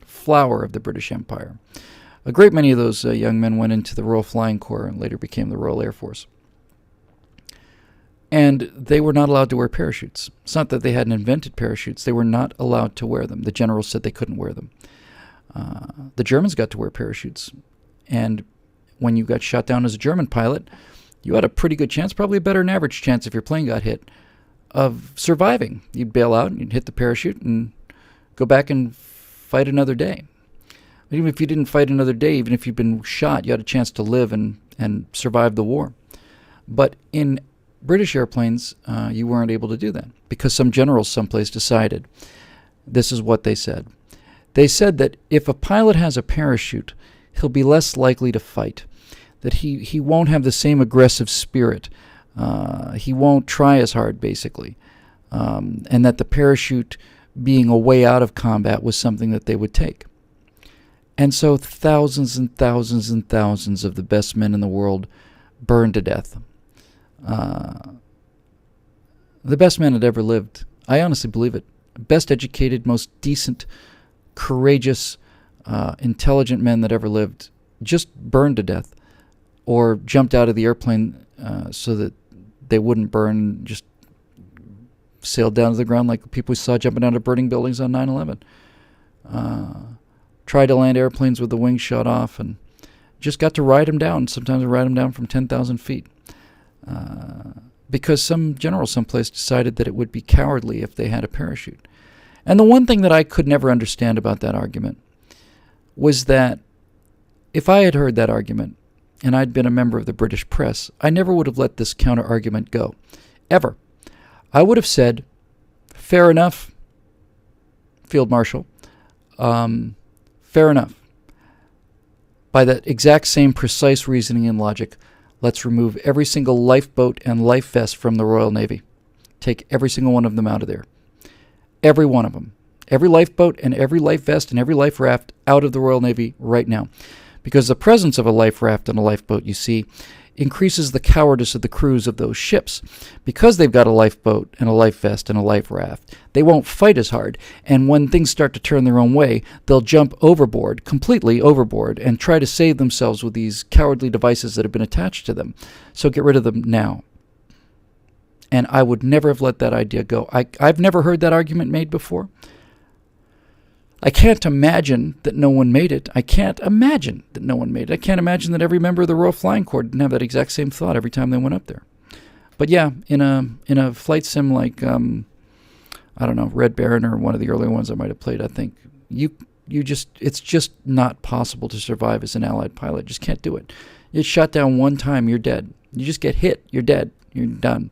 flower of the British Empire. A great many of those young men went into the Royal Flying Corps and later became the Royal Air Force. And they were not allowed to wear parachutes. It's not that they hadn't invented parachutes. They were not allowed to wear them. The generals said they couldn't wear them. The Germans got to wear parachutes. And when you got shot down as a German pilot, you had a pretty good chance, probably a better than average chance if your plane got hit, of surviving. You'd bail out, and you'd hit the parachute and go back and fight another day. Even if you didn't fight another day, even if you'd been shot, you had a chance to live and survive the war. But in British airplanes, you weren't able to do that because some generals someplace decided. This is what they said. They said that if a pilot has a parachute, he'll be less likely to fight, that he won't have the same aggressive spirit. He won't try as hard, basically, and that the parachute being a way out of combat was something that they would take. And so thousands and thousands and thousands of the best men in the world burned to death. The best men that ever lived, I honestly believe it, best educated, most decent, courageous, intelligent men that ever lived just burned to death or jumped out of the airplane so that they wouldn't burn, just sailed down to the ground like people we saw jumping out of burning buildings on 9/11. Tried to land airplanes with the wings shot off and just got to ride them down. Sometimes ride them down from 10,000 feet. Because some general someplace decided that it would be cowardly if they had a parachute. And the one thing that I could never understand about that argument was that if I had heard that argument and I'd been a member of the British press, I never would have let this counter-argument go. Ever. I would have said, fair enough, Field Marshal. Fair enough. By that exact same precise reasoning and logic, let's remove every single lifeboat and life vest from the Royal Navy. Take every single one of them out of there. Every one of them. Every lifeboat and every life vest and every life raft out of the Royal Navy right now. Because the presence of a life raft and a lifeboat, you see, increases the cowardice of the crews of those ships. Because they've got a lifeboat and a life vest and a life raft, they won't fight as hard. And when things start to turn their own way, they'll jump overboard, completely overboard, and try to save themselves with these cowardly devices that have been attached to them. So get rid of them now. And I would never have let that idea go. I've never heard that argument made before. I can't imagine that no one made it. I can't imagine that no one made it. I can't imagine that every member of the Royal Flying Corps didn't have that exact same thought every time they went up there. But yeah, in a flight sim like I don't know, Red Baron or one of the earlier ones I might have played, I think it's just not possible to survive as an Allied pilot. You just can't do it. You get shot down one time, you're dead. You just get hit, you're dead. You're done.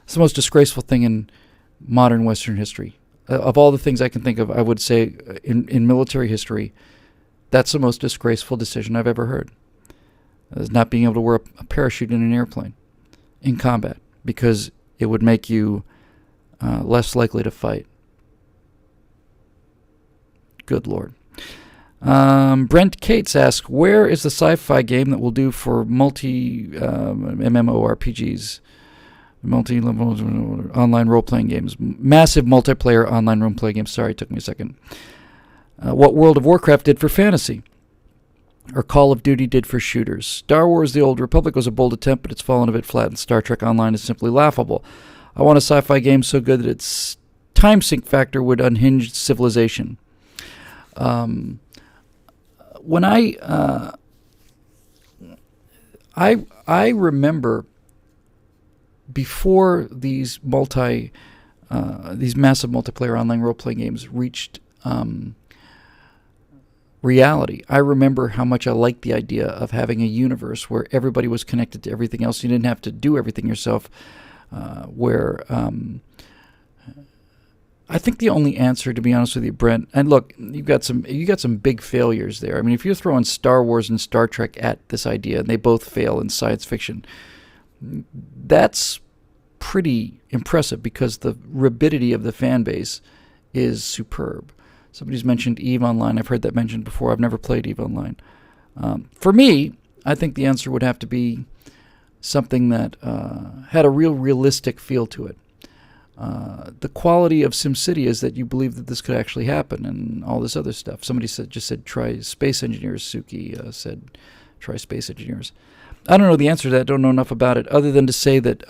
It's the most disgraceful thing in modern Western history. Of all the things I can think of, I would say in military history, that's the most disgraceful decision I've ever heard. Is not being able to wear a parachute in an airplane in combat, because it would make you less likely to fight. Good Lord. Brent Cates asks, where is the sci-fi game that will do for MMORPGs? Multi-level online role-playing games. Massive multiplayer online role-playing games. Sorry, it took me a second. What World of Warcraft did for fantasy, or Call of Duty did for shooters. Star Wars The Old Republic was a bold attempt, but it's fallen a bit flat, and Star Trek Online is simply laughable. I want a sci-fi game so good that its time sink factor would unhinge civilization. When I remember before these massive multiplayer online role-playing games reached reality, I remember how much I liked the idea of having a universe where everybody was connected to everything else. You didn't have to do everything yourself. I think the only answer, to be honest with you, Brent, and look, you got some big failures there. I mean, if you're throwing Star Wars and Star Trek at this idea, and they both fail in science fiction, that's pretty impressive, because the rabidity of the fan base is superb. Somebody's mentioned EVE Online. I've heard that mentioned before. I've never played EVE Online. For me, I think the answer would have to be something that had a realistic feel to it. The quality of SimCity is that you believe that this could actually happen, and all this other stuff. Somebody just said try space engineers. Suki said try space engineers. I don't know the answer to that. I don't know enough about it, other than to say that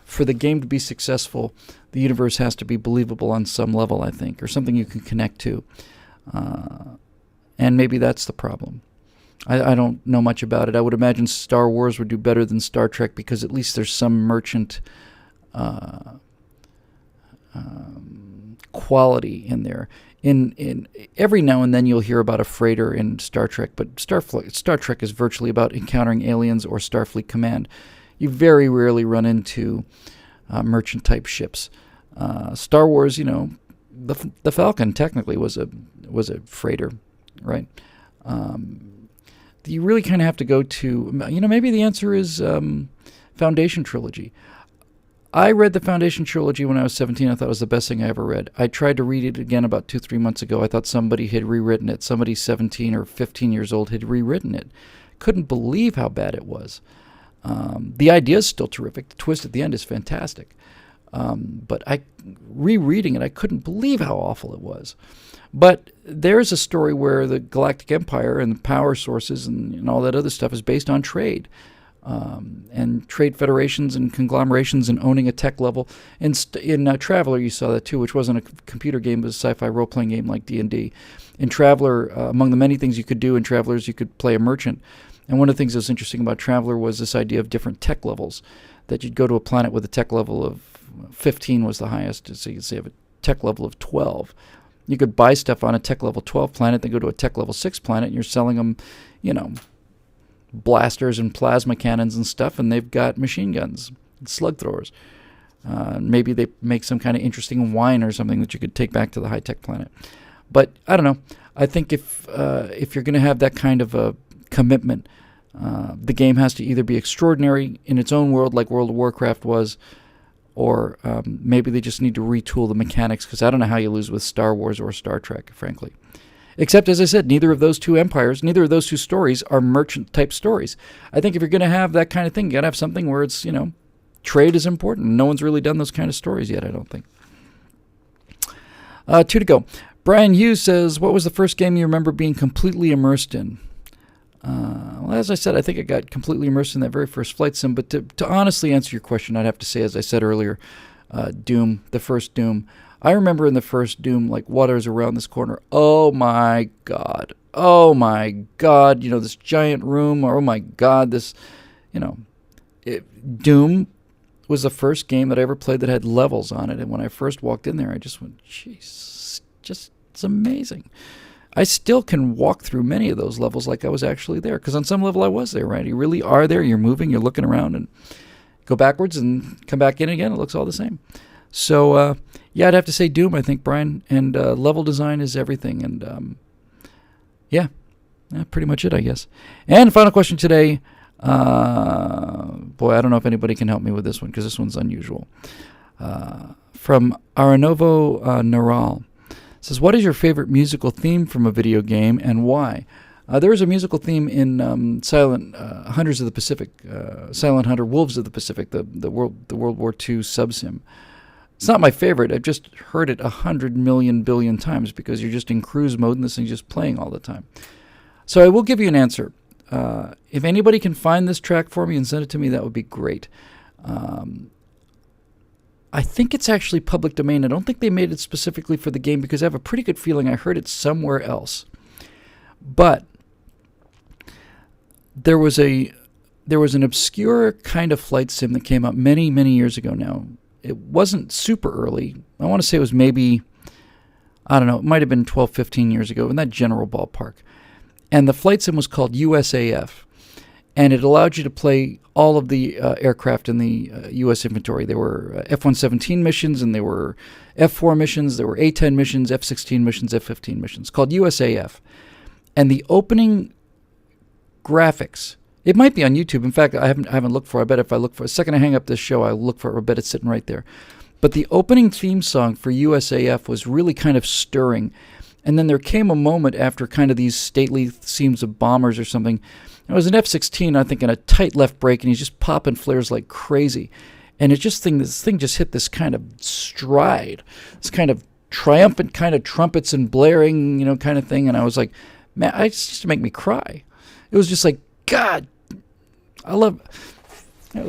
for the game to be successful, the universe has to be believable on some level, I think, or something you can connect to. And maybe that's the problem. I don't know much about it. I would imagine Star Wars would do better than Star Trek, because at least there's some merchant quality in there. In every now and then you'll hear about a freighter in Star Trek, but Star Trek is virtually about encountering aliens or Starfleet Command. You very rarely run into merchant type ships. Star Wars, the Falcon technically was a freighter, right? You really kind of have to go to, maybe the answer is Foundation Trilogy. I read the Foundation Trilogy when I was 17. I thought it was the best thing I ever read. I tried to read it again about 2-3 months ago. I thought somebody had rewritten it. Somebody 17 or 15 years old had rewritten it. Couldn't believe how bad it was. The idea is still terrific. The twist at the end is fantastic. But rereading it, I couldn't believe how awful it was. But there's a story where the Galactic Empire and the power sources and all that other stuff is based on trade. And trade federations and conglomerations and owning a tech level. In Traveler, you saw that too, which wasn't a computer game, it was a sci-fi role-playing game like D&D. In Traveler, among the many things you could do in Travelers, you could play a merchant. And one of the things that was interesting about Traveler was this idea of different tech levels, that you'd go to a planet with a tech level of 15 was the highest, so you could say have a tech level of 12. You could buy stuff on a tech level 12 planet, then go to a tech level 6 planet, and you're selling them, blasters and plasma cannons and stuff, and they've got machine guns and slug throwers. Maybe they make some kind of interesting wine or something that you could take back to the high-tech planet. But I don't know. I think if you're going to have that kind of a commitment, the game has to either be extraordinary in its own world, like World of Warcraft was, or maybe they just need to retool the mechanics, because I don't know how you lose with Star Wars or Star Trek, frankly. Except, as I said, neither of those two empires, neither of those two stories are merchant-type stories. I think if you're going to have that kind of thing, you got to have something where it's, trade is important. No one's really done those kind of stories yet, I don't think. 2 to go. Brian Hughes says, what was the first game you remember being completely immersed in? Well, as I said, I think I got completely immersed in that very first flight sim. But to honestly answer your question, I'd have to say, as I said earlier, Doom, the first Doom. I remember in the first Doom, like, water's around this corner. Oh, my God. Oh, my God. This giant room. Or, oh, my God, this, Doom was the first game that I ever played that had levels on it. And when I first walked in there, I just went, jeez, it's amazing. I still can walk through many of those levels like I was actually there, because on some level I was there, right? You really are there. You're moving, you're looking around, and go backwards and come back in again. It looks all the same. So, yeah, I'd have to say Doom, I think, Brian. And level design is everything. And, yeah, pretty much it, I guess. And final question today. Boy, I don't know if anybody can help me with this one, because this one's unusual. From Aranovo Neural. Says, what is your favorite musical theme from a video game, and why? There is a musical theme in Silent Hunters of the Pacific, Silent Hunter Wolves of the Pacific, the World War II sub-sim. It's not my favorite. I've just heard it 100 million billion times, because you're just in cruise mode and this thing's just playing all the time. So I will give you an answer. If anybody can find this track for me and send it to me, that would be great. I think it's actually public domain. I don't think they made it specifically for the game, because I have a pretty good feeling I heard it somewhere else. But there was an obscure kind of flight sim that came out many, many years ago now. It wasn't super early. I want to say it was maybe, I don't know, it might have been 12, 15 years ago, in that general ballpark. And the flight sim was called USAF. And it allowed you to play all of the aircraft in the U.S. inventory. There were F-117 missions, and there were F-4 missions, there were A-10 missions, F-16 missions, F-15 missions, called USAF. And the opening graphics, it might be on YouTube. In fact, I haven't looked for it. I bet if I look for it, the second I hang up this show, I'll look for it. I bet it's sitting right there. But the opening theme song for USAF was really kind of stirring. And then there came a moment after kind of these stately scenes of bombers or something. It was an F-16, I think, in a tight left brake, and he's just popping flares like crazy. And this thing just hit this kind of stride, this kind of triumphant kind of trumpets and blaring, kind of thing. And I was like, man, it's just to make me cry. It was just like, God, I love the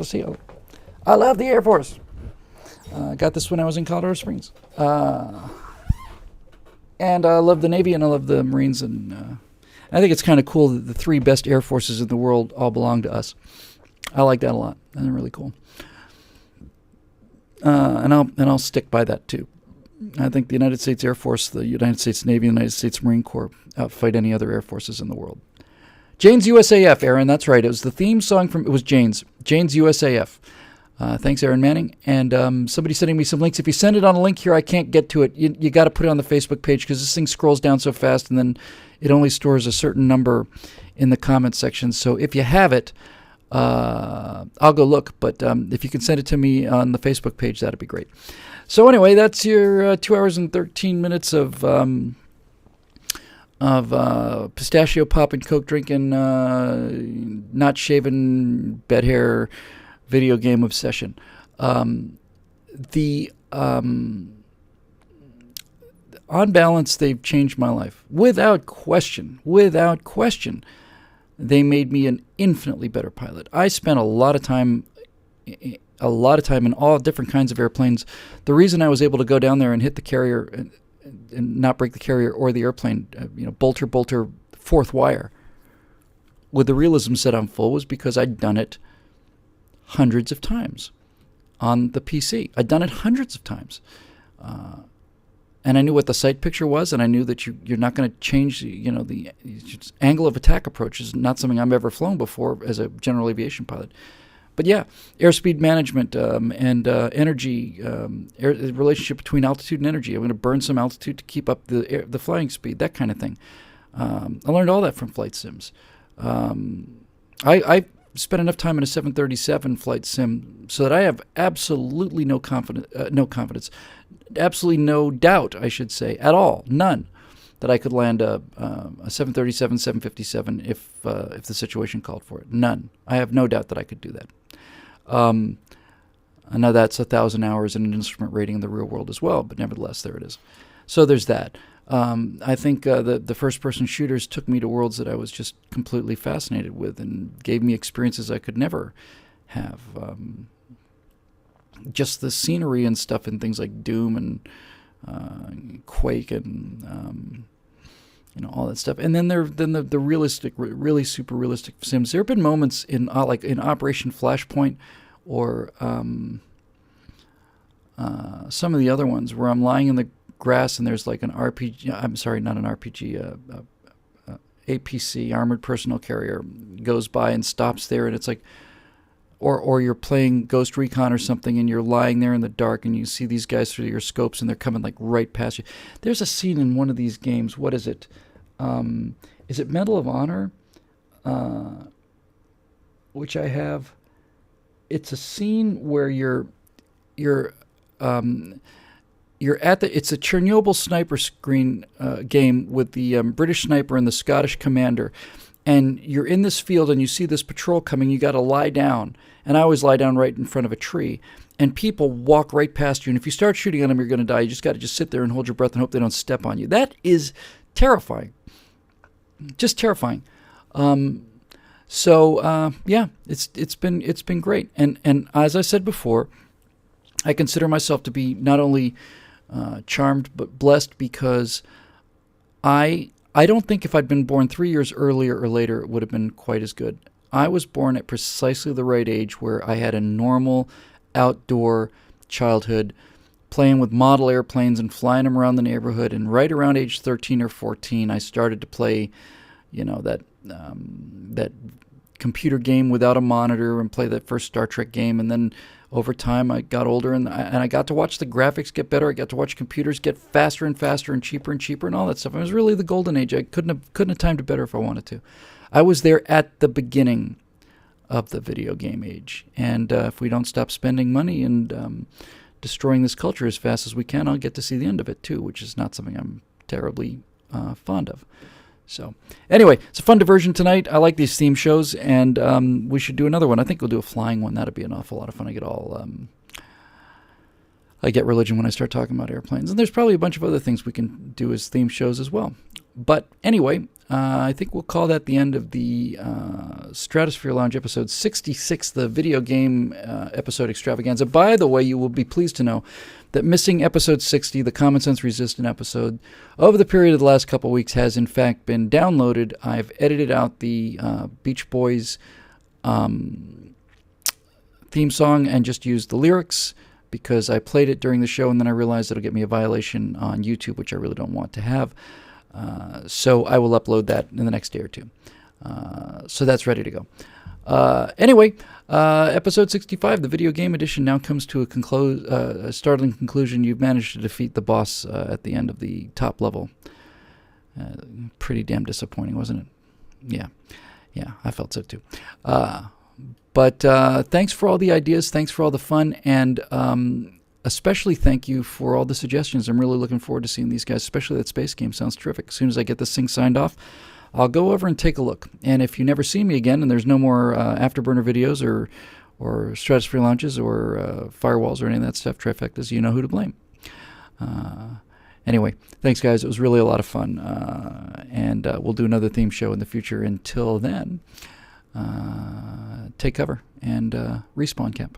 Air Force. I got this when I was in Colorado Springs. And I love the Navy, and I love the Marines, and I think it's kind of cool that the 3 best air forces in the world all belong to us. I like that a lot. That's really cool. And I'll stick by that too. I think the United States Air Force, the United States Navy, and the United States Marine Corps outfight any other air forces in the world. Jane's USAF, Aaron. That's right. It was the theme song it was Jane's USAF. Thanks, Aaron Manning. And somebody sending me some links. If you send it on a link here, I can't get to it. You got to put it on the Facebook page, because this thing scrolls down so fast, and then it only stores a certain number in the comment section. So if you have it, I'll go look. But if you can send it to me on the Facebook page, that'd be great. So anyway, that's your 2 hours and 13 minutes of pistachio pop and Coke drinking, not shaven, bed hair, video game obsession. On balance, they've changed my life. Without question. They made me an infinitely better pilot. I spent a lot of time in all different kinds of airplanes. The reason I was able to go down there and hit the carrier and not break the carrier or the airplane, bolter, fourth wire, with the realism set on full, was because I'd done it hundreds of times on the PC. I'd done it hundreds of times. and I knew what the sight picture was, and I knew that you're not going to change, the angle of attack approach is not something I've ever flown before as a general aviation pilot. But yeah, airspeed management and energy, the relationship between altitude and energy. I'm going to burn some altitude to keep up the flying speed, that kind of thing. I learned all that from flight sims. I spent enough time in a 737 flight sim so that I have absolutely no confidence, absolutely no doubt, I should say, at all, none, that I could land a 737, 757 if the situation called for it. None. I have no doubt that I could do that. I know that's 1,000 hours in an instrument rating in the real world as well, but nevertheless, there it is. So there's that. I think the first-person shooters took me to worlds that I was just completely fascinated with and gave me experiences I could never have. Just the scenery and stuff and things like Doom and Quake and all that stuff. And then the realistic, really super realistic sims. There have been moments in Operation Flashpoint or some of the other ones where I'm lying in the grass and there's like an RPG. I'm sorry, not an RPG. APC, armored personnel carrier, goes by and stops there, and it's like, or you're playing Ghost Recon or something, and you're lying there in the dark, and you see these guys through your scopes, and they're coming like right past you. There's a scene in one of these games. What is it? Is it Medal of Honor? Which I have. It's a scene where you're at it's a Chernobyl sniper screen game with the British sniper and the Scottish commander, and you're in this field and you see this patrol coming. You got to lie down, and I always lie down right in front of a tree, and people walk right past you, and if you start shooting at them, you're going to die. You just got to sit there and hold your breath and hope they don't step on you. That is terrifying, just terrifying. Yeah, it's been great, and as I said before, I consider myself to be not only charmed but blessed, because I don't think if I'd been born 3 years earlier or later it would have been quite as good. I was born at precisely the right age where I had a normal outdoor childhood, playing with model airplanes and flying them around the neighborhood, and right around age 13 or 14 I started to play that computer game without a monitor and play that first Star Trek game, and then over time, I got older, and I got to watch the graphics get better. I got to watch computers get faster and faster and cheaper and all that stuff. It was really the golden age. I couldn't have timed it better if I wanted to. I was there at the beginning of the video game age, and if we don't stop spending money and destroying this culture as fast as we can, I'll get to see the end of it too, which is not something I'm terribly fond of. So anyway, it's a fun diversion tonight. I like these theme shows, and we should do another one. I think we'll do a flying one. That'd be an awful lot of fun. I get religion when I start talking about airplanes. And there's probably a bunch of other things we can do as theme shows as well. But anyway, I think we'll call that the end of the Stratosphere Lounge episode 66, the video game episode extravaganza. By the way, you will be pleased to know that missing episode 60, the Common Sense Resistant episode, over the period of the last couple of weeks has in fact been downloaded. I've edited out the Beach Boys theme song and just used the lyrics because I played it during the show and then I realized it'll get me a violation on YouTube, which I really don't want to have. So I will upload that in the next day or two. So that's ready to go. Anyway, episode 65, the video game edition, now comes to a startling conclusion. You've managed to defeat the boss at the end of the top level. Pretty damn disappointing, wasn't it? Yeah, I felt so too. But thanks for all the ideas. Thanks for all the fun. And especially thank you for all the suggestions. I'm really looking forward to seeing these guys, especially that space game. Sounds terrific. As soon as I get this thing signed off, I'll go over and take a look. And if you never see me again and there's no more Afterburner videos or Stratosphere launches or firewalls or any of that stuff, trifectas, you know who to blame. Anyway, thanks, guys. It was really a lot of fun. And we'll do another theme show in the future. Until then, take cover and respawn camp.